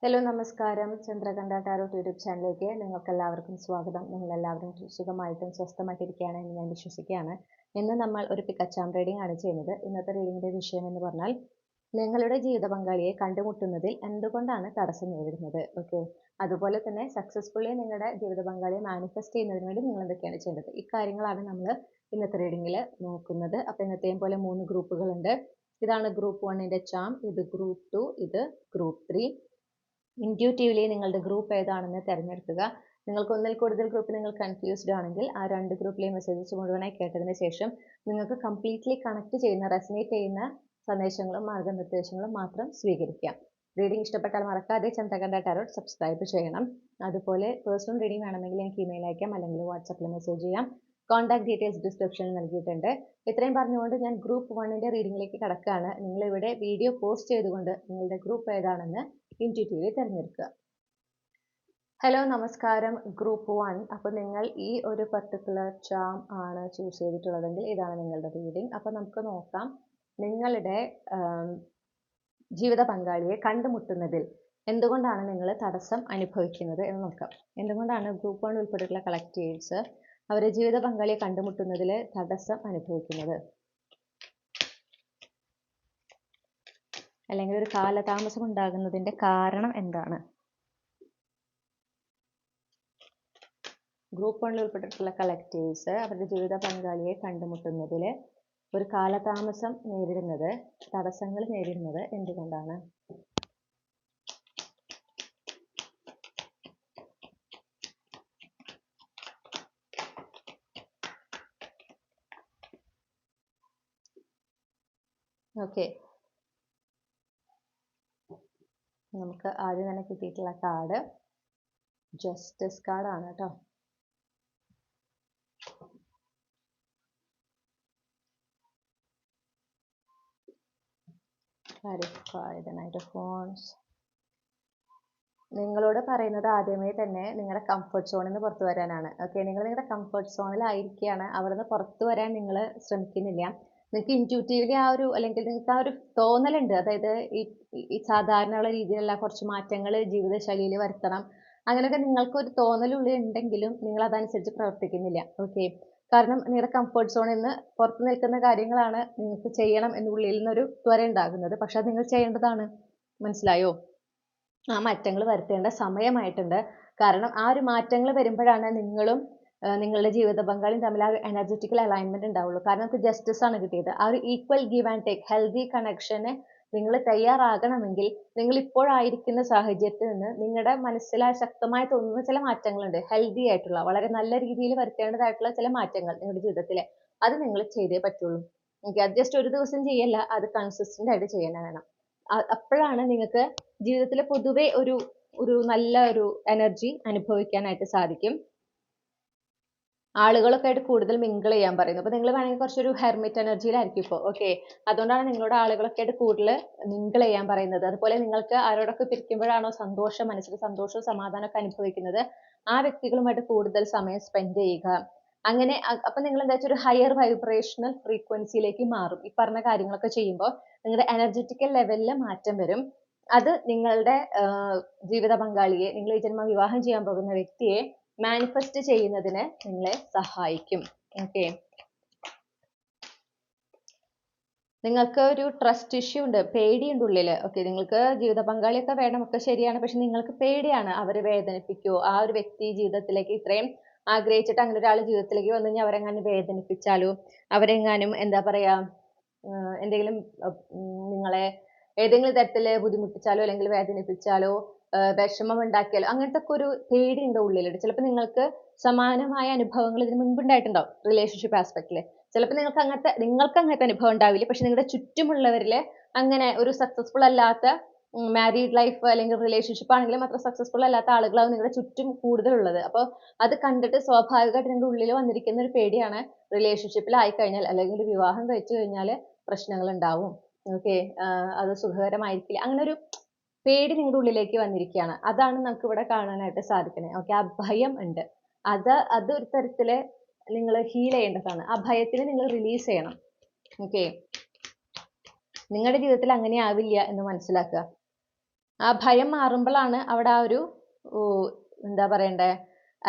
Hello നമസ്കാരം. Chandrakantha tarot YouTube ചാനലിലേക്ക് നിങ്ങൾക്കെല്ലാവർക്കും സ്വാഗതം. നിങ്ങളെല്ലാവരും സുഖമായിട്ടും സ്വസ്ഥമായിട്ടിരിക്കുകയാണ് എന്ന് ഞാൻ വിശ്വസിക്കുകയാണ്. ഇന്ന് നമ്മൾ ഒരു പിക്കച്ചാം റീഡിംഗ് ആണ് ചെയ്യുന്നത്. ഇന്നത്തെ റീഡിങ്ങിൻ്റെ വിഷയം എന്ന് പറഞ്ഞാൽ നിങ്ങളുടെ ജീവിത പങ്കാളിയെ കണ്ടുമുട്ടുന്നതിൽ എന്തുകൊണ്ടാണ് തടസ്സം നേരിടുന്നത്. ഓക്കെ, അതുപോലെ തന്നെ സക്സസ്ഫുള്ളി നിങ്ങളുടെ ജീവിത പങ്കാളിയെ മാനിഫെസ്റ്റ് ചെയ്യുന്നതിന് വേണ്ടി നിങ്ങൾ എന്തൊക്കെയാണ് ചെയ്യേണ്ടത്, ഇക്കാര്യങ്ങളാണ് നമ്മൾ ഇന്നത്തെ റീഡിങ്ങിൽ നോക്കുന്നത്. അപ്പോൾ ഇന്നത്തെയും പോലെ 3 ഗ്രൂപ്പുകളുണ്ട്. ഇതാണ് ഗ്രൂപ്പ് 1ൻ്റെ ചാം, ഇത് ഗ്രൂപ്പ് 2, ഇത് ഗ്രൂപ്പ് 3. ഇൻറ്റ്യൂട്ടീവ്ലി നിങ്ങളുടെ ഗ്രൂപ്പ് ഏതാണെന്ന് തിരഞ്ഞെടുക്കുക. നിങ്ങൾക്ക് ഒന്നിൽ കൂടുതൽ ഗ്രൂപ്പ് നിങ്ങൾ കൺഫ്യൂസ്ഡ് ആണെങ്കിൽ ആ 2 ഗ്രൂപ്പിലെയും മെസ്സേജസ് മുഴുവനായി കേട്ടതിന് ശേഷം നിങ്ങൾക്ക് കംപ്ലീറ്റ്ലി കണക്ട് ചെയ്യുന്ന റെസനേറ്റ് ചെയ്യുന്ന സന്ദേശങ്ങളും മാർഗനിർദ്ദേശങ്ങളും മാത്രം സ്വീകരിക്കാം. റീഡിംഗ് ഇഷ്ടപ്പെട്ടാൽ മറക്കാതെ ചന്ദ്രകണ്ഠ ടാരോട്ട് സബ്സ്ക്രൈബ് ചെയ്യണം. അതുപോലെ പേഴ്സണൽ റീഡിംഗ് വേണമെങ്കിൽ എനിക്ക് ഇമെയിൽ അയക്കാം, അല്ലെങ്കിൽ വാട്സപ്പിൽ മെസ്സേജ് ചെയ്യാം. കോൺടാക്ട് ഡീറ്റെയിൽസ് ഡിസ്ക്രിപ്ഷനിൽ നൽകിയിട്ടുണ്ട്. ഇത്രയും പറഞ്ഞുകൊണ്ട് ഞാൻ ഗ്രൂപ്പ് 1ൻ്റെ റീഡിങ്ങിലേക്ക് കടക്കുകയാണ്. നിങ്ങളിവിടെ വീഡിയോ പോസ്റ്റ് ചെയ്തുകൊണ്ട് നിങ്ങളുടെ ഗ്രൂപ്പ് ഏതാണെന്ന് ഇൻറ്റ്യൂട്ടീവ്ലി തിരഞ്ഞെടുക്കുക. ഹലോ നമസ്കാരം, ഗ്രൂപ്പ് 1. അപ്പോൾ നിങ്ങൾ ഈ ഒരു പർട്ടിക്കുലർ ചാം ആണ് ചൂസ് ചെയ്തിട്ടുള്ളതെങ്കിൽ ഇതാണ് നിങ്ങളുടെ റീഡിംഗ്. അപ്പോൾ നമുക്ക് നോക്കാം നിങ്ങളുടെ ജീവിത പങ്കാളിയെ കണ്ടുമുട്ടുന്നതിൽ എന്തുകൊണ്ടാണ് നിങ്ങൾ തടസ്സം അനുഭവിക്കുന്നത് എന്ന് നോക്കാം. എന്തുകൊണ്ടാണ് ഗ്രൂപ്പ് 1 ഉൾപ്പെടെയുള്ള കളക്റ്റീവ്സ് അവരുടെ ജീവിത പങ്കാളിയെ കണ്ടുമുട്ടുന്നതിൽ തടസ്സം അനുഭവിക്കുന്നത്, അല്ലെങ്കിൽ ഒരു കാലതാമസം ഉണ്ടാകുന്നതിൻ്റെ കാരണം എന്താണ്? ഗ്രൂപ്പ് 1 ഉൾപ്പെട്ടിട്ടുള്ള കളക്റ്റീവ്സ് അവരുടെ ജീവിത പങ്കാളിയെ കണ്ടുമുട്ടുന്നതിൽ ഒരു കാലതാമസം നേരിടുന്നത്, തടസ്സങ്ങൾ നേരിടുന്നത് എന്തുകൊണ്ടാണ്? ഓക്കെ, നമുക്ക് ആദ്യം തന്നെ കിട്ടിയിട്ടുള്ള കാർഡ് ജസ്റ്റിസ് കാർഡാണ് കേട്ടോ. Clarify the Knight of Wands. നിങ്ങളോട് പറയുന്നത് ആദ്യമേ തന്നെ നിങ്ങളുടെ കംഫർട്ട് സോണിൽ നിന്ന് പുറത്തു വരാനാണ്. ഓക്കെ, നിങ്ങൾ നിങ്ങളുടെ കംഫർട്ട് സോണിലായിരിക്കുകയാണ്, അവിടെ നിന്ന് പുറത്തു വരാൻ നിങ്ങൾ ശ്രമിക്കുന്നില്ല. നിങ്ങൾക്ക് ഇൻറ്റ്യൂട്ടീവ്ലി ആ ഒരു, അല്ലെങ്കിൽ നിങ്ങൾക്ക് ആ ഒരു തോന്നലുണ്ട്, അതായത് ഈ സാധാരണയുള്ള രീതിയിലുള്ള കുറച്ച് മാറ്റങ്ങൾ ജീവിതശൈലിയിൽ വരുത്തണം, അങ്ങനെയൊക്കെ നിങ്ങൾക്കൊരു തോന്നലുള്ളിൽ ഉണ്ടെങ്കിലും നിങ്ങൾ അതനുസരിച്ച് പ്രവർത്തിക്കുന്നില്ല. ഓക്കെ, കാരണം നിങ്ങളുടെ കംഫർട്ട് സോണിൽ നിന്ന് പുറത്തു നിൽക്കുന്ന കാര്യങ്ങളാണ് നിങ്ങൾക്ക് ചെയ്യണം എന്നുള്ളിൽ നിന്നൊരു ത്വര ഉണ്ടാകുന്നത്. പക്ഷെ അത് നിങ്ങൾ ചെയ്യേണ്ടതാണ്. മനസ്സിലായോ? ആ മാറ്റങ്ങൾ വരുത്തേണ്ട സമയമായിട്ടുണ്ട്. കാരണം ആ ഒരു മാറ്റങ്ങൾ വരുമ്പോഴാണ് നിങ്ങളും നിങ്ങളുടെ ജീവിത പങ്കാളിയും തമ്മിൽ ആ ഒരു എനർജറ്റിക്കൽ അലൈൻമെന്റ് ഉണ്ടാവുള്ളൂ. കാരണം നമുക്ക് ജസ്റ്റിസ് ആണ് കിട്ടിയത്. ആ ഒരു equal give and take, healthy കണക്ഷന് നിങ്ങൾ തയ്യാറാകണമെങ്കിൽ നിങ്ങൾ ഇപ്പോഴായിരിക്കുന്ന സാഹചര്യത്തിൽ നിന്ന് നിങ്ങളുടെ മനസ്സിൽ ശക്തമായി തോന്നുന്ന ചില മാറ്റങ്ങളുണ്ട്. ഹെൽത്തി ആയിട്ടുള്ള, വളരെ നല്ല രീതിയിൽ വരുത്തേണ്ടതായിട്ടുള്ള ചില മാറ്റങ്ങൾ നിങ്ങളുടെ ജീവിതത്തിൽ, അത് നിങ്ങൾ ചെയ്തേ പറ്റുള്ളൂ. ഓക്കെ, അത് ജസ്റ്റ് ഒരു ദിവസം ചെയ്യല്ല, അത് കൺസിസ്റ്റന്റ് ആയിട്ട് ചെയ്യാൻ വേണം. അപ്പോഴാണ് നിങ്ങൾക്ക് ജീവിതത്തിൽ പൊതുവെ ഒരു നല്ല ഒരു എനർജി അനുഭവിക്കാനായിട്ട് സാധിക്കും. ആളുകളൊക്കെ ആയിട്ട് കൂടുതൽ മിങ്കിൾ ചെയ്യാൻ പറയുന്നു. അപ്പോൾ നിങ്ങൾ വേണമെങ്കിൽ കുറച്ചൊരു ഹെർമിറ്റ് എനർജിയിലായിരിക്കും ഇപ്പോൾ. ഓക്കെ, അതുകൊണ്ടാണ് നിങ്ങളോട് ആളുകളൊക്കെ ആയിട്ട് കൂടുതൽ മിങ്കിൾ ചെയ്യാൻ പറയുന്നത്. അതുപോലെ നിങ്ങൾക്ക് ആരോടൊക്കെ പിരിക്കുമ്പോഴാണോ സന്തോഷം, മനസ്സിൽ സന്തോഷവും സമാധാനമൊക്കെ അനുഭവിക്കുന്നത്, ആ വ്യക്തികളുമായിട്ട് കൂടുതൽ സമയം സ്പെൻഡ് ചെയ്യുക. അങ്ങനെ അപ്പം നിങ്ങൾ എന്താ വെച്ചാൽ ഒരു ഹയർ വൈബ്രേഷണൽ ഫ്രീക്വൻസിയിലേക്ക് മാറും. ഈ പറഞ്ഞ കാര്യങ്ങളൊക്കെ ചെയ്യുമ്പോൾ നിങ്ങളുടെ എനർജറ്റിക്കൽ ലെവലിൽ മാറ്റം വരും. അത് നിങ്ങളുടെ ജീവിത പങ്കാളിയെ, നിങ്ങൾ ഈ ജന്മം വിവാഹം ചെയ്യാൻ പോകുന്ന വ്യക്തിയെ മാനിഫെസ്റ്റ് ചെയ്യുന്നതിന് നിങ്ങളെ സഹായിക്കും. ഓക്കെ, നിങ്ങൾക്ക് ഒരു ട്രസ്റ്റ് ഇഷ്യൂ ഉണ്ട്, പേടിയുണ്ട് ഉള്ളിൽ. ഓക്കെ, നിങ്ങൾക്ക് ജീവിത പങ്കാളിയൊക്കെ വേണം, ഒക്കെ ശരിയാണ്, പക്ഷെ നിങ്ങൾക്ക് പേടിയാണ് അവരെ വേദനിപ്പിക്കുമോ, ആ ഒരു വ്യക്തി ജീവിതത്തിലേക്ക് ഇത്രയും ആഗ്രഹിച്ചിട്ട് അങ്ങനെ ഒരാൾ ജീവിതത്തിലേക്ക് വന്നു കഴിഞ്ഞാൽ അവരെങ്ങാനും വേദനിപ്പിച്ചാലോ, അവരെങ്ങാനും എന്താ പറയാ, എന്തെങ്കിലും നിങ്ങളെ ഏതെങ്കിലും തരത്തിൽ ബുദ്ധിമുട്ടിച്ചാലോ അല്ലെങ്കിൽ വേദനിപ്പിച്ചാലോ വിഷമം ഉണ്ടാക്കിയാലോ, അങ്ങനത്തെ ഒക്കെ ഒരു പേടി ഉണ്ട് ഉള്ളിലുണ്ട്. ചിലപ്പോൾ നിങ്ങൾക്ക് സമാനമായ അനുഭവങ്ങൾ ഇതിന് മുൻപ് ഉണ്ടായിട്ടുണ്ടാവും റിലേഷൻഷിപ്പ് ആസ്പെക്റ്റിൽ. ചിലപ്പോൾ നിങ്ങൾക്ക് അങ്ങനത്തെ അനുഭവം ഉണ്ടാവില്ല, പക്ഷെ നിങ്ങളുടെ ചുറ്റുമുള്ളവരിൽ അങ്ങനെ ഒരു സക്സസ്ഫുൾ അല്ലാത്ത മാരീഡ് ലൈഫ് അല്ലെങ്കിൽ റിലേഷൻഷിപ്പ് ആണെങ്കിലും അത്ര സക്സസ്ഫുൾ അല്ലാത്ത ആളുകളാവും നിങ്ങളുടെ ചുറ്റും കൂടുതലുള്ളത്. അപ്പോൾ അത് കണ്ടിട്ട് സ്വാഭാവികമായിട്ട് നിങ്ങളുടെ ഉള്ളിൽ വന്നിരിക്കുന്ന ഒരു പേടിയാണ്, റിലേഷൻഷിപ്പിൽ ആയിക്കഴിഞ്ഞാൽ അല്ലെങ്കിൽ ഒരു വിവാഹം കഴിച്ചു കഴിഞ്ഞാൽ പ്രശ്നങ്ങൾ ഉണ്ടാവും, ഓക്കെ, അത് സുഖകരമായിരിക്കില്ല, അങ്ങനെ ഒരു പേടി നിങ്ങളുടെ ഉള്ളിലേക്ക് വന്നിരിക്കുകയാണ്. അതാണ് നമുക്ക് ഇവിടെ കാണാനായിട്ട് സാധിക്കുന്നത്. ഓക്കെ, ആ ഭയം ഉണ്ട്, അതൊരു തരത്തില് നിങ്ങൾ ഹീൽ ചെയ്യേണ്ടതാണ്. ആ ഭയത്തിനെ നിങ്ങൾ റിലീസ് ചെയ്യണം. ഓക്കെ, നിങ്ങളുടെ ജീവിതത്തിൽ അങ്ങനെ ആവില്ല എന്ന് മനസ്സിലാക്കുക. ആ ഭയം മാറുമ്പോഴാണ് അവിടെ ആ ഒരു എന്താ പറയണ്ടേ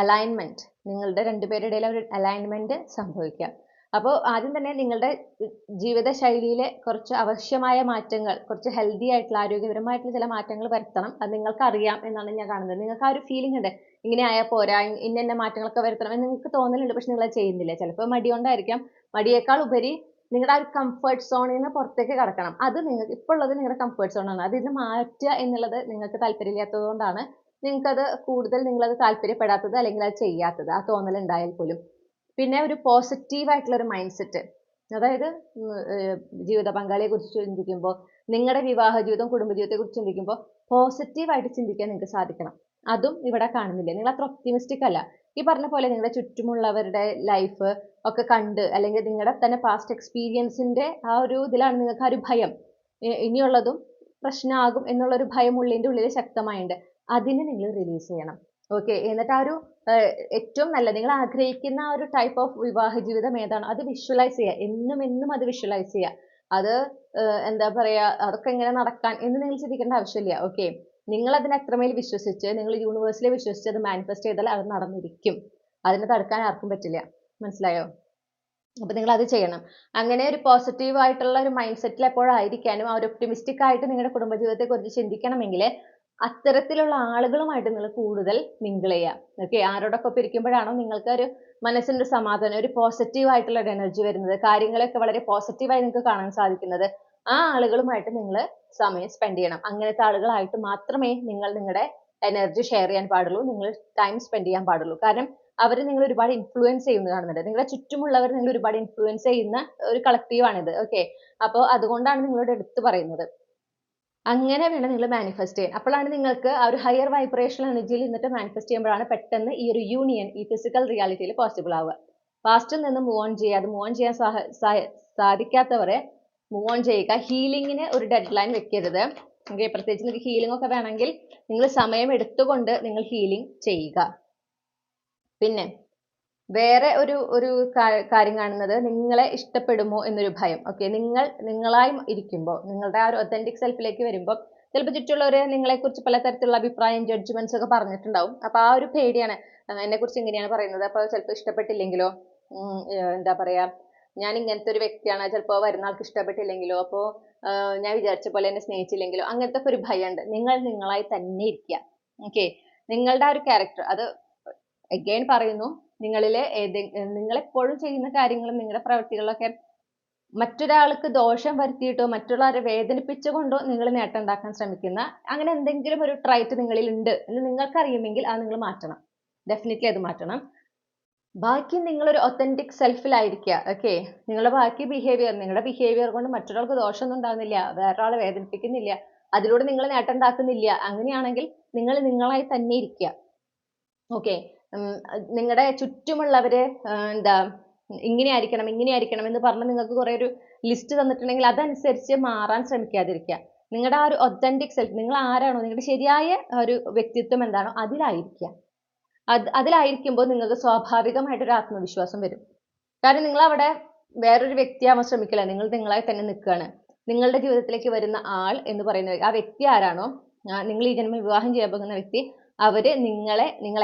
അലൈൻമെന്റ്, നിങ്ങളുടെ രണ്ടുപേരുടെ ഇടയിൽ ഒരു അലൈൻമെന്റ് സംഭവിക്കുക. അപ്പോൾ ആദ്യം തന്നെ നിങ്ങളുടെ ജീവിതശൈലിയിലെ കുറച്ച് ആവശ്യമായ മാറ്റങ്ങൾ, കുറച്ച് ഹെൽത്തി ആയിട്ടുള്ള ആരോഗ്യപരമായിട്ടുള്ള ചില മാറ്റങ്ങൾ വരുത്തണം. അത് നിങ്ങൾക്ക് അറിയാം എന്നാണ് ഞാൻ കാണുന്നത്. നിങ്ങൾക്ക് ആ ഒരു ഫീലിംഗ് ഉണ്ട്, ഇങ്ങനെ ആയാൽ പോരാ, ഇന്ന മാറ്റങ്ങളൊക്കെ വരുത്തണം എന്ന് നിങ്ങൾക്ക് തോന്നലുണ്ട്, പക്ഷെ നിങ്ങൾ ചെയ്യുന്നില്ല. ചിലപ്പോൾ മടി കൊണ്ടായിരിക്കാം. മടിയേക്കാൾ ഉപരി നിങ്ങളുടെ ആ ഒരു കംഫർട്ട് സോണിൽ നിന്ന് പുറത്തേക്ക് കടക്കണം. അത് നിങ്ങൾക്ക് ഇപ്പോൾ ഉള്ളത് നിങ്ങളുടെ കംഫർട്ട് സോണാണ്. അതിൽ നിന്ന് മാറ്റുക എന്നുള്ളത് നിങ്ങൾക്ക് താല്പര്യമില്ലാത്തത് കൊണ്ടാണ് നിങ്ങൾക്കത് കൂടുതൽ നിങ്ങളത് താല്പര്യപ്പെടാത്തത്, അല്ലെങ്കിൽ അത് ചെയ്യാത്തത്, ആ തോന്നൽ ഉണ്ടായാൽ പോലും. പിന്നെ ഒരു പോസിറ്റീവ് ആയിട്ടുള്ള ഒരു മൈൻഡ് സെറ്റ്, അതായത് ജീവിത പങ്കാളിയെ കുറിച്ച് ചിന്തിക്കുമ്പോൾ, നിങ്ങളുടെ വിവാഹ ജീവിതം കുടുംബജീവിതത്തെ കുറിച്ച് ചിന്തിക്കുമ്പോൾ പോസിറ്റീവായിട്ട് ചിന്തിക്കാൻ നിങ്ങൾക്ക് സാധിക്കണം. അതും ഇവിടെ കാണുന്നില്ല. നിങ്ങൾ അത്ര ഒപ്റ്റിമിസ്റ്റിക് അല്ല. ഈ പറഞ്ഞ പോലെ നിങ്ങളുടെ ചുറ്റുമുള്ളവരുടെ ലൈഫ് ഒക്കെ കണ്ട്, അല്ലെങ്കിൽ നിങ്ങളുടെ തന്നെ പാസ്റ്റ് എക്സ്പീരിയൻസിന്റെ ആ ഒരു ഇതിലാണ് നിങ്ങൾക്ക് ആ ഒരു ഭയം, ഇനിയുള്ളതും പ്രശ്നമാകും എന്നുള്ളൊരു ഭയം ഉള്ളിൻ്റെ ഉള്ളിൽ ശക്തമായുണ്ട്. അതിനെ നിങ്ങൾ റിലീസ് ചെയ്യണം. ഓക്കെ, എന്നിട്ട് ആ ഒരു ഏറ്റവും നല്ല നിങ്ങൾ ആഗ്രഹിക്കുന്ന ആ ഒരു ടൈപ്പ് ഓഫ് വിവാഹ ജീവിതം ഏതാണോ അത് വിഷ്വലൈസ് ചെയ്യുക. എന്നും അത് വിഷ്വലൈസ് ചെയ്യുക. അത് എന്താ പറയാ, അതൊക്കെ എങ്ങനെ നടക്കാൻ എന്ന് നിങ്ങൾ ചിന്തിക്കേണ്ട ആവശ്യമില്ല. ഓക്കെ, നിങ്ങൾ അതിനെ എത്രമേൽ വിശ്വസിച്ച്, നിങ്ങൾ യൂണിവേഴ്സിലെ വിശ്വസിച്ച് അത് മാനിഫെസ്റ്റ് ചെയ്താൽ അത് നടന്നിരിക്കും. അതിനെ തടുക്കാൻ ആർക്കും പറ്റില്ല. മനസ്സിലായോ? അപ്പൊ നിങ്ങൾ അത് ചെയ്യണം. അങ്ങനെ ഒരു പോസിറ്റീവ് ആയിട്ടുള്ള ഒരു മൈൻഡ് സെറ്റിൽ എപ്പോഴായിരിക്കാനും ആ ഒരു ഒപ്റ്റിമിസ്റ്റിക് ആയിട്ട് നിങ്ങളുടെ കുടുംബജീവിതത്തെ കുറിച്ച് ചിന്തിക്കണമെങ്കിൽ അത്തരത്തിലുള്ള ആളുകളുമായിട്ട് നിങ്ങൾ കൂടുതൽ മിങ്കിൾ ചെയ്യുക. ഓക്കെ, ആരോടൊക്കെ ഇരിക്കുമ്പോഴാണോ നിങ്ങൾക്ക് ഒരു മനസ്സിനൊരു സമാധാനം, ഒരു പോസിറ്റീവ് ആയിട്ടുള്ള ഒരു എനർജി വരുന്നത്, കാര്യങ്ങളൊക്കെ വളരെ പോസിറ്റീവായി നിങ്ങൾക്ക് കാണാൻ സാധിക്കുന്നത്, ആ ആളുകളുമായിട്ട് നിങ്ങൾ സമയം സ്പെൻഡ് ചെയ്യണം. അങ്ങനത്തെ ആളുകളായിട്ട് മാത്രമേ നിങ്ങൾ നിങ്ങളുടെ എനർജി ഷെയർ ചെയ്യാൻ പാടുള്ളൂ, നിങ്ങൾ ടൈം സ്പെൻഡ് ചെയ്യാൻ പാടുള്ളൂ. കാരണം അവർ നിങ്ങൾ ഒരുപാട് ഇൻഫ്ലുവൻസ് ചെയ്യുന്നത് കാണുന്നുണ്ട്. നിങ്ങളുടെ ചുറ്റുമുള്ളവർ നിങ്ങൾ ഒരുപാട് ഇൻഫ്ലുവൻസ് ചെയ്യുന്ന ഒരു കളക്റ്റീവാണിത്. ഓക്കെ, അപ്പോൾ അതുകൊണ്ടാണ് നിങ്ങളോട് എടുത്തു പറയുന്നത്. അങ്ങനെ വേണം നിങ്ങൾ മാനിഫെസ്റ്റ് ചെയ്യാൻ. അപ്പോഴാണ് നിങ്ങൾക്ക് ആ ഒരു ഹയർ വൈബ്രേഷണൽ എനർജിയിൽ നിന്നിട്ട് മാനിഫെസ്റ്റ് ചെയ്യുമ്പോഴാണ് പെട്ടെന്ന് ഈ ഒരു യൂണിയൻ ഈ ഫിസിക്കൽ റിയാലിറ്റിയിൽ പോസിബിൾ ആവുക. പാസ്റ്റിൽ നിന്ന് മൂവ് ഓൺ ചെയ്യുക. അത് മൂവ് ഓൺ ചെയ്യാൻ സാധിക്കാത്തവരെ മൂവ് ഓൺ ചെയ്യുക. ഹീലിങ്ങിന് ഒരു ഡെഡ് ലൈൻ വെക്കരുത്. ഓക്കെ, പ്രത്യേകിച്ച് നിങ്ങൾക്ക് ഹീലിംഗ് ഒക്കെ വേണമെങ്കിൽ നിങ്ങൾ സമയം എടുത്തുകൊണ്ട് നിങ്ങൾ ഹീലിംഗ് ചെയ്യുക. പിന്നെ വേറെ ഒരു കാര്യം കാണുന്നത്, നിങ്ങളെ ഇഷ്ടപ്പെടുമോ എന്നൊരു ഭയം. ഓക്കെ, നിങ്ങളായി ഇരിക്കുമ്പോൾ, നിങ്ങളുടെ ആ ഒരു ഒത്തന്റിക് സെൽഫിലേക്ക് വരുമ്പോൾ ചിലപ്പോൾ ചുറ്റുള്ളവർ നിങ്ങളെക്കുറിച്ച് പലതരത്തിലുള്ള അഭിപ്രായം, ജഡ്ജ്മെന്റ്സ് ഒക്കെ പറഞ്ഞിട്ടുണ്ടാവും. അപ്പൊ ആ ഒരു പേടിയാണ്, എന്നെക്കുറിച്ച് ഇങ്ങനെയാണ് പറയുന്നത്, അപ്പോൾ ചിലപ്പോൾ ഇഷ്ടപ്പെട്ടില്ലെങ്കിലോ, എന്താ പറയാ, ഞാൻ ഇങ്ങനത്തെ ഒരു വ്യക്തിയാണ്, ചിലപ്പോൾ വരുന്ന ആൾക്ക് ഇഷ്ടപ്പെട്ടില്ലെങ്കിലോ, അപ്പോൾ ഞാൻ വിചാരിച്ച പോലെ എന്നെ സ്നേഹിച്ചില്ലെങ്കിലോ, അങ്ങനത്തെ ഒക്കെ ഒരു ഭയമുണ്ട്. നിങ്ങൾ നിങ്ങളായി തന്നെ ഇരിക്കുക. ഓക്കെ, നിങ്ങളുടെ ആ ഒരു ക്യാരക്ടർ, അത് അഗൈൻ പറയുന്നു, നിങ്ങളെപ്പോഴും ചെയ്യുന്ന കാര്യങ്ങളും നിങ്ങളുടെ പ്രവൃത്തികളിലൊക്കെ മറ്റൊരാൾക്ക് ദോഷം വരുത്തിയിട്ടോ മറ്റുള്ളവരെ വേദനിപ്പിച്ചുകൊണ്ടോ നിങ്ങൾ നേട്ടം ഉണ്ടാക്കാൻ ശ്രമിക്കുന്ന അങ്ങനെ എന്തെങ്കിലും ഒരു ട്രൈറ്റ് നിങ്ങളിൽ ഉണ്ട് എന്ന് നിങ്ങൾക്ക് അറിയുമെങ്കിൽ അത് നിങ്ങൾ മാറ്റണം. ഡെഫിനറ്റ്ലി അത് മാറ്റണം. ബാക്കി നിങ്ങളൊരു ഒത്തന്റിക് സെൽഫിലായിരിക്കുക. ഓക്കെ, നിങ്ങളുടെ ബാക്കി നിങ്ങളുടെ ബിഹേവിയർ കൊണ്ട് മറ്റൊരാൾക്ക് ദോഷമൊന്നും ഉണ്ടാകുന്നില്ല, വേറൊരാളെ വേദനിപ്പിക്കുന്നില്ല, അതിലൂടെ നിങ്ങൾ നേട്ടം ഉണ്ടാക്കുന്നില്ല. അങ്ങനെയാണെങ്കിൽ നിങ്ങൾ നിങ്ങളായി തന്നെ ഇരിക്കുക. ഓക്കെ, നിങ്ങളുടെ ചുറ്റുമുള്ളവര് എന്താ ഇങ്ങനെയായിരിക്കണം എന്ന് പറഞ്ഞ് നിങ്ങൾക്ക് കുറെ ഒരു ലിസ്റ്റ് തന്നിട്ടുണ്ടെങ്കിൽ അതനുസരിച്ച് മാറാൻ ശ്രമിക്കാതിരിക്കുക. നിങ്ങളുടെ ആ ഒരു ഒത്തന്റിക് സെൽഫ്, നിങ്ങൾ ആരാണോ, നിങ്ങളുടെ ശരിയായ ഒരു വ്യക്തിത്വം എന്താണോ അതിലായിരിക്കുക. അതിലായിരിക്കുമ്പോൾ നിങ്ങൾക്ക് സ്വാഭാവികമായിട്ടൊരു ആത്മവിശ്വാസം വരും. കാരണം നിങ്ങൾ അവിടെ വേറൊരു വ്യക്തിയാവാൻ ശ്രമിക്കില്ല, നിങ്ങൾ നിങ്ങളായി തന്നെ നിൽക്കുകയാണ്. നിങ്ങളുടെ ജീവിതത്തിലേക്ക് വരുന്ന ആൾ എന്ന് പറയുന്നത്, ആ വ്യക്തി ആരാണോ, നിങ്ങൾ ഈ ജന്മം വിവാഹം ചെയ്യാൻ പോകുന്ന വ്യക്തി, അവര് നിങ്ങൾ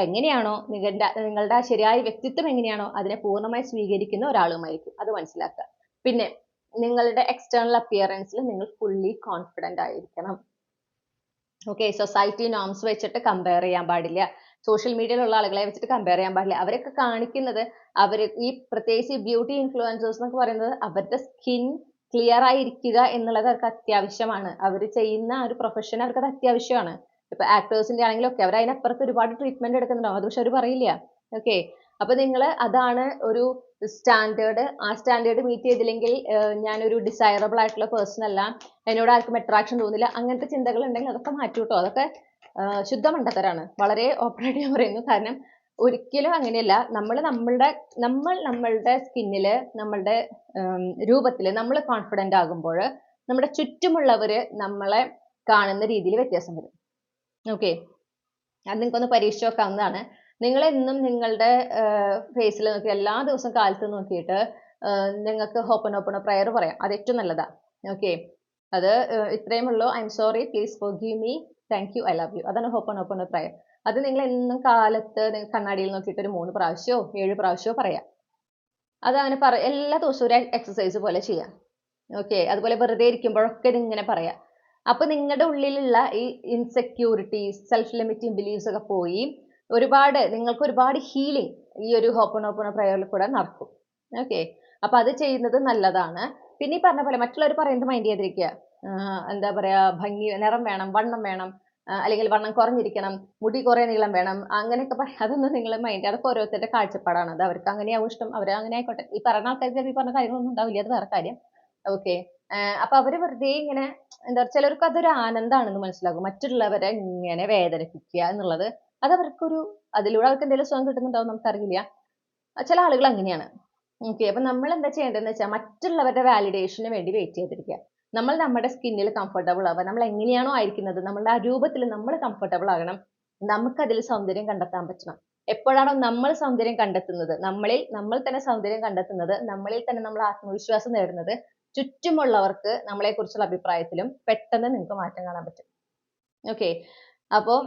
എങ്ങനെയാണോ, നിങ്ങളുടെ ആ ശരിയായ വ്യക്തിത്വം എങ്ങനെയാണോ അതിനെ പൂർണ്ണമായി സ്വീകരിക്കുന്ന ഒരാളുമായിരിക്കും. അത് മനസ്സിലാക്കുക. പിന്നെ നിങ്ങളുടെ എക്സ്റ്റേണൽ അപ്പിയറൻസിൽ നിങ്ങൾ ഫുള്ളി കോൺഫിഡന്റ് ആയിരിക്കണം. ഓക്കെ, സൊസൈറ്റി നോംസ് വെച്ചിട്ട് കമ്പയർ ചെയ്യാൻ പാടില്ല. സോഷ്യൽ മീഡിയയിലുള്ള ആളുകളെ വെച്ചിട്ട് കമ്പയർ ചെയ്യാൻ പാടില്ല. അവരൊക്കെ കാണിക്കുന്നത്, ഈ പ്രത്യേകിച്ച് ബ്യൂട്ടി ഇൻഫ്ലുവൻസേഴ്സ് എന്നൊക്കെ പറയുന്നത്, അവരുടെ സ്കിൻ ക്ലിയർ ആയിരിക്കുക എന്നുള്ളത് അവർക്ക് അത്യാവശ്യമാണ്. അവർ ചെയ്യുന്ന ഒരു പ്രൊഫഷൻ അവർക്ക് അത് അത്യാവശ്യമാണ്. ഇപ്പൊ ആക്ടേഴ്സിന്റെ ആണെങ്കിലും ഒക്കെ അവർ അതിനപ്പുറത്ത് ഒരുപാട് ട്രീറ്റ്മെന്റ് എടുക്കുന്നുണ്ടാവും, അത് പക്ഷെ അവർ പറയില്ല. ഓക്കെ, അപ്പൊ നിങ്ങൾ അതാണ് ഒരു സ്റ്റാൻഡേർഡ്. ആ സ്റ്റാൻഡേർഡ് മീറ്റ് ചെയ്തില്ലെങ്കിൽ ഞാനൊരു ഡിസൈറബിൾ ആയിട്ടുള്ള പേഴ്സൺ അല്ല, എന്നോട് ആർക്കും അട്രാക്ഷൻ തോന്നില്ല, അങ്ങനത്തെ ചിന്തകൾ ഉണ്ടെങ്കിൽ അതൊക്കെ മാറ്റൂട്ടോ. അതൊക്കെ ശുദ്ധ മണ്ടത്തരാണ്. വളരെ ഓപ്പറേറ്റ് ഞാൻ പറയുന്നു. കാരണം ഒരിക്കലും അങ്ങനെയല്ല. നമ്മൾ നമ്മളുടെ സ്കിന്നില്, നമ്മളുടെ രൂപത്തില് നമ്മൾ കോൺഫിഡന്റ് ആകുമ്പോൾ നമ്മുടെ ചുറ്റുമുള്ളവര് നമ്മളെ കാണുന്ന രീതിയിൽ വ്യത്യാസം വരും. ഓക്കെ, അത് നിങ്ങൾക്കൊന്ന് പരീക്ഷിച്ച് നോക്കാവുന്നതാണ്. നിങ്ങളെന്നും നിങ്ങളുടെ ഫേസിൽ നോക്കി എല്ലാ ദിവസവും കാലത്ത് നോക്കിയിട്ട് നിങ്ങൾക്ക് ഹോപ്പനോപ്പണോ പ്രയർ പറയാം. അത് ഏറ്റവും നല്ലതാ. ഓക്കെ, അത് ഇത്രയും ഉള്ളൂ. I am sorry, please forgive me. Thank you, I love you. അതാണ് ഹോപ്പോണോപ്പോണോ പ്രയർ. അത് നിങ്ങൾ എന്നും കാലത്ത് കണ്ണാടിയിൽ നോക്കിയിട്ട് ഒരു 3 പ്രാവശ്യമോ 7 പ്രാവശ്യമോ പറയാം. അതങ്ങനെ എല്ലാ ദിവസവും ഒരു എക്സസൈസ് പോലെ ചെയ്യാം. ഓക്കെ, അതുപോലെ വെറുതെ ഇരിക്കുമ്പോഴൊക്കെ ഇതിങ്ങനെ പറയാം. അപ്പൊ നിങ്ങളുടെ ഉള്ളിലുള്ള ഈ ഇൻസെക്യൂരിറ്റീസ്, സെൽഫ് ലിമിറ്റിംഗ് ബിലീഫ്സ് ഒക്കെ പോയി നിങ്ങൾക്ക് ഒരുപാട് ഹീലിംഗ് ഈ ഒരു ഹോപ്പോണോപ്പോണോ പ്രയറിൽ കൂടെ നടക്കും. ഓക്കെ, അപ്പൊ അത് ചെയ്യുന്നത് നല്ലതാണ്. പിന്നെ ഈ പറഞ്ഞ പോലെ മറ്റുള്ളവർ പറയുന്നത് മൈൻഡ് ചെയ്തിരിക്കുക. എന്താ പറയാ, നിറം വേണം, വണ്ണം വേണം, അല്ലെങ്കിൽ വണ്ണം കുറഞ്ഞിരിക്കണം, മുടി കുറെ നീളം വേണം, അങ്ങനെയൊക്കെ പറയാം. അതൊന്നും നിങ്ങൾ മൈൻഡ്, അതൊക്കെ ഓരോരുത്തരുടെ കാഴ്ചപ്പാടാണ്. അത് അവർക്ക് അങ്ങനെയാവും ഇഷ്ടം, അവർ അങ്ങനെ ആയിക്കോട്ടെ. ഈ പറയുന്ന ആൾക്കാർക്ക് ഈ പറഞ്ഞ കാര്യങ്ങളൊന്നും ഉണ്ടാവില്ല, അത് വേറെ കാര്യം. ഓക്കെ, അപ്പൊ അവര് വെറുതെ ഇങ്ങനെ എന്താ പറയുക, ചിലർക്ക് അതൊരു ആനന്ദമാണെന്ന് മനസ്സിലാകും, മറ്റുള്ളവരെ ഇങ്ങനെ വേദനിപ്പിക്കുക എന്നുള്ളത്. അത് അവർക്കൊരു, അതിലൂടെ അവർക്ക് എന്തെങ്കിലും സുഖം കിട്ടുന്നുണ്ടാവും, നമുക്കറിയില്ല. ചില ആളുകൾ അങ്ങനെയാണ്. ഓക്കെ, അപ്പൊ നമ്മൾ എന്താ ചെയ്യേണ്ടതെന്ന് വെച്ചാൽ മറ്റുള്ളവരുടെ വാലിഡേഷന് വേണ്ടി വെയിറ്റ് ചെയ്തിരിക്കുക. നമ്മൾ നമ്മുടെ സ്കിന്നിൽ കംഫർട്ടബിൾ ആവുക. നമ്മൾ എങ്ങനെയാണോ ആയിരിക്കുന്നത്, നമ്മളുടെ ആ രൂപത്തിൽ നമ്മൾ കംഫർട്ടബിൾ ആകണം. നമുക്കതിൽ സൗന്ദര്യം കണ്ടെത്താൻ പറ്റണം. എപ്പോഴാണോ നമ്മൾ സൗന്ദര്യം കണ്ടെത്തുന്നത്, നമ്മൾ തന്നെ സൗന്ദര്യം കണ്ടെത്തുന്നത്, നമ്മളിൽ തന്നെ നമ്മൾ ആത്മവിശ്വാസം നേടുന്നത്, ചുറ്റുമുള്ളവർക്ക് നമ്മളെ കുറിച്ചുള്ള അഭിപ്രായത്തിലും പെട്ടെന്ന് നിങ്ങൾക്ക് മാറ്റം കാണാൻ പറ്റും. ഓക്കെ, അപ്പോൾ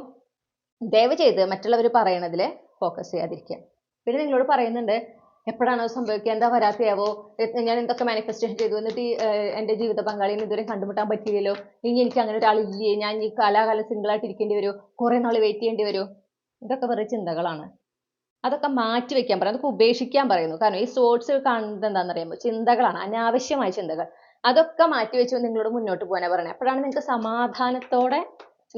ദയവ് ചെയ്ത് മറ്റുള്ളവർ പറയണതിൽ ഫോക്കസ് ചെയ്യാതിരിക്കുക. പിന്നെ നിങ്ങളോട് പറയുന്നുണ്ട്, എപ്പോഴാണോ സംഭവിക്കുക, എന്താ വരാത്തയാവോ, ഞാൻ എന്തൊക്കെ മാനിഫെസ്റ്റേഷൻ ചെയ്തു, എന്നിട്ട് എൻ്റെ ജീവിത പങ്കാളിയെ ഇതുവരെ കണ്ടുമുട്ടാൻ പറ്റിയില്ലല്ലോ, ഇനി എനിക്ക് അങ്ങനെ ഒരാളില്ലേ, ഞാൻ ഈ കാലാകാലം സിംഗിൾ ആയിട്ട് ഇരിക്കേണ്ടി വരുമോ, കുറെ നാൾ വെയിറ്റ് ചെയ്യേണ്ടി വരുമോ. ഇതൊക്കെ വെറുതെ ചിന്തകളാണ്. അതൊക്കെ മാറ്റി വെക്കാൻ പറയും, അതൊക്കെ ഉപേക്ഷിക്കാൻ പറയുന്നു. കാരണം ഈ സോഴ്സ് കാണുന്നത് എന്താണെന്ന് അറിയുമ്പോൾ ചിന്തകളാണ്, അനാവശ്യമായ ചിന്തകൾ. അതൊക്കെ മാറ്റി വെച്ച് നിങ്ങളോട് മുന്നോട്ട് പോകാനാണ് പറയുന്നത്. അപ്പോഴാണ് നിങ്ങൾക്ക് സമാധാനത്തോടെ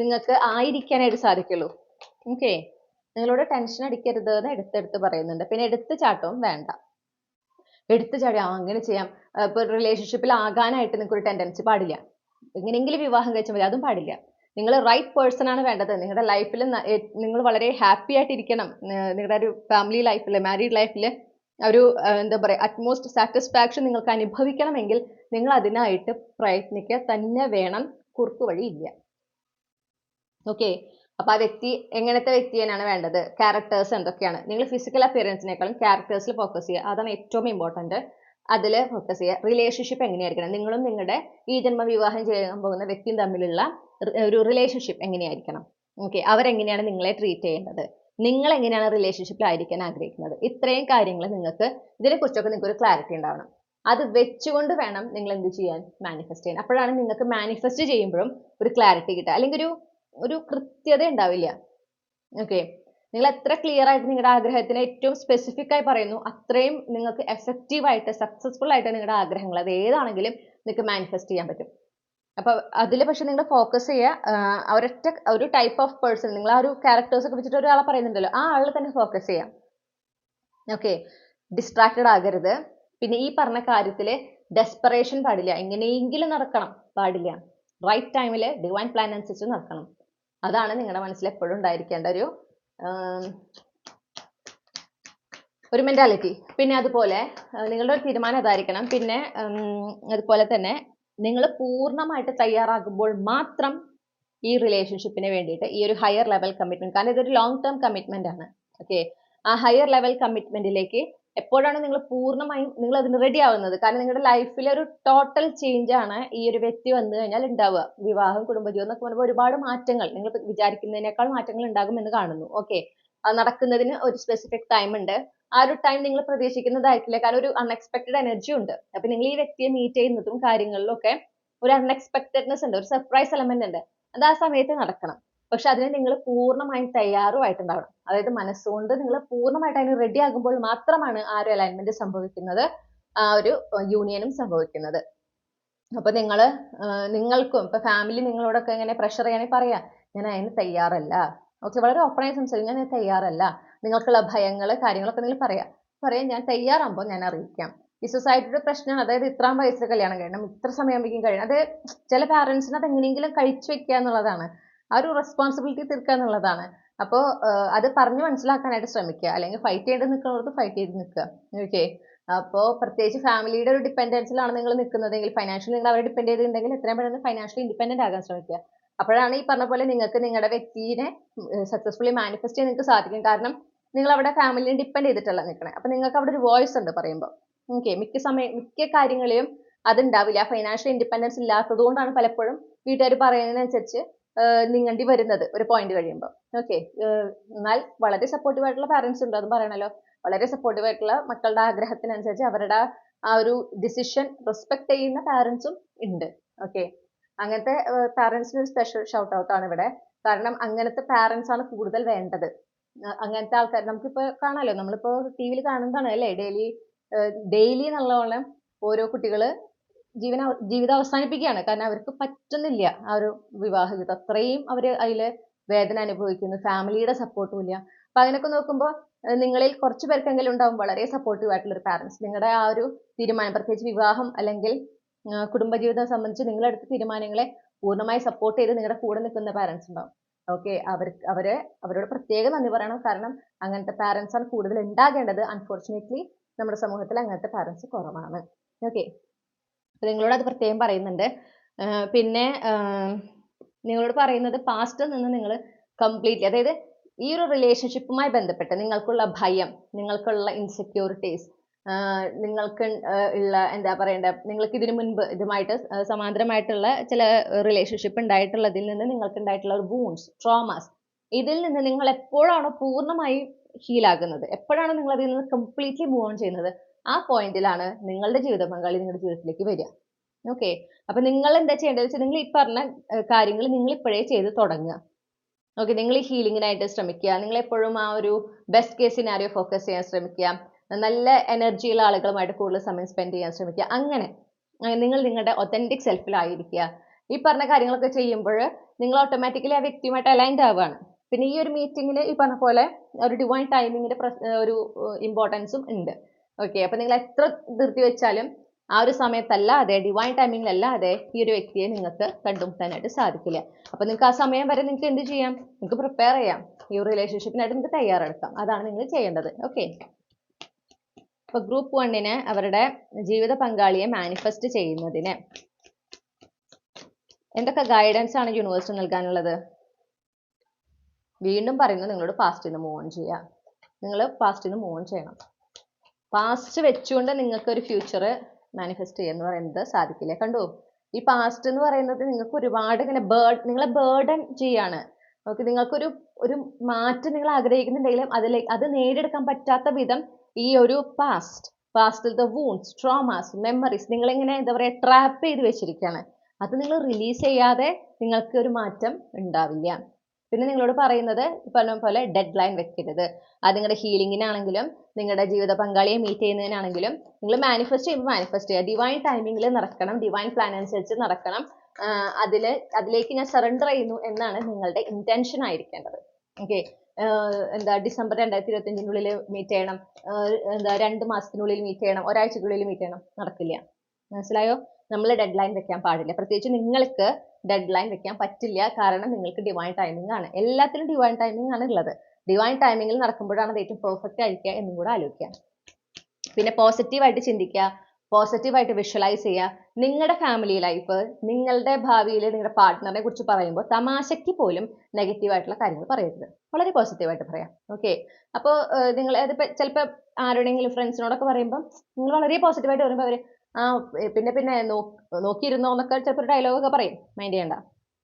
നിങ്ങൾക്ക് ആയിരിക്കാനായിട്ട് സാധിക്കുള്ളൂ. ഓക്കെ, നിങ്ങളോട് ടെൻഷൻ അടിക്കരുത് എന്ന് എടുത്തെടുത്ത് പറയുന്നുണ്ട്. പിന്നെ എടുത്ത് ചാട്ടവും വേണ്ട. എടുത്തു ചാടി അങ്ങനെ ചെയ്യാം, ഇപ്പൊ റിലേഷൻഷിപ്പിൽ ആകാനായിട്ട് നിങ്ങൾക്ക് ഒരു ടെൻഡൻസി പാടില്ല. എങ്ങനെയെങ്കിലും വിവാഹം കഴിച്ചാൽ മതി, അതും പാടില്ല. നിങ്ങൾ റൈറ്റ് പേഴ്സൺ ആണ് വേണ്ടത്. നിങ്ങളുടെ ലൈഫിൽ നിങ്ങൾ വളരെ ഹാപ്പി ആയിട്ടിരിക്കണം. നിങ്ങളുടെ ഒരു ഫാമിലി ലൈഫിൽ, മാരീഡ് ലൈഫിൽ ഒരു എന്താ പറയുക, അറ്റ്മോസ്റ്റ് സാറ്റിസ്ഫാക്ഷൻ നിങ്ങൾക്ക് അനുഭവിക്കണമെങ്കിൽ നിങ്ങൾ അതിനായിട്ട് പ്രയത്നിക്കുക തന്നെ വേണം. കുറുക്കു വഴി ഇല്ല. ഓക്കെ, അപ്പൊ ആ വ്യക്തി എങ്ങനത്തെ വ്യക്തിയാണ് വേണ്ടത്, ക്യാരക്ടേഴ്സ് എന്തൊക്കെയാണ്. നിങ്ങൾ ഫിസിക്കൽ അപ്പിയറൻസിനേക്കാളും ക്യാരക്ടേഴ്സിൽ ഫോക്കസ് ചെയ്യുക, അതാണ് ഏറ്റവും ഇമ്പോർട്ടൻറ്റ്. അതിൽ ഫോക്കസ് ചെയ്യുക. റിലേഷൻഷിപ്പ് എങ്ങനെയായിരിക്കണം, നിങ്ങളും നിങ്ങളുടെ ഈ ജന്മ വിവാഹം ചെയ്യാൻ പോകുന്ന വ്യക്തിയും തമ്മിലുള്ള ഒരു റിലേഷൻഷിപ്പ് എങ്ങനെയായിരിക്കണം. ഓക്കെ, അവരെങ്ങനെയാണ് നിങ്ങളെ ട്രീറ്റ് ചെയ്യേണ്ടത്, നിങ്ങൾ എങ്ങനെയാണ് റിലേഷൻഷിപ്പിൽ ആയിരിക്കാൻ ആഗ്രഹിക്കുന്നത്. ഇത്രയും കാര്യങ്ങൾ നിങ്ങൾക്ക് ഇതിനെക്കുറിച്ചൊക്കെ നിങ്ങൾക്ക് ഒരു ക്ലാരിറ്റി ഉണ്ടാവണം. അത് വെച്ചുകൊണ്ട് വേണം നിങ്ങൾ എന്ത് ചെയ്യാൻ, മാനിഫെസ്റ്റ് ചെയ്യാൻ. അപ്പോഴാണ് നിങ്ങൾക്ക് മാനിഫെസ്റ്റ് ചെയ്യുമ്പോഴും ഒരു ക്ലാരിറ്റി കിട്ടുക. അല്ലെങ്കിൽ ഒരു കൃത്യത ഉണ്ടാവില്ല. ഓക്കെ, നിങ്ങൾ എത്ര ക്ലിയർ ആയിട്ട് നിങ്ങളുടെ ആഗ്രഹത്തിന് ഏറ്റവും സ്പെസിഫിക് ആയി പറയുന്നു, അത്രയും നിങ്ങൾക്ക് എഫക്റ്റീവ് ആയിട്ട് സക്സസ്ഫുൾ ആയിട്ട് നിങ്ങളുടെ ആഗ്രഹങ്ങൾ അത് ഏതാണെങ്കിലും നിങ്ങൾക്ക് മാനിഫെസ്റ്റ് ചെയ്യാൻ പറ്റും. അപ്പൊ അതിൽ പക്ഷെ നിങ്ങൾ ഫോക്കസ് ചെയ്യുക ഒരു ടൈപ്പ് ഓഫ് പേഴ്സൺ, നിങ്ങൾ ആ ഒരു ക്യാരക്ടേഴ്സ് ഒക്കെ വെച്ചിട്ട് ഒരാളെ പറയുന്നുണ്ടല്ലോ, ആ ആളിൽ തന്നെ ഫോക്കസ് ചെയ്യാം. ഓക്കെ, ഡിസ്ട്രാക്റ്റഡ് ആകരുത്. പിന്നെ ഈ പറഞ്ഞ കാര്യത്തിൽ ഡെസ്പറേഷൻ പാടില്ല, എങ്ങനെയെങ്കിലും നടക്കണം പാടില്ല. റൈറ്റ് ടൈമിൽ ഡിവൈൻ പ്ലാൻ അനുസരിച്ച് നടക്കണം. അതാണ് നിങ്ങളുടെ മനസ്സിൽ എപ്പോഴും ഉണ്ടായിരിക്കേണ്ട ഒരു മെന്റാലിറ്റി. പിന്നെ അതുപോലെ നിങ്ങളുടെ ഒരു തീരുമാനം അതായിരിക്കണം. പിന്നെ അതുപോലെ തന്നെ നിങ്ങൾ പൂർണ്ണമായിട്ട് തയ്യാറാകുമ്പോൾ മാത്രം ഈ റിലേഷൻഷിപ്പിന് വേണ്ടിയിട്ട് ഈ ഒരു ഹയർ ലെവൽ കമ്മിറ്റ്മെന്റ്, കാരണം ഇതൊരു ലോങ് ടേം കമ്മിറ്റ്മെന്റ് ആണ്. ഓക്കെ, ആ ഹയർ ലെവൽ കമ്മിറ്റ്മെന്റിലേക്ക് എപ്പോഴാണ് നിങ്ങൾ പൂർണ്ണമായും നിങ്ങൾ അതിന് റെഡി ആവുന്നത്, കാരണം നിങ്ങളുടെ ലൈഫിൽ ഒരു ടോട്ടൽ ചേഞ്ച് ആണ് ഈ ഒരു വ്യക്തി വന്നു കഴിഞ്ഞാൽ ഉണ്ടാവുക. വിവാഹം, കുടുംബജീവനം എന്നൊക്കെ പറയുമ്പോൾ ഒരുപാട് മാറ്റങ്ങൾ, നിങ്ങൾ വിചാരിക്കുന്നതിനേക്കാൾ മാറ്റങ്ങൾ ഉണ്ടാകും എന്ന് കാണുന്നു. ഓക്കെ, അത് നടക്കുന്നതിന് ഒരു സ്പെസിഫിക് ടൈം ഉണ്ട്. ആ ഒരു ടൈം നിങ്ങൾ പ്രതീക്ഷിക്കുന്നതായിട്ടില്ല, കാരണം ഒരു അൺഎക്സ്പെക്ടഡ് എനർജി ഉണ്ട്. അപ്പൊ നിങ്ങൾ ഈ വ്യക്തിയെ മീറ്റ് ചെയ്യുന്നതും കാര്യങ്ങളിലും ഒക്കെ ഒരു അൺഎക്സ്പെക്ടഡ്നെസ് ഉണ്ട്, ഒരു സർപ്രൈസ് എലമെന്റ് ഉണ്ട്. അത് ആ സമയത്ത് നടക്കണം. പക്ഷെ അതിന് നിങ്ങൾ പൂർണ്ണമായും തയ്യാറുമായിട്ടുണ്ടാവണം. അതായത് മനസ്സുകൊണ്ട് നിങ്ങൾ പൂർണ്ണമായിട്ട് അതിന് റെഡി ആകുമ്പോൾ മാത്രമാണ് ആ ഒരു അലൈൻമെന്റ് സംഭവിക്കുന്നത്, ആ ഒരു യൂണിയനും സംഭവിക്കുന്നത്. അപ്പൊ നിങ്ങൾക്കും ഇപ്പൊ ഫാമിലി നിങ്ങളോടൊക്കെ എങ്ങനെ പ്രഷർ ചെയ്യാണെങ്കിൽ പറയാ, ഞാൻ അതിന് തയ്യാറല്ല. ഓക്കെ, വളരെ ഓപ്പണായി സംസാരിക്കും, ഞാൻ തയ്യാറല്ല. നിങ്ങൾക്കുള്ള ഭയങ്ങള് കാര്യങ്ങളൊക്കെ നിങ്ങൾ പറയാം, ഞാൻ തയ്യാറാകുമ്പോൾ ഞാൻ അറിയിക്കാം. ഈ സൊസൈറ്റിയുടെ പ്രശ്നമാണ്, അതായത് ഇത്രാം വയസ്സിൽ കല്യാണം കഴിയണം, ഇത്ര സമയമാകുമ്പോഴേക്കും കഴിയണം. അത് ചില പാരന്റ്സിന് അത് എങ്ങനെയെങ്കിലും കഴിച്ചു വെക്കുക എന്നുള്ളതാണ്, ആ ഒരു റെസ്പോൺസിബിലിറ്റി തീർക്കുക എന്നുള്ളതാണ്. അപ്പോൾ അത് പറഞ്ഞു മനസ്സിലാക്കാനായിട്ട് ശ്രമിക്കുക, അല്ലെങ്കിൽ ഫൈറ്റ് ചെയ്ത് നിൽക്കുന്നവർക്ക് ഫൈറ്റ് ചെയ്ത് നിൽക്കുക. ഓക്കെ, അപ്പോൾ പ്രത്യേകിച്ച് ഫാമിലിയുടെ ഒരു ഡിപ്പെൻഡൻസിലാണ് നിങ്ങൾ നിൽക്കുന്നതെങ്കിൽ, ഫൈനാൻഷ്യലി നിങ്ങൾ അവരെ ഡിപ്പെൻഡ് ചെയ്തിട്ടുണ്ടെങ്കിൽ എത്രയും പെട്ടെന്ന് ഫൈനാൻഷ്യലി ഇൻഡിപെൻഡന്റ് ആകാൻ ശ്രമിക്കുക. അപ്പോഴാണ് ഈ പറഞ്ഞ പോലെ നിങ്ങൾക്ക് നിങ്ങളുടെ വ്യക്തിയെ സക്സസ്ഫുള്ളി മാനിഫെസ്റ്റ് ചെയ്യാൻ നിങ്ങൾക്ക് സാധിക്കും. കാരണം നിങ്ങൾ അവിടെ ഫാമിലിനെ ഡിപ്പെൻഡ് ചെയ്തിട്ടല്ല നിൽക്കണേ. അപ്പൊ നിങ്ങൾക്ക് അവിടെ ഒരു വോയിസ് ഉണ്ട് പറയുമ്പോൾ. ഓക്കെ, മിക്ക കാര്യങ്ങളിലും അതുണ്ടാവില്ല. ഫൈനാൻഷ്യൽ ഇൻഡിപെൻഡൻസ് ഇല്ലാത്തത് കൊണ്ടാണ് പലപ്പോഴും വീട്ടുകാർ പറയുന്നതിനനുസരിച്ച് നീങ്ങേണ്ടി വരുന്നത് ഒരു പോയിന്റ് കഴിയുമ്പോൾ. ഓക്കെ, എന്നാൽ വളരെ സപ്പോർട്ടീവ് ആയിട്ടുള്ള പാരന്റ്സ് ഉണ്ട്, അത് പറയണല്ലോ. വളരെ സപ്പോർട്ടീവ് ആയിട്ടുള്ള മക്കളുടെ ആഗ്രഹത്തിനനുസരിച്ച് അവരുടെ ആ ഒരു ഡിസിഷൻ റെസ്പെക്ട് ചെയ്യുന്ന പാരന്റ്സും ഉണ്ട്. ഓക്കെ, അങ്ങനത്തെ പാരന്റ്സിന് ഒരു സ്പെഷ്യൽ ഷൗട്ട് ഔട്ട് ആണ് ഇവിടെ. കാരണം അങ്ങനത്തെ പാരന്റ്സ് ആണ് കൂടുതൽ വേണ്ടത്. അങ്ങനത്തെ ആൾക്കാർ നമുക്കിപ്പോൾ കാണാമല്ലോ, നമ്മളിപ്പോ ടി വിയിൽ കാണുന്നതാണ് അല്ലേ, ഡെയിലി നല്ലോണം ഓരോ കുട്ടികള് ജീവിതം അവസാനിപ്പിക്കുകയാണ്. കാരണം അവർക്ക് പറ്റുന്നില്ല ആ ഒരു വിവാഹ ജീവിതം, അത്രയും അവര് അതില് വേദന അനുഭവിക്കുന്നു, ഫാമിലിയുടെ സപ്പോർട്ടും ഇല്ല. അപ്പൊ അങ്ങനെയൊക്കെ നോക്കുമ്പോൾ നിങ്ങളിൽ കുറച്ച് പേർക്കെങ്കിലും ഉണ്ടാവും വളരെ സപ്പോർട്ടീവ് ആയിട്ടുള്ള ഒരു പാരന്റ്സ്. നിങ്ങളുടെ ആ ഒരു തീരുമാനം, പ്രത്യേകിച്ച് വിവാഹം അല്ലെങ്കിൽ കുടുംബജീവിതം സംബന്ധിച്ച് നിങ്ങളെടുത്ത തീരുമാനങ്ങളെ പൂർണ്ണമായി സപ്പോർട്ട് ചെയ്ത് നിങ്ങളുടെ കൂടെ നിൽക്കുന്ന പാരന്റ്സ് ഉണ്ടാവും. ഓക്കെ, അവരോട് പ്രത്യേകം നന്ദി പറയണം. കാരണം അങ്ങനത്തെ പാരന്റ്സ് ആണ് കൂടുതൽ ഉണ്ടാകേണ്ടത്. അൺഫോർച്ചുനേറ്റ്ലി നമ്മുടെ സമൂഹത്തിൽ അങ്ങനത്തെ പാരന്റ്സ് കുറവാണ്. ഓക്കെ, നിങ്ങളോട് അത് പ്രത്യേകം പറയുന്നുണ്ട്. പിന്നെ നിങ്ങളോട് പറയുന്നത് പാസ്റ്റിൽ നിന്ന് നിങ്ങൾ കംപ്ലീറ്റ്ലി, അതായത് ഈ ഒരു റിലേഷൻഷിപ്പുമായി ബന്ധപ്പെട്ട് നിങ്ങൾക്കുള്ള ഭയം, നിങ്ങൾക്കുള്ള ഇൻസെക്യൂരിറ്റീസ്, നിങ്ങൾക്ക് ഉള്ള എന്താ പറയണ്ട, നിങ്ങൾക്ക് ഇതിനു മുൻപ് ഇതുമായിട്ട് സമാന്തരമായിട്ടുള്ള ചില റിലേഷൻഷിപ്പ് ഉണ്ടായിട്ടുള്ളതിൽ നിന്ന് നിങ്ങൾക്ക് ഉണ്ടായിട്ടുള്ള ഒരു വൂൺസ്, ട്രോമാസ്, ഇതിൽ നിന്ന് നിങ്ങൾ എപ്പോഴാണോ പൂർണ്ണമായി ഹീലാകുന്നത്, എപ്പോഴാണോ നിങ്ങൾ അതിൽ നിന്ന് കംപ്ലീറ്റ്ലി മൂവ് ഓൺ ചെയ്യുന്നത്, ആ പോയിന്റിലാണ് നിങ്ങളുടെ ജീവിത പങ്കാളി നിങ്ങളുടെ ജീവിതത്തിലേക്ക് വരിക. ഓക്കെ, അപ്പൊ നിങ്ങൾ എന്താ ചെയ്യേണ്ടത് വെച്ചാൽ നിങ്ങൾ ഈ പറഞ്ഞ കാര്യങ്ങൾ നിങ്ങൾ ഇപ്പോഴേ ചെയ്ത് തുടങ്ങുക. ഓക്കെ, നിങ്ങൾ ഈ ഹീലിങ്ങിനായിട്ട് ശ്രമിക്കുക. നിങ്ങൾ എപ്പോഴും ആ ഒരു ബെസ്റ്റ് കേസ് സിനാരിയോ ഫോക്കസ് ചെയ്യാൻ ശ്രമിക്കുക. നല്ല എനർജിയുള്ള ആളുകളുമായിട്ട് കൂടുതൽ സമയം സ്പെൻഡ് ചെയ്യാൻ ശ്രമിക്കുക. അങ്ങനെ നിങ്ങൾ നിങ്ങളുടെ ഒത്തന്റിക് സെൽഫിലായിരിക്കുക. ഈ പറഞ്ഞ കാര്യങ്ങളൊക്കെ ചെയ്യുമ്പോൾ നിങ്ങൾ ഓട്ടോമാറ്റിക്കലി ആ വ്യക്തിയുമായിട്ട് അലൈൻഡ് ആവുകയാണ്. പിന്നെ ഈ ഒരു മീറ്റിങ്ങിന് ഈ പറഞ്ഞ പോലെ ഒരു ഡിവൈൻ ടൈമിങ്ങിന്റെ ഒരു ഇമ്പോർട്ടൻസും ഉണ്ട്. ഓക്കെ, അപ്പൊ നിങ്ങൾ എത്ര ധൃതി വെച്ചാലും ആ ഒരു സമയത്തല്ലാതെ, ഡിവൈൻ ടൈമിങ്ങിലല്ലാതെ ഈ ഒരു വ്യക്തിയെ നിങ്ങൾക്ക് കണ്ടുമുട്ടാനായിട്ട് സാധിക്കില്ല. അപ്പൊ നിങ്ങൾക്ക് ആ സമയം വരെ നിങ്ങൾക്ക് എന്ത് ചെയ്യാം, നിങ്ങൾക്ക് പ്രിപ്പയർ ചെയ്യാം, ഈ ഒരു റിലേഷൻഷിപ്പിനായിട്ട് നിങ്ങൾക്ക് തയ്യാറെടുക്കാം. അതാണ് നിങ്ങൾ ചെയ്യേണ്ടത്. ഓക്കെ, അപ്പൊ ഗ്രൂപ്പ് 1 അവരുടെ ജീവിത പങ്കാളിയെ മാനിഫെസ്റ്റ് ചെയ്യുന്നതിന് എന്തൊക്കെ ഗൈഡൻസ് ആണ് യൂണിവേഴ്സ് നൽകാനുള്ളത്? വീണ്ടും പറയുന്നു, നിങ്ങളോട് പാസ്റ്റിൽ നിന്ന് മൂവ് ഓൺ ചെയ്യുക. നിങ്ങൾ പാസ്റ്റിൽ നിന്ന് മൂവ് ഓൺ ചെയ്യണം. പാസ്റ്റ് വെച്ചുകൊണ്ട് നിങ്ങൾക്ക് ഒരു ഫ്യൂച്ചർ മാനിഫെസ്റ്റ് ചെയ്യുക പറയുന്നത് സാധിക്കില്ല. കണ്ടു, ഈ പാസ്റ്റ് എന്ന് പറയുന്നത് നിങ്ങൾക്ക് ഒരുപാട് ഇങ്ങനെ നിങ്ങളെ ബേർഡൻ ചെയ്യാണ്. ഓക്കെ, നിങ്ങൾക്കൊരു മാറ്റം നിങ്ങൾ ആഗ്രഹിക്കുന്നുണ്ടെങ്കിലും അത് നേടിയെടുക്കാൻ പറ്റാത്ത വിധം ഈ ഒരു പാസ്റ്റിലത്തെ വൂൺസ്, ട്രോമാസ്, മെമ്മറീസ് നിങ്ങളിങ്ങനെ എന്താ പറയുക ട്രാപ്പ് ചെയ്ത് വെച്ചിരിക്കുകയാണ്. അത് നിങ്ങൾ റിലീസ് ചെയ്യാതെ നിങ്ങൾക്ക് ഒരു മാറ്റം ഉണ്ടാവില്ല. പിന്നെ നിങ്ങളോട് പറയുന്നത് പറഞ്ഞ പോലെ ഡെഡ് ലൈൻ വെക്കരുത്. അത് നിങ്ങളുടെ ഹീലിങ്ങിനാണെങ്കിലും നിങ്ങളുടെ ജീവിത പങ്കാളിയെ മീറ്റ് ചെയ്യുന്നതിനാണെങ്കിലും നിങ്ങൾ മാനിഫെസ്റ്റ് ചെയ്യുക. ഡിവൈൻ ടൈമിങ്ങിൽ നടക്കണം, ഡിവൈൻ പ്ലാൻ അനുസരിച്ച് നടക്കണം. അതിലേക്ക് ഞാൻ സറണ്ടർ ചെയ്യുന്നു എന്നാണ് നിങ്ങളുടെ ഇന്റൻഷൻ ആയിരിക്കേണ്ടത്. ഓക്കെ, ഡിസംബർ 2025 മീറ്റ് ചെയ്യണം, 2 മാസത്തിനുള്ളിൽ മീറ്റ് ചെയ്യണം, ഒരാഴ്ചക്കുള്ളിൽ മീറ്റ് ചെയ്യണം, നടക്കില്ല. മനസ്സിലായോ? നമ്മൾ ഡെഡ് ലൈൻ വെക്കാൻ പാടില്ല. പ്രത്യേകിച്ച് നിങ്ങൾക്ക് ഡെഡ് ലൈൻ വെക്കാൻ പറ്റില്ല. കാരണം നിങ്ങൾക്ക് ഡിവൈൻ ടൈമിംഗ് ആണ്, എല്ലാത്തിലും ഡിവൈൻ ടൈമിംഗ് ആണ് ഉള്ളത്. ഡിവൈൻ ടൈമിങ്ങിൽ നടക്കുമ്പോഴാണ് അത് ഏറ്റവും പെർഫെക്റ്റ് ആയിരിക്കുക എന്നും കൂടെ ആലോചിക്കുക. പിന്നെ പോസിറ്റീവായിട്ട് ചിന്തിക്കുക, പോസിറ്റീവായിട്ട് വിഷ്വലൈസ് ചെയ്യുക. നിങ്ങളുടെ ഫാമിലി ലൈഫ്, നിങ്ങളുടെ ഭാവിയിൽ നിങ്ങളുടെ പാർട്ട്ണറിനെ കുറിച്ച് പറയുമ്പോൾ തമാശയ്ക്ക് പോലും നെഗറ്റീവായിട്ടുള്ള കാര്യങ്ങൾ പറയരുത്, വളരെ പോസിറ്റീവായിട്ട് പറയാം. ഓക്കെ, അപ്പോൾ നിങ്ങൾ അതിപ്പോൾ ചിലപ്പോൾ ആരുടെയെങ്കിലും ഫ്രണ്ട്സിനോടൊക്കെ പറയുമ്പോൾ നിങ്ങൾ വളരെ പോസിറ്റീവായിട്ട് പറയുമ്പോൾ അവർ പിന്നെ നോക്കിയിരുന്നോ എന്നൊക്കെ ചിലപ്പോൾ ഒരു ഡയലോഗൊക്കെ പറയും, മൈൻഡ് ചെയ്യണ്ട.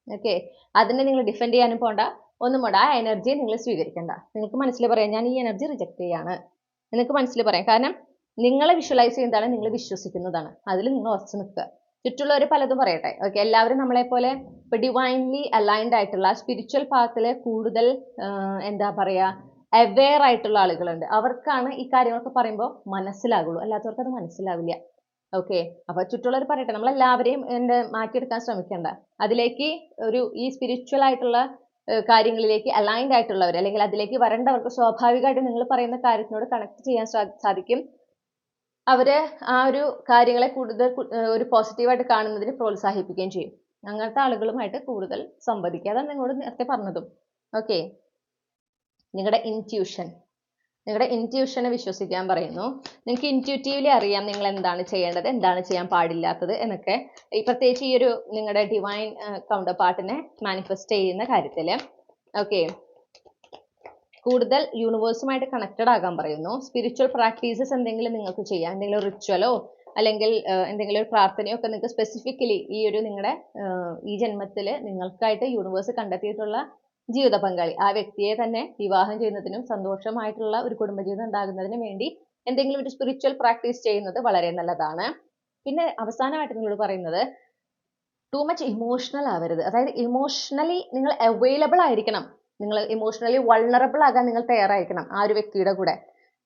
ഓക്കെ, അതിനെ നിങ്ങൾ ഡിഫെൻഡ് ചെയ്യാനും പോണ്ട, ഒന്നും പോണ്ട. ആ എനർജിയെ നിങ്ങൾ സ്വീകരിക്കണ്ട. നിങ്ങൾക്ക് മനസ്സിൽ പറയാം, ഞാൻ ഈ എനർജി റിജക്ട് ചെയ്യാണ്, നിങ്ങൾക്ക് മനസ്സിൽ പറയാം. കാരണം നിങ്ങളെ വിഷ്വലൈസ് ചെയ്യുന്നതാണ്, നിങ്ങൾ വിശ്വസിക്കുന്നതാണ്, അതിൽ നിങ്ങൾ ഉറച്ചു നിൽക്കുക. ചുറ്റുള്ളവർ പലതും പറയട്ടെ. ഓക്കെ, എല്ലാവരും നമ്മളെപ്പോലെ ഇപ്പോൾ ഡിവൈൻലി അലൈൻഡ് ആയിട്ടുള്ള സ്പിരിച്വൽ പാത്തിൽ കൂടുതൽ എന്താ പറയുക അവെയർ ആയിട്ടുള്ള ആളുകളുണ്ട്. അവർക്കാണ് ഈ കാര്യങ്ങളൊക്കെ പറയുമ്പോൾ മനസ്സിലാകുള്ളൂ, അല്ലാത്തവർക്ക് അത് മനസ്സിലാവില്ല. ഓക്കെ, അപ്പൊ ചുറ്റുള്ളവർ പറയട്ടെ, നമ്മളെല്ലാവരെയും മാറ്റിയെടുക്കാൻ ശ്രമിക്കേണ്ട. അതിലേക്ക് ഈ സ്പിരിച്വൽ ആയിട്ടുള്ള കാര്യങ്ങളിലേക്ക് അലൈൻഡ് ആയിട്ടുള്ളവർ, അല്ലെങ്കിൽ അതിലേക്ക് വരേണ്ടവർക്ക് സ്വാഭാവികമായിട്ട് നിങ്ങൾ പറയുന്ന കാര്യത്തിനോട് കണക്ട് ചെയ്യാൻ സാധിക്കും. അവര് ആ ഒരു കാര്യങ്ങളെ കൂടുതൽ ഒരു പോസിറ്റീവായിട്ട് കാണുന്നതിന് പ്രോത്സാഹിപ്പിക്കുകയും ചെയ്യും. അങ്ങനത്തെ ആളുകളുമായിട്ട് കൂടുതൽ സംവദിക്കുക. അതാണ് നിങ്ങളോട് നേരത്തെ പറഞ്ഞതും. ഓക്കെ, നിങ്ങളുടെ ഇൻറ്റ്യൂഷനെ വിശ്വസിക്കാൻ പറയുന്നു. നിങ്ങൾക്ക് ഇൻറ്റ്യൂറ്റീവ്ലി അറിയാം നിങ്ങൾ എന്താണ് ചെയ്യേണ്ടത്, എന്താണ് ചെയ്യാൻ പാടില്ലാത്തത് എന്നൊക്കെ. പ്രത്യേകിച്ച് ഈ ഒരു നിങ്ങളുടെ ഡിവൈൻ കൗണ്ടർ പാർട്ടിനെ മാനിഫെസ്റ്റ് ചെയ്യുന്ന കാര്യത്തിൽ. ഓക്കെ, കൂടുതൽ യൂണിവേഴ്സുമായിട്ട് കണക്റ്റഡ് ആകാൻ പറയുന്നു. സ്പിരിച്വൽ പ്രാക്ടീസസ് എന്തെങ്കിലും നിങ്ങൾക്ക് ചെയ്യാം, എന്തെങ്കിലും റിച്വലോ അല്ലെങ്കിൽ എന്തെങ്കിലും ഒരു പ്രാർത്ഥനയോ ഒക്കെ നിങ്ങൾക്ക് സ്പെസിഫിക്കലി ഈ ഒരു നിങ്ങളുടെ ഈ ജന്മത്തിൽ നിങ്ങൾക്കായിട്ട് യൂണിവേഴ്സ് കണ്ടെത്തിയിട്ടുള്ള ജീവിത പങ്കാളി ആ വ്യക്തിയെ തന്നെ വിവാഹം ചെയ്യുന്നതിനും സന്തോഷമായിട്ടുള്ള ഒരു കുടുംബജീവിതം ഉണ്ടാകുന്നതിന് വേണ്ടി എന്തെങ്കിലും ഒരു സ്പിരിച്വൽ പ്രാക്ടീസ് ചെയ്യുന്നത് വളരെ നല്ലതാണ്. പിന്നെ അവസാനമായിട്ട് നിങ്ങളോട് പറയുന്നത് ടു മച്ച് ഇമോഷണൽ ആവരുത്. അതായത് ഇമോഷണലി നിങ്ങൾ അവൈലബിൾ ആയിരിക്കണം. നിങ്ങൾ ഇമോഷണലി വൾണറബിൾ ആകാൻ നിങ്ങൾ തയ്യാറായിരിക്കണം ആ ഒരു വ്യക്തിയുടെ കൂടെ.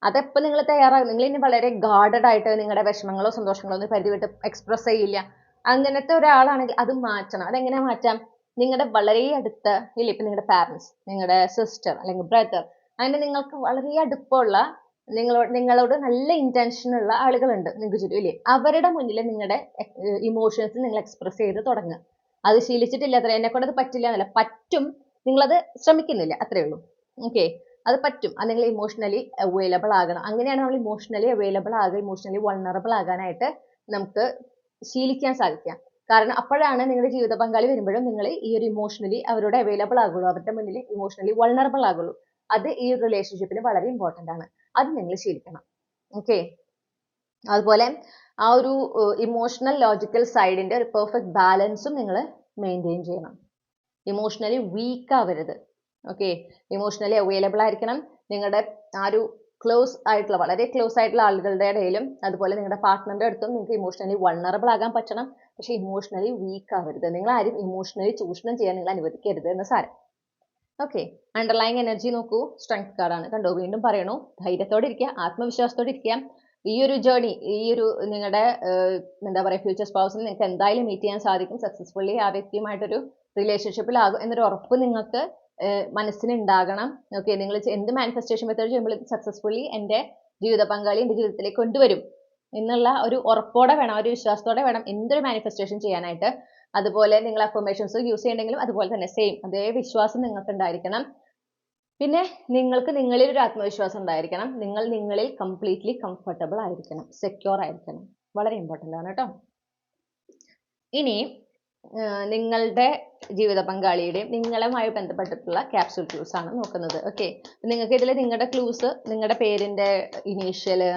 അതെപ്പോൾ നിങ്ങൾ തയ്യാറാകും, നിങ്ങൾ ഇനി വളരെ ഗാർഡഡ് ആയിട്ട് നിങ്ങളുടെ വിഷമങ്ങളോ സന്തോഷങ്ങളോ ഒന്നും പരിധി വിട്ട് എക്സ്പ്രസ് ചെയ്യില്ല. അങ്ങനത്തെ ഒരാളാണെങ്കിൽ അത് മാറ്റണം. അതെങ്ങനെ മാറ്റാം? നിങ്ങളുടെ വളരെ അടുത്ത ഇല്ല, ഇപ്പം നിങ്ങളുടെ പാരൻസ്, നിങ്ങളുടെ സിസ്റ്റർ അല്ലെങ്കിൽ ബ്രദർ, അങ്ങനെ നിങ്ങൾക്ക് വളരെ അടുപ്പമുള്ള നിങ്ങളോട് നല്ല ഇന്റൻഷൻ ഉള്ള ആളുകളുണ്ട് നിങ്ങൾക്ക് ചുറ്റും ഇല്ലേ, അവരുടെ മുന്നിൽ നിങ്ങളുടെ ഇമോഷൻസ് നിങ്ങൾ എക്സ്പ്രസ് ചെയ്ത് തുടങ്ങുക. അത് ശീലിച്ചിട്ടില്ല, അത്ര എന്നെ കൊണ്ട് അത് പറ്റില്ല എന്നല്ല, പറ്റും, നിങ്ങളത് ശ്രമിക്കുന്നില്ല, അത്രേ ഉള്ളൂ. ഓക്കെ, അത് പറ്റും. അത് നിങ്ങൾ ഇമോഷണലി അവൈലബിൾ ആകണം. അങ്ങനെയാണ് നമ്മൾ ഇമോഷണലി അവൈലബിൾ ആകുക, ഇമോഷണലി വൾണറബിൾ ആകാനായിട്ട് നമുക്ക് ശീലിക്കാൻ സാധിക്കുക. കാരണം അപ്പോഴാണ് നിങ്ങളുടെ ജീവിത പങ്കാളി വരുമ്പോഴും നിങ്ങൾ ഈ ഒരു ഇമോഷണലി അവരോട് അവൈലബിൾ ആകുള്ളൂ, അവരുടെ മുന്നിൽ ഇമോഷണലി വൾണറബിൾ ആകുള്ളൂ. അത് ഈ ഒരു റിലേഷൻഷിപ്പിന് വളരെ ഇമ്പോർട്ടൻ്റ് ആണ്. അത് നിങ്ങൾ ശീലിക്കണം. ഓക്കെ, അതുപോലെ ആ ഒരു ഇമോഷണൽ ലോജിക്കൽ സൈഡിന്റെ ഒരു പെർഫെക്റ്റ് ബാലൻസും നിങ്ങൾ മെയിൻറ്റെയിൻ ചെയ്യണം. ഇമോഷണലി വീക്ക് ആവരുത്. ഓക്കെ, ഇമോഷണലി അവൈലബിൾ ആയിരിക്കണം. നിങ്ങളുടെ ആ ഒരു ക്ലോസ് ആയിട്ടുള്ള വളരെ ക്ലോസ് ആയിട്ടുള്ള ആളുകളുടെ ഇടയിലും അതുപോലെ നിങ്ങളുടെ പാർട്ട്ണറിന്റെ അടുത്തും നിങ്ങൾക്ക് ഇമോഷണലി വൾണറബിൾ ആകാൻ പറ്റണം. പക്ഷെ ഇമോഷണലി വീക്ക് ആവരുത്. നിങ്ങൾ ആരും ഇമോഷണലി ചൂഷണം ചെയ്യാൻ നിങ്ങൾ അനുവദിക്കരുത് എന്ന് സാരം. ഓക്കെ, അണ്ടർലൈങ് എനർജി നോക്കൂ, സ്ട്രെങ്ത് കാർഡാണ്. കണ്ടോ, വീണ്ടും പറയണു, ധൈര്യത്തോടെ ഇരിക്കുക, ആത്മവിശ്വാസത്തോടെ ഇരിക്കുക. ഈ ഒരു ജേർണി, ഈ ഒരു നിങ്ങളുടെ എന്താ പറയുക, ഫ്യൂച്ചർ സ്പൗസിനെ നിങ്ങൾക്ക് എന്തായാലും മീറ്റ് ചെയ്യാൻ സാധിക്കും. സക്സസ്ഫുള്ളി ആ വ്യക്തിയുമായിട്ടൊരു റിലേഷൻഷിപ്പിലാകും എന്നൊരു ഉറപ്പ് നിങ്ങൾക്ക് മനസ്സിന് ഉണ്ടാകണം. ഓക്കെ, നിങ്ങൾ എന്ത് മാനിഫെസ്റ്റേഷൻ മെത്തേഡ് ചെയ്യുമ്പോൾ സക്സസ്ഫുള്ളി എൻ്റെ ജീവിത പങ്കാളി എൻ്റെ ജീവിതത്തിലേക്ക് കൊണ്ടുവരും എന്നുള്ള ഒരു ഉറപ്പോടെ വേണം, ഒരു വിശ്വാസത്തോടെ വേണം എന്തൊരു മാനിഫെസ്റ്റേഷൻ ചെയ്യാനായിട്ട്. അതുപോലെ നിങ്ങൾ അഫർമേഷൻസ് യൂസ് ചെയ്യണമെങ്കിലും അതുപോലെ തന്നെ സെയിം അതേ വിശ്വാസം നിങ്ങൾക്ക് ഉണ്ടായിരിക്കണം. പിന്നെ നിങ്ങൾക്ക് നിങ്ങളിൽ ഒരു ആത്മവിശ്വാസം ഉണ്ടായിരിക്കണം. നിങ്ങൾ നിങ്ങളിൽ കംപ്ലീറ്റ്ലി കംഫർട്ടബിൾ ആയിരിക്കണം, സെക്യൂർ ആയിരിക്കണം. വളരെ ഇമ്പോർട്ടൻ്റ് ആണ് കേട്ടോ. ഇനി നിങ്ങളുടെ ജീവിത പങ്കാളിയുടെയും നിങ്ങളുമായി ബന്ധപ്പെട്ടിട്ടുള്ള ക്യാപ്സ്യൂൾ ക്ലൂസ് ആണ് നോക്കുന്നത്. ഓക്കെ, നിങ്ങൾക്ക് ഇതിൽ നിങ്ങളുടെ ക്ലൂസ്, നിങ്ങളുടെ പേരിന്റെ ഇനീഷ്യല്,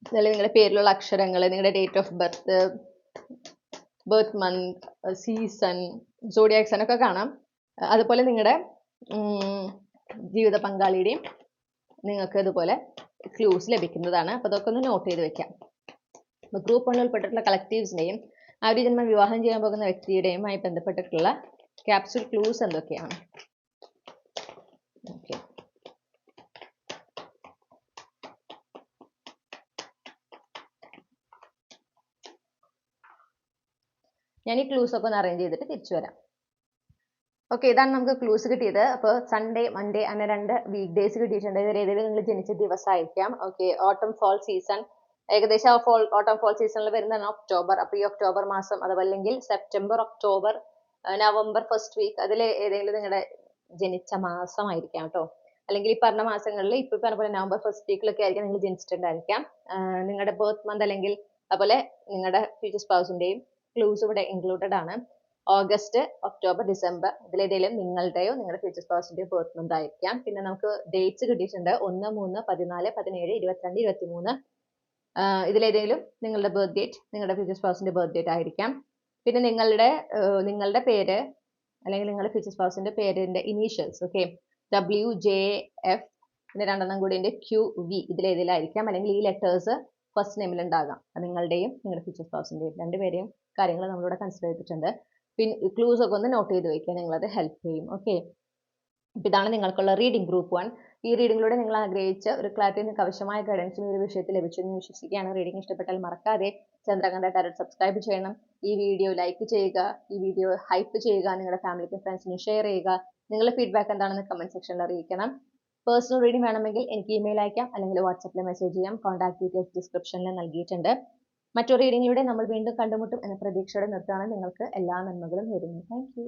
അല്ലെങ്കിൽ നിങ്ങളുടെ പേരിലുള്ള അക്ഷരങ്ങൾ, നിങ്ങളുടെ date of birth, birth month, season, zodiac sign ഒക്കെ കാണാം. അതുപോലെ നിങ്ങളുടെ ജീവിത പങ്കാളിയുടെയും നിങ്ങൾക്ക് ഇതുപോലെ ക്ലൂസ് ലഭിക്കുന്നതാണ്. അപ്പോൾ അതൊക്കെ ഒന്ന് നോട്ട് ചെയ്ത് വെക്കാം. അപ്പോൾ ഗ്രൂപ്പ് 1 ഉൾപ്പെട്ടിട്ടുള്ള കളക്റ്റീവ്സിൻ്റെയും ആ ഒരു ജന്മം വിവാഹം ചെയ്യാൻ പോകുന്ന വ്യക്തിയുടെയുമായി ബന്ധപ്പെട്ടിട്ടുള്ള ക്യാപ്സ്യൂൾ ക്ലൂസ് എന്തൊക്കെയാണ്? ഓക്കെ, ഞാൻ ഈ ക്ലൂസ് ഒക്കെ ഒന്ന് അറേഞ്ച് ചെയ്തിട്ട് തിരിച്ചു വരാം. ഓക്കെ, ഇതാണ് നമുക്ക് ക്ലൂസ് കിട്ടിയത്. അപ്പോൾ സൺഡേ, മൺഡേ അങ്ങനെ 2 വീക്ക് ഡേയ്സ് കിട്ടിയിട്ടുണ്ട്. ഇതിൽ ഏതെങ്കിലും നിങ്ങൾ ജനിച്ച ദിവസമായിരിക്കാം. ഓക്കെ, ഓട്ടം ഫോൾ സീസൺ, ഏകദേശം ഓട്ടം ഫോൾ സീസണിൽ വരുന്നതാണ് ഒക്ടോബർ. അപ്പോൾ ഈ ഒക്ടോബർ മാസം അഥവാ അല്ലെങ്കിൽ September, October, November first week, അതിൽ ഏതെങ്കിലും നിങ്ങളുടെ ജനിച്ച മാസമായിരിക്കാം കേട്ടോ. അല്ലെങ്കിൽ ഈ പറഞ്ഞ മാസങ്ങളിൽ ഇപ്പോൾ പറഞ്ഞ പോലെ നവംബർ ഫസ്റ്റ് വീക്കിലൊക്കെ ആയിരിക്കും നിങ്ങൾ ജനിച്ചിട്ടുണ്ടായിരിക്കാം. നിങ്ങളുടെ ബർത്ത് മന്ത് അല്ലെങ്കിൽ അതുപോലെ നിങ്ങളുടെ ഫ്യൂച്ചർ സ്പൗസിൻ്റെയും ക്ലൂസ് ഇവിടെ ഇൻക്ലൂഡഡ് ആണ്. ഓഗസ്റ്റ്, ഒക്ടോബർ, ഡിസംബർ, ഇതിലേതെങ്കിലും നിങ്ങളുടെയോ നിങ്ങളുടെ ഫ്യൂച്ചർ സ്പൗസിൻ്റെയോ ബർത്ത് മന്ത് ആയിരിക്കാം. പിന്നെ നമുക്ക് ഡേറ്റ്സ് കിട്ടിയിട്ടുണ്ട് 1, 3, 14, 17, 22, 23. ഇതിലേതെങ്കിലും നിങ്ങളുടെ ബർത്ത് ഡേറ്റ് നിങ്ങളുടെ ഫ്യൂച്ചർ സ്പൗസിൻ്റെ ബർത്ത് ഡേറ്റ് ആയിരിക്കാം. പിന്നെ നിങ്ങളുടെ പേര് അല്ലെങ്കിൽ നിങ്ങളുടെ ഫ്യൂച്ചർ സ്പൗസിൻ്റെ പേരിൻ്റെ ഇനീഷ്യൽസ്, ഓക്കെ, WJF, പിന്നെ 2 കൂടിൻ്റെ QV, ഇതിലേതിലായിരിക്കാം. അല്ലെങ്കിൽ ഈ ലെറ്റേഴ്സ് ഫസ്റ്റ് നെയിമിൽ ഉണ്ടാകാം. നിങ്ങളുടെയും നിങ്ങളുടെ ഫ്യൂച്ചർ സ്പൗസിൻ്റെയും 2 പേരെയും കാര്യങ്ങൾ നമ്മളിവിടെ കൺസിഡർ ചെയ്തിട്ടുണ്ട്. പിന്നെ ക്ലൂസ് ഒക്കെ ഒന്ന് നോട്ട് ചെയ്ത് വയ്ക്കുക, നിങ്ങളത് ഹെൽപ്പ് ചെയ്യും. ഓക്കെ, അപ്പോൾ ഇതാണ് നിങ്ങൾക്കുള്ള റീഡിംഗ് ഗ്രൂപ്പ് 1. ഈ റീഡിങ്ങിലൂടെ നിങ്ങൾ ആഗ്രഹിച്ച ഒരു ക്ലാരിറ്റി, നിങ്ങൾക്ക് ആവശ്യമായ ഗൈഡൻസും ഈ ഒരു വിഷയത്തിൽ ലഭിച്ചെന്ന് വിശ്വസിക്കുകയാണ്. റീഡിംഗ് ഇഷ്ടപ്പെട്ടാൽ മറക്കാതെ ചന്ദ്രകണ്ഠ ടാരോട്ട് സബ്സ്ക്രൈബ് ചെയ്യണം. ഈ വീഡിയോ ലൈക്ക് ചെയ്യുക, ഈ വീഡിയോ ഹൈപ്പ് ചെയ്യുക, നിങ്ങളുടെ ഫാമിലിക്കും ഫ്രണ്ട്സിനും ഷെയർ ചെയ്യുക. നിങ്ങളുടെ ഫീഡ്ബാക്ക് എന്താണെന്ന് കമൻറ്റ് സെക്ഷനിൽ അറിയിക്കണം. പേഴ്സണൽ റീഡിംഗ് വേണമെങ്കിൽ എനിക്ക് ഇമെയിൽ അയക്കാം, അല്ലെങ്കിൽ വാട്സപ്പിൽ മെസ്സേജ് ചെയ്യാം. കോൺടാക്ട് ഡീറ്റെയിൽസ് ഡിസ്ക്രിപ്ഷനിൽ നൽകിയിട്ടുണ്ട്. മറ്റൊരു റീഡിങ്ങിലൂടെ നമ്മൾ വീണ്ടും കണ്ടുമുട്ടും എന്ന പ്രതീക്ഷയോടെ നിർത്തുകയാണ്. നിങ്ങൾക്ക് എല്ലാ നന്മകളും നേരുന്നു. Thank you.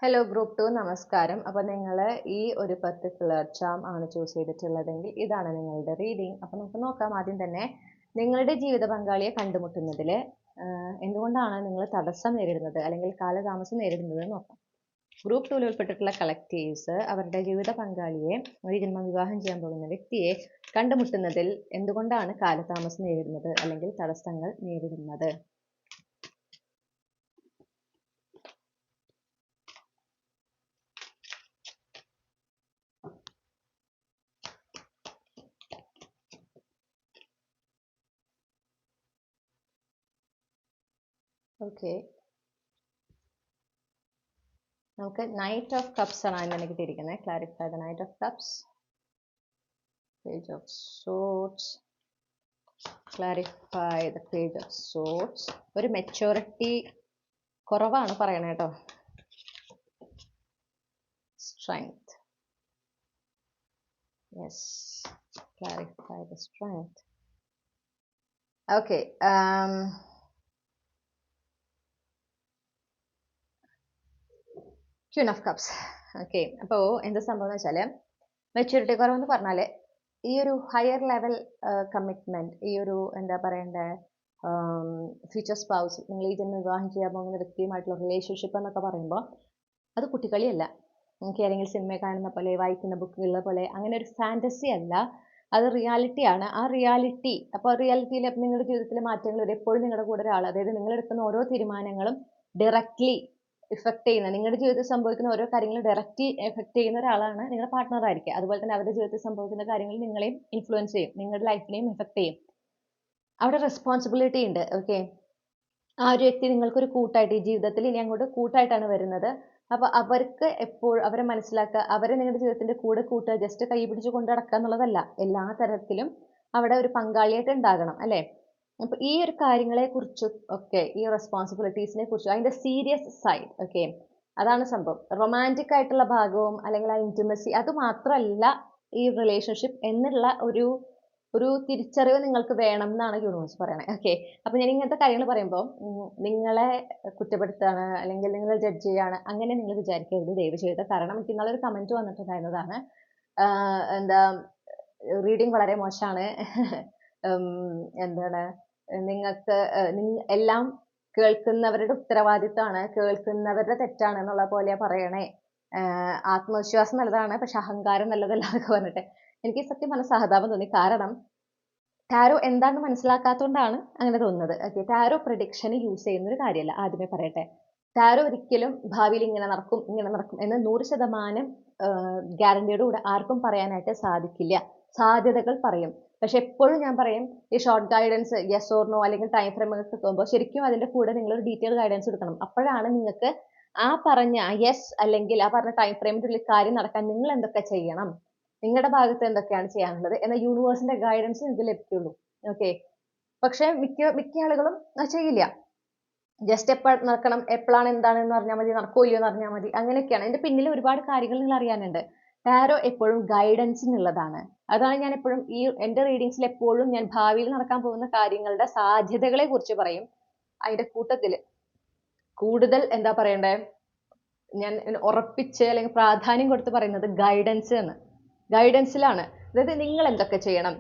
ഹലോ ഗ്രൂപ്പ് 2, നമസ്കാരം. അപ്പോൾ നിങ്ങൾ ഈ ഒരു പർട്ടിക്കുലർ ചാം ആണ് ചൂസ് ചെയ്തിട്ടുള്ളതെങ്കിൽ ഇതാണ് നിങ്ങളുടെ റീഡിംഗ്. അപ്പോൾ നമുക്ക് നോക്കാം. ആദ്യം തന്നെ നിങ്ങളുടെ ജീവിത പങ്കാളിയെ കണ്ടുമുട്ടുന്നതിൽ എന്തുകൊണ്ടാണ് നിങ്ങൾ തടസ്സം നേരിടുന്നത് അല്ലെങ്കിൽ കാലതാമസം നേരിടുന്നത് നോക്കാം. ഗ്രൂപ്പ് 2 ഉൾപ്പെട്ടിട്ടുള്ള കളക്റ്റീവ്സ് അവരുടെ ജീവിത പങ്കാളിയെ ഒരു ജന്മം വിവാഹം ചെയ്യാൻ പോകുന്ന വ്യക്തിയെ കണ്ടുമുട്ടുന്നതിൽ എന്തുകൊണ്ടാണ് കാലതാമസം നേരിടുന്നത് അല്ലെങ്കിൽ തടസ്സങ്ങൾ നേരിടുന്നത്? ഓക്കെ, നമുക്ക് നൈറ്റ് ഓഫ് കപ്സ് ആണ് അതിനെ കിട്ടിയിരിക്കുന്നത്. Clarify the knight of cups, page of sorts, clarify the page of sorts. ഒരു മെച്ചൂരിറ്റി കുറവാണ് പറയണേ കേട്ടോ. Strength, yes, clarify the strength. Okay, queen of cups. Okay, അപ്പോൾ എന്താ സംഭവം എന്ന് വെച്ചാൽ മെച്യൂരിറ്റി കുറവെന്ന് പറഞ്ഞാൽ ഈ ഒരു ഹയർ ലെവൽ കമ്മിറ്റ്മെൻറ്റ്, ഈ ഒരു എന്താ പറയണ്ടേ ഫ്യൂച്ചർ സ്പൗസ്, നിങ്ങൾ ഈ ജന്മ വിവാഹം ചെയ്യാൻ പോകുന്ന വ്യക്തിയുമായിട്ടുള്ള റിലേഷൻഷിപ്പ് എന്നൊക്കെ പറയുമ്പോൾ അത് കുട്ടിക്കളിയല്ല. നമുക്ക് ഏതെങ്കിലും സിനിമ കാണുന്ന പോലെ, വായിക്കുന്ന ബുക്കുകളിലെ പോലെ അങ്ങനെ ഒരു ഫാൻറ്റസി അല്ല, അത് റിയാലിറ്റിയാണ്. ആ റിയാലിറ്റി, അപ്പോൾ റിയാലിറ്റിയിൽ നിങ്ങളുടെ ജീവിതത്തിലെ മാറ്റങ്ങൾ വരും. എപ്പോഴും നിങ്ങളുടെ കൂടെ ഒരാൾ, അതായത് നിങ്ങൾ എടുക്കുന്ന ഓരോ തീരുമാനങ്ങളും ഡയറക്റ്റ്ലി ഇഫക്റ്റ് ചെയ്യുന്ന, നിങ്ങളുടെ ജീവിതത്തിൽ സംഭവിക്കുന്ന ഓരോ കാര്യങ്ങളും ഡയറക്റ്റ്ലി എഫക്റ്റ് ചെയ്യുന്ന ഒരാളാണ് നിങ്ങളുടെ പാർട്ട്ണർ ആയിരിക്കുക. അതുപോലെ തന്നെ അവരുടെ ജീവിതത്തിൽ സംഭവിക്കുന്ന കാര്യങ്ങൾ നിങ്ങളെയും ഇൻഫ്ലുവൻസ് ചെയ്യും, നിങ്ങളുടെ ലൈഫിനെയും എഫക്റ്റ് ചെയ്യും. അവിടെ റെസ്പോൺസിബിലിറ്റി ഉണ്ട്. ഓക്കെ, ആ ഒരു വ്യക്തി നിങ്ങൾക്കൊരു കൂട്ടായിട്ട് ഈ ജീവിതത്തിൽ ഇനി അങ്ങോട്ട് കൂട്ടായിട്ടാണ് വരുന്നത്. അപ്പോൾ അവർക്ക് എപ്പോഴും അവരെ മനസ്സിലാക്കുക, അവരെ നിങ്ങളുടെ ജീവിതത്തിൻ്റെ കൂടെ കൂട്ടുക, ജസ്റ്റ് കൈ പിടിച്ച് കൊണ്ട് നടക്കുക എന്നുള്ളതല്ല. എല്ലാ തരത്തിലും അവിടെ ഒരു പങ്കാളിയായിട്ട് ഉണ്ടാകണം, അല്ലേ? അപ്പോൾ ഈ ഒരു കാര്യങ്ങളെക്കുറിച്ചും ഒക്കെ, ഈ റെസ്പോൺസിബിലിറ്റീസിനെ കുറിച്ചും അതിൻ്റെ സീരിയസ് സൈഡ്, ഓക്കെ, അതാണ് സംഭവം. റൊമാൻറ്റിക് ആയിട്ടുള്ള ഭാഗവും അല്ലെങ്കിൽ ആ ഇൻറ്റിമസി അത് മാത്രമല്ല ഈ റിലേഷൻഷിപ്പ് എന്നുള്ള ഒരു തിരിച്ചറിവ് നിങ്ങൾക്ക് വേണം എന്നാണ് യൂണിവേഴ്സ് പറയണത്. ഓക്കെ, അപ്പോൾ ഞാൻ ഇങ്ങനത്തെ കാര്യങ്ങൾ പറയുമ്പോൾ നിങ്ങളെ കുറ്റപ്പെടുത്തുകയാണ് അല്ലെങ്കിൽ നിങ്ങളെ ജഡ്ജ് ചെയ്യുകയാണ് അങ്ങനെ നിങ്ങൾ വിചാരിക്കരുത് ദയവ് ചെയ്ത്. കാരണം എനിക്ക് ഇന്നലെ ഒരു കമൻറ്റ് വന്നിട്ടുണ്ടായിരുന്നതാണ്, എന്താ റീഡിങ് വളരെ മോശമാണ്, എന്താണ് നിങ്ങൾക്ക് എല്ലാം കേൾക്കുന്നവരുടെ ഉത്തരവാദിത്തമാണ്, കേൾക്കുന്നവരുടെ തെറ്റാണ് എന്നുള്ള പോലെയാ പറയണേ. ആത്മവിശ്വാസം നല്ലതാണ് പക്ഷെ അഹങ്കാരം നല്ലതല്ല എന്നൊക്കെ പറഞ്ഞിട്ട് എനിക്ക് സത്യം പറഞ്ഞ സഹതാപം തോന്നി. കാരണം ടാരോ എന്താണെന്ന് മനസ്സിലാക്കാത്തതുകൊണ്ടാണ് അങ്ങനെ തോന്നുന്നത്. ഓക്കെ, ടാരോ പ്രഡിക്ഷന് യൂസ് ചെയ്യുന്ന ഒരു കാര്യമല്ല, ആദ്യമേ പറയട്ടെ. ടാരോ ഒരിക്കലും ഭാവിയിൽ ഇങ്ങനെ നടക്കും എന്ന് 100% ഗ്യാരണ്ടിയോടുകൂടെ ആർക്കും പറയാനായിട്ട് സാധിക്കില്ല. സാധ്യതകൾ പറയും. പക്ഷെ എപ്പോഴും ഞാൻ പറയും, ഈ short guidance yes or no അല്ലെങ്കിൽ ടൈം ഫ്രെയിം ഒക്കെ കിട്ടുമ്പോൾ ശരിക്കും അതിൻ്റെ കൂടെ നിങ്ങളൊരു ഡീറ്റെയിൽ ഗൈഡൻസ് എടുക്കണം. അപ്പോഴാണ് നിങ്ങൾക്ക് ആ പറഞ്ഞ യെസ് അല്ലെങ്കിൽ ആ പറഞ്ഞ ടൈം ഫ്രെയിമിൻ്റെ ഉള്ളിൽ കാര്യം നടക്കാൻ നിങ്ങൾ എന്തൊക്കെ ചെയ്യണം, നിങ്ങളുടെ ഭാഗത്ത് എന്തൊക്കെയാണ് ചെയ്യാനുള്ളത് എന്ന യൂണിവേഴ്സിന്റെ ഗൈഡൻസ് നിങ്ങൾക്ക് ലഭിക്കുള്ളൂ. ഓക്കെ, പക്ഷെ മിക്ക ആളുകളും ചെയ്യില്ല. ജസ്റ്റ് എപ്പോൾ നടക്കണം, എപ്പോഴാണ് എന്താണെന്ന് പറഞ്ഞാൽ മതി, നടക്കോ ഇല്ലയോ എന്ന് അറിഞ്ഞാൽ മതി, അങ്ങനെയൊക്കെയാണ്. അതിന്റെ പിന്നിൽ ഒരുപാട് കാര്യങ്ങൾ നിങ്ങൾ അറിയാനുണ്ട്. ടാരോ എപ്പോഴും ഗൈഡൻസിനുള്ളതാണ്. അതാണ് ഞാൻ എപ്പോഴും ഈ എൻ്റെ റീഡിങ്സിൽ എപ്പോഴും ഞാൻ ഭാവിയിൽ നടക്കാൻ പോകുന്ന കാര്യങ്ങളുടെ സാധ്യതകളെ കുറിച്ച് പറയും. അതിന്റെ കൂട്ടത്തിൽ കൂടുതൽ എന്താ പറയണ്ടേ, ഞാൻ ഉറപ്പിച്ച് അല്ലെങ്കിൽ പ്രാധാന്യം കൊടുത്ത് പറയുന്നത് ഗൈഡൻസ് എന്ന്. ഗൈഡൻസിലാണ്. അതായത് നിങ്ങൾ എന്തൊക്കെ ചെയ്യണം,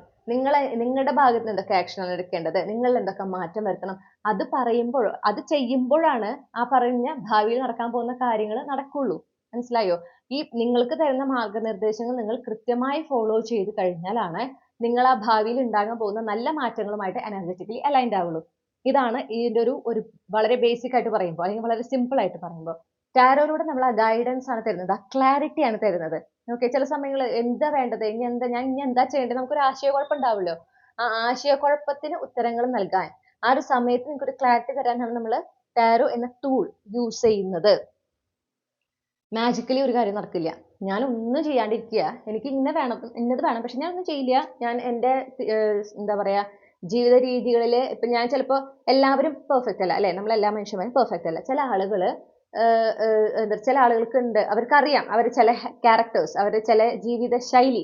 നിങ്ങളുടെ ഭാഗത്ത് എന്തൊക്കെ ആക്ഷനാണ് എടുക്കേണ്ടത്, നിങ്ങൾ എന്തൊക്കെ മാറ്റം വരുത്തണം, അത് പറയുമ്പോൾ അത് ചെയ്യുമ്പോഴാണ് ആ പറഞ്ഞ ഭാവിയിൽ നടക്കാൻ പോകുന്ന കാര്യങ്ങൾ നടക്കുള്ളൂ. മനസ്സിലായോ? ഈ നിങ്ങൾക്ക് തരുന്ന മാർഗനിർദ്ദേശങ്ങൾ നിങ്ങൾ കൃത്യമായി ഫോളോ ചെയ്ത് കഴിഞ്ഞാലാണ് നിങ്ങൾ ആ ഭാവിയിൽ ഉണ്ടാകാൻ പോകുന്ന നല്ല മാറ്റങ്ങളുമായിട്ട് എനർജറ്റിക്കലി അലൈൻഡ് ആവുള്ളൂ. ഇതാണ് ഇതിൻ്റെ ഒരു വളരെ ബേസിക് ആയിട്ട് പറയുമ്പോൾ അല്ലെങ്കിൽ വളരെ സിമ്പിൾ ആയിട്ട് പറയുമ്പോൾ. ടാരോയിലൂടെ നമ്മൾ ആ ഗൈഡൻസ് ആണ് തരുന്നത്, ആ ക്ലാരിറ്റി ആണ് തരുന്നത്. ഓക്കെ, ചില സമയങ്ങളിൽ എന്താ വേണ്ടത്, ഇനി എന്താ ചെയ്യേണ്ടത്, നമുക്കൊരു ആശയക്കുഴപ്പം ഉണ്ടാവുമല്ലോ. ആ ആശയക്കുഴപ്പത്തിന് ഉത്തരങ്ങൾ നൽകാൻ ആ ഒരു സമയത്ത് നിങ്ങൾക്ക് ഒരു ക്ലാരിറ്റി തരാനാണ് നമ്മൾ ടാരോ എന്ന ടൂൾ യൂസ് ചെയ്യുന്നത്. മാജിക്കലി ഒരു കാര്യം നടക്കില്ല. ഞാൻ ഒന്നും ചെയ്യാണ്ടിരിക്കുക, എനിക്ക് ഇന്നത് വേണം പക്ഷെ ഞാൻ ഒന്നും ചെയ്യില്ല. ഞാൻ എൻ്റെ എന്താ പറയാ ജീവിത രീതികളിൽ ഇപ്പം ഞാൻ ചിലപ്പോൾ എല്ലാവരും പെർഫെക്റ്റ് അല്ല, അല്ലേ? നമ്മളെല്ലാ മനുഷ്യന്മാരും പെർഫെക്റ്റ് അല്ല. ചില ആളുകൾക്ക് ഉണ്ട്, അവർക്കറിയാം അവർ ചില ക്യാരക്ടേഴ്സ്, അവർ ചില ജീവിത ശൈലി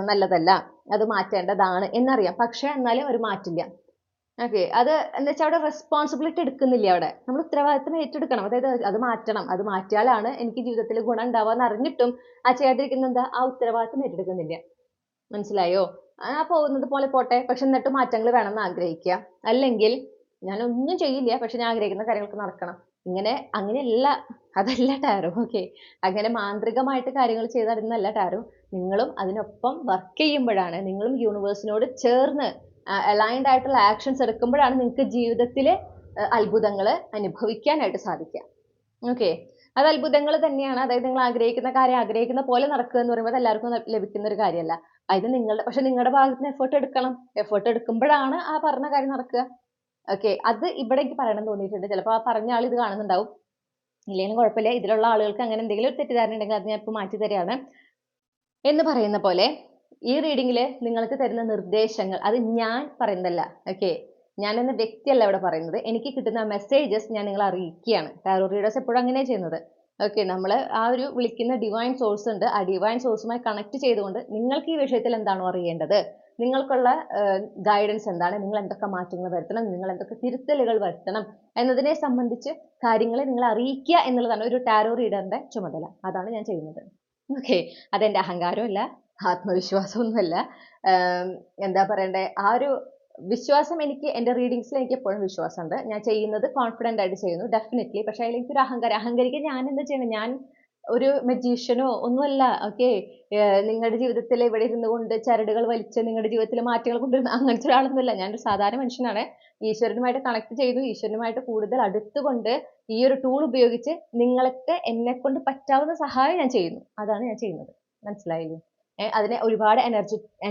നല്ലതല്ല, അത് മാറ്റേണ്ടതാണ് എന്നറിയാം. പക്ഷെ എന്നാലും അവർ മാറ്റില്ല. ഓക്കെ, അത് എന്താ വെച്ചാൽ അവിടെ റെസ്പോൺസിബിലിറ്റി എടുക്കുന്നില്ല. അവിടെ നമ്മൾ ഉത്തരവാദിത്തം ഏറ്റെടുക്കണം. അതായത് അത് മാറ്റണം, അത് മാറ്റിയാലാണ് എനിക്ക് ജീവിതത്തിൽ ഗുണം ഉണ്ടാവുക എന്ന് അറിഞ്ഞിട്ടും ആ ചെയ്യാതിരിക്കുന്ന എന്താ, ആ ഉത്തരവാദിത്തം ഏറ്റെടുക്കുന്നില്ല. മനസ്സിലായോ? ആ പോകുന്നത് പോലെ പോട്ടെ, പക്ഷെ എന്നിട്ട് മാറ്റങ്ങൾ വേണമെന്ന് ആഗ്രഹിക്കുക. അല്ലെങ്കിൽ ഞാനൊന്നും ചെയ്യില്ല പക്ഷെ ഞാൻ ആഗ്രഹിക്കുന്ന കാര്യങ്ങൾക്ക് നടക്കണം. അങ്ങനെയല്ല, അതല്ല ടാരോ. ഓക്കെ, അങ്ങനെ മാന്ത്രികമായിട്ട് കാര്യങ്ങൾ ചെയ്തിരുന്നല്ല ടാരോ. നിങ്ങളും അതിനൊപ്പം വർക്ക് ചെയ്യുമ്പോഴാണ്, നിങ്ങളും യൂണിവേഴ്സിനോട് ചേർന്ന് അലൈൻഡ് ആയിട്ടുള്ള ആക്ഷൻസ് എടുക്കുമ്പോഴാണ് നിങ്ങൾക്ക് ജീവിതത്തിൽ അത്ഭുതങ്ങൾ അനുഭവിക്കാനായിട്ട് സാധിക്കുക. ഓക്കെ, അത് അത്ഭുതങ്ങൾ തന്നെയാണ്. അതായത് നിങ്ങൾ ആഗ്രഹിക്കുന്ന കാര്യം ആഗ്രഹിക്കുന്ന പോലെ നടക്കുക എന്ന് പറയുമ്പോൾ അത് എല്ലാവർക്കും ലഭിക്കുന്ന ഒരു കാര്യമല്ല. പക്ഷെ നിങ്ങളുടെ ഭാഗത്ത് നിന്ന് എഫേർട്ട് എടുക്കണം. എഫേർട്ട് എടുക്കുമ്പോഴാണ് ആ പറഞ്ഞ കാര്യം നടക്കുക. ഓക്കെ, അത് ഇവിടെ എനിക്ക് പറയണം തോന്നിയിട്ടുണ്ട്. ചിലപ്പോൾ ആ പറഞ്ഞ ആൾ ഇത് കാണുന്നുണ്ടാവും, ഇല്ലെങ്കിലും കുഴപ്പമില്ല. ഇതിലുള്ള ആളുകൾക്ക് അങ്ങനെ എന്തെങ്കിലും ഒരു തെറ്റിദ്ധാരണ ഉണ്ടെങ്കിൽ അത് ഞാൻ ഇപ്പോൾ മാറ്റി തരികയാണ്. എന്ന് പറയുന്ന പോലെ ഈ റീഡിങ്ങിൽ നിങ്ങൾക്ക് തരുന്ന നിർദ്ദേശങ്ങൾ അത് ഞാൻ പറയുന്നതല്ല. ഓക്കെ, ഞാൻ എന്ന വ്യക്തിയല്ല ഇവിടെ പറയുന്നത്. എനിക്ക് കിട്ടുന്ന മെസ്സേജസ് ഞാൻ നിങ്ങളെ അറിയിക്കുകയാണ്. ടാരോ റീഡേഴ്സ് എപ്പോഴും അങ്ങനെ ചെയ്യുന്നത്. ഓക്കെ, നമ്മൾ ആ ഒരു വിളിക്കുന്ന ഡിവൈൻ സോഴ്സ് ഉണ്ട്. ആ ഡിവൈൻ സോഴ്സുമായി കണക്ട് ചെയ്തുകൊണ്ട് നിങ്ങൾക്ക് ഈ വിഷയത്തിൽ എന്താണോ അറിയേണ്ടത്, നിങ്ങൾക്കുള്ള ഗൈഡൻസ് എന്താണ്, നിങ്ങൾ എന്തൊക്കെ മാറ്റങ്ങൾ വരുത്തണം, നിങ്ങൾ എന്തൊക്കെ തിരുത്തലുകൾ വരുത്തണം എന്നതിനെ സംബന്ധിച്ച് കാര്യങ്ങളെ നിങ്ങളെ അറിയിക്കുക എന്നുള്ളതാണ് ഒരു ടാരോ റീഡറിന്റെ ചുമതല. അതാണ് ഞാൻ ചെയ്യുന്നത്. ഓക്കെ, അതെന്റെ അഹങ്കാരമല്ല, ആത്മവിശ്വാസമൊന്നുമല്ല. എന്താ പറയണ്ടേ, ആ ഒരു വിശ്വാസം എനിക്ക് എൻ്റെ റീഡിങ്സിൽ എനിക്ക് എപ്പോഴും വിശ്വാസമുണ്ട്. ഞാൻ ചെയ്യുന്നത് കോൺഫിഡൻ്റ് ആയിട്ട് ചെയ്യുന്നു, ഡെഫിനറ്റ്ലി. പക്ഷേ അതിൽ എനിക്കൊരു അഹങ്കരിക്കാൻ ഞാൻ എന്താ ചെയ്യണം? ഞാൻ ഒരു മജീഷ്യനോ ഒന്നുമല്ല. ഓക്കെ, നിങ്ങളുടെ ജീവിതത്തിൽ ഇവിടെ ഇരുന്നു കൊണ്ട് ചരടുകൾ വലിച്ച് നിങ്ങളുടെ ജീവിതത്തിൽ മാറ്റങ്ങൾ കൊണ്ടുവരുന്ന അങ്ങനത്തെ ഒരാളൊന്നുമല്ല. ഞാനൊരു സാധാരണ മനുഷ്യനാണ്. ഈശ്വരനുമായിട്ട് കണക്ട് ചെയ്തു, ഈശ്വരനുമായിട്ട് കൂടുതൽ അടുത്തുകൊണ്ട് ഈ ഒരു ടൂൾ ഉപയോഗിച്ച് നിങ്ങൾക്ക് എന്നെ കൊണ്ട് പറ്റാവുന്ന സഹായം ഞാൻ ചെയ്യുന്നു. അതാണ് ഞാൻ ചെയ്യുന്നത്. മനസ്സിലായില്ലേ? അതിന് ഒരുപാട്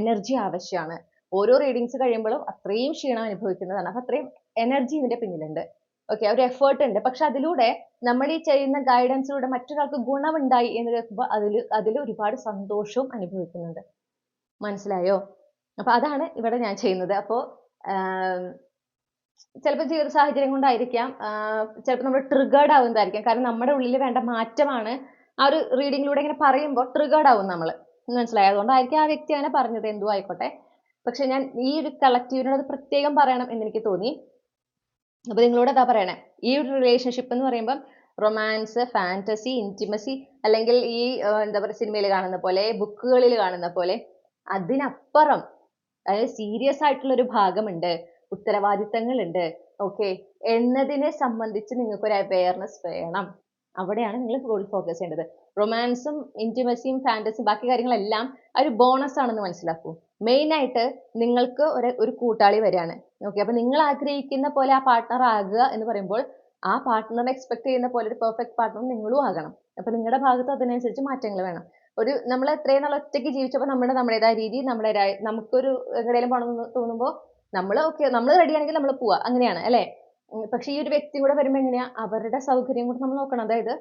എനർജി ആവശ്യമാണ്. ഓരോ റീഡിങ്സ് കഴിയുമ്പോഴും അത്രയും ക്ഷീണം അനുഭവിക്കുന്നതാണ്. അപ്പൊ അത്രയും എനർജി ഇതിന്റെ പിന്നിലുണ്ട്. ഓക്കെ, ഒരു എഫേർട്ട് ഉണ്ട്. പക്ഷെ അതിലൂടെ നമ്മൾ ഈ ചെയ്യുന്ന ഗൈഡൻസിലൂടെ മറ്റൊരാൾക്ക് ഗുണമുണ്ടായി എന്ന് കേൾക്കുമ്പോൾ അതിൽ ഒരുപാട് സന്തോഷവും അനുഭവിക്കുന്നുണ്ട്. മനസ്സിലായോ? അപ്പൊ അതാണ് ഇവിടെ ഞാൻ ചെയ്യുന്നത്. അപ്പോൾ ചിലപ്പോൾ ജീവിത സാഹചര്യം കൊണ്ടായിരിക്കാം, ചിലപ്പോൾ നമ്മൾ ട്രിഗേർഡ് ആവുന്നതായിരിക്കാം. കാരണം നമ്മുടെ ഉള്ളിൽ വേണ്ട മാറ്റമാണ് ആ ഒരു റീഡിങ്ങിലൂടെ ഇങ്ങനെ പറയുമ്പോൾ ട്രിഗേർഡ് ആവും നമ്മൾ. മനസ്സിലായോ? അതുകൊണ്ടായിരിക്കും ആ വ്യക്തി അങ്ങനെ പറഞ്ഞത്, എന്തോ ആയിക്കോട്ടെ. പക്ഷെ ഞാൻ ഈ ഒരു കളക്റ്റീവിനോട് അത് പ്രത്യേകം പറയണം എന്ന് എനിക്ക് തോന്നി. അപ്പൊ നിങ്ങളോട് അതാ പറയണേ, ഈ ഒരു റിലേഷൻഷിപ്പ് എന്ന് പറയുമ്പോൾ റൊമാൻസ്, ഫാന്റസി, ഇന്റിമസി, അല്ലെങ്കിൽ ഈ എന്താ പറയുക സിനിമയിൽ കാണുന്ന പോലെ, ബുക്കുകളിൽ കാണുന്ന പോലെ അതിനപ്പുറം, അതായത് സീരിയസ് ആയിട്ടുള്ള ഒരു ഭാഗമുണ്ട്, ഉത്തരവാദിത്തങ്ങളുണ്ട്. ഓക്കെ, എന്നതിനെ സംബന്ധിച്ച് നിങ്ങൾക്ക് ഒരു അവയർനെസ് വേണം. അവിടെയാണ് നിങ്ങൾ ഫുൾ ഫോക്കസ് ചെയ്യേണ്ടത്. റൊമാൻസും ഇന്റിമസിയും ഫാന്റസിയും ബാക്കി കാര്യങ്ങളെല്ലാം ഒരു ബോണസ് ആണെന്ന് മനസ്സിലാക്കൂ. മെയിൻ ആയിട്ട് നിങ്ങൾക്ക് ഒരു കൂട്ടാളി വരികയാണ്. ഓക്കെ, അപ്പൊ നിങ്ങൾ ആഗ്രഹിക്കുന്ന പോലെ ആ പാർട്ട്ണർ ആകുക എന്ന് പറയുമ്പോൾ ആ പാർട്ട്ണറെ എക്സ്പെക്ട് ചെയ്യുന്ന പോലെ ഒരു പെർഫെക്റ്റ് പാർട്ട്ണർ നിങ്ങളും ആകണം. അപ്പൊ നിങ്ങളുടെ ഭാഗത്ത് അതിനനുസരിച്ച് മാറ്റങ്ങൾ വേണം. നമ്മൾ എത്രയും നാൾ ഒറ്റയ്ക്ക് ജീവിച്ചപ്പോൾ നമ്മുടേതായ രീതി, നമുക്കൊരു എവിടെയെങ്കിലും പോകണമെന്ന് തോന്നുമ്പോൾ നമ്മൾ റെഡിയാണെങ്കിൽ നമ്മൾ പോവാ, അങ്ങനെയാണ് അല്ലേ? പക്ഷെ ഈ ഒരു വ്യക്തി കൂടെ വരുമ്പോൾ എങ്ങനെയാ, അവരുടെ സൗകര്യം കൂടെ നമ്മൾ നോക്കണം. അതായത്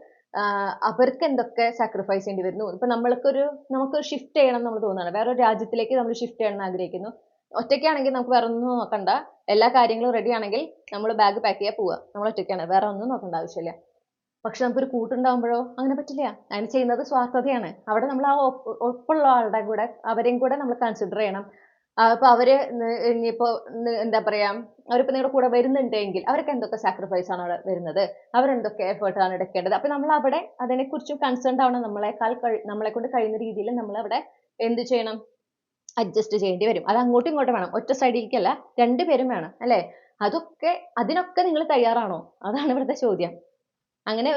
അവർക്ക് എന്തൊക്കെ സാക്രിഫൈസ് ചെയ്യേണ്ടി വരുന്നു. ഇപ്പൊ നമുക്കൊരു ഷിഫ്റ്റ് ചെയ്യണം നമ്മൾ തോന്നുകയാണ്, വേറൊരു രാജ്യത്തിലേക്ക് നമ്മൾ ഷിഫ്റ്റ് ചെയ്യണം എന്ന് ആഗ്രഹിക്കുന്നു. ഒറ്റയ്ക്കാണെങ്കിൽ നമുക്ക് വേറെ ഒന്നും നോക്കണ്ട, എല്ലാ കാര്യങ്ങളും റെഡി ആണെങ്കിൽ നമ്മൾ ബാഗ് പാക്ക് ചെയ്യാൻ പോവുക. നമ്മൾ ഒറ്റയ്ക്കാണ്, വേറെ ഒന്നും നോക്കേണ്ട ആവശ്യമില്ല. പക്ഷെ നമുക്കൊരു കൂട്ടുണ്ടാവുമ്പോഴോ അങ്ങനെ പറ്റില്ല. അതിന് ചെയ്യുന്നത് സ്വാർത്ഥതയാണ്. അവിടെ നമ്മൾ ആ ഒപ്പുള്ള ആളുടെ കൂടെ അവരെയും കൂടെ നമ്മൾ കൺസിഡർ ചെയ്യണം. അപ്പൊ അവര് ഇനിയിപ്പോ എന്താ പറയാ, അവരിപ്പോ നിങ്ങളുടെ കൂടെ വരുന്നുണ്ടെങ്കിൽ അവർക്ക് എന്തൊക്കെ സാക്രിഫൈസ് ആണ് അവിടെ വരുന്നത്, അവരെന്തൊക്കെ എഫേർട്ട് ആണ് എടുക്കേണ്ടത്. അപ്പൊ നമ്മൾ അവിടെ അതിനെക്കുറിച്ചും കൺസേൺഡ് ആവണം. നമ്മളെ കൊണ്ട് കഴിയുന്ന രീതിയിൽ നമ്മൾ അവിടെ എന്ത് ചെയ്യണം, അഡ്ജസ്റ്റ് ചെയ്യേണ്ടി വരും. അത് അങ്ങോട്ടും ഇങ്ങോട്ടും വേണം, ഒറ്റ സൈഡിലേക്കല്ല, രണ്ടുപേരും വേണം അല്ലേ? അതിനൊക്കെ നിങ്ങൾ തയ്യാറാണോ? അതാണ് ഇവിടുത്തെ ചോദ്യം. അങ്ങനെ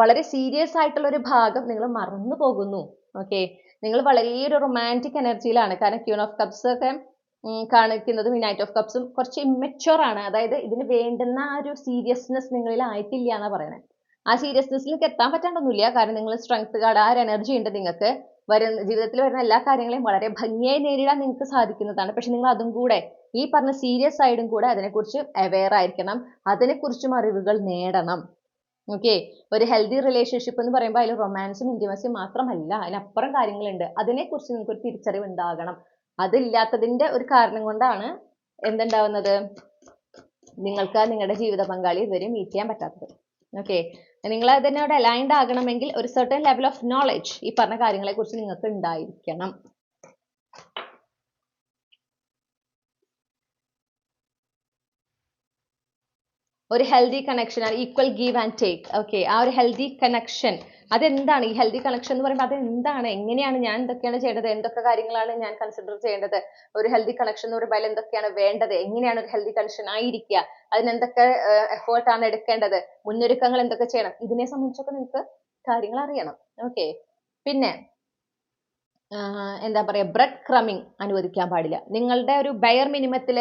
വളരെ സീരിയസ് ആയിട്ടുള്ള ഒരു ഭാഗം നിങ്ങൾ മറന്നു പോകുന്നു. ഓക്കെ, നിങ്ങൾ വളരെ ഒരു റൊമാൻറ്റിക് എനർജിയിലാണ്. കാരണം ക്യൂൺ ഓഫ് കപ്സ് ഒക്കെ കാണിക്കുന്നതും ഈ നൈറ്റ് ഓഫ് കപ്സും കുറച്ച് ഇമ്മച്ചുവർ ആണ്. അതായത് ഇതിന് വേണ്ടുന്ന ആ ഒരു സീരിയസ്നെസ് നിങ്ങളിൽ ആയിട്ടില്ല എന്നാ പറയണേ. ആ സീരിയസ്നെസ്സിലേക്ക് എത്താൻ പറ്റാണ്ടൊന്നുമില്ല. കാരണം നിങ്ങൾ സ്ട്രെങ്ത് കാർഡ്, ആ ഒരു എനർജി ഉണ്ട് നിങ്ങൾക്ക്. ജീവിതത്തിൽ വരുന്ന എല്ലാ കാര്യങ്ങളെയും വളരെ ഭംഗിയായി നേരിടാൻ നിങ്ങൾക്ക് സാധിക്കുന്നതാണ്. പക്ഷെ നിങ്ങൾ അതും കൂടെ, ഈ പറഞ്ഞ സീരിയസ് സൈഡും കൂടെ അതിനെക്കുറിച്ച് അവെയർ ആയിരിക്കണം, അതിനെക്കുറിച്ചും അറിവുകൾ നേടണം. ഓക്കെ, ഒരു ഹെൽത്തി റിലേഷൻഷിപ്പ് എന്ന് പറയുമ്പോൾ അതിൽ റൊമാൻസും ഇന്റിമസിയും മാത്രമല്ല, അതിനപ്പുറം കാര്യങ്ങളുണ്ട്. അതിനെക്കുറിച്ച് നിങ്ങൾക്ക് ഒരു തിരിച്ചറിവ് ഉണ്ടാകണം. അതില്ലാത്തതിന്റെ ഒരു കാരണം കൊണ്ടാണ് എന്തുണ്ടാവുന്നത്, നിങ്ങൾക്ക് നിങ്ങളുടെ ജീവിത പങ്കാളി ഇതുവരെ മീറ്റ് ചെയ്യാൻ പറ്റാത്തത്. ഓക്കെ, നിങ്ങൾ അതിനോട് അലൈൻഡ് ആകണമെങ്കിൽ ഒരു സർട്ടൻ ലെവൽ ഓഫ് നോളജ് ഈ പറഞ്ഞ കാര്യങ്ങളെ കുറിച്ച് നിങ്ങൾക്ക് ഉണ്ടായിരിക്കണം. ഒരു ഹെൽത്തി കണക്ഷൻ ആണ്, equal give and take. Okay, ആ ഒരു ഹെൽത്തി കണക്ഷൻ അതെന്താണ്? ഈ ഹെൽത്തി കണക്ഷൻ എന്ന് പറയുമ്പോൾ അതെന്താണ്? എങ്ങനെയാണ് ഞാൻ എന്തൊക്കെയാണ് ചെയ്യേണ്ടത്? എന്തൊക്കെ കാര്യങ്ങളാണ് ഞാൻ കൺസിഡർ ചെയ്യേണ്ടത്? ഒരു ഹെൽത്തി കണക്ഷൻ എന്ന് പറയുമ്പോൾ എന്തൊക്കെയാണ് വേണ്ടത്? എങ്ങനെയാണ് ഒരു ഹെൽത്തി കണക്ഷൻ ആയിരിക്കുക? അതിനെന്തൊക്കെ എഫേർട്ടാണ് എടുക്കേണ്ടത്? മുന്നൊരുക്കങ്ങൾ എന്തൊക്കെ ചെയ്യണം? ഇതിനെ സംബന്ധിച്ചൊക്കെ നിങ്ങൾക്ക് കാര്യങ്ങൾ അറിയണം. ഓക്കെ, പിന്നെ എന്താ പറയുക, ബ്രെഡ് ക്രമിങ് അനുവദിക്കാൻ പാടില്ല. നിങ്ങളുടെ ഒരു ബയർ മിനിമത്തിൽ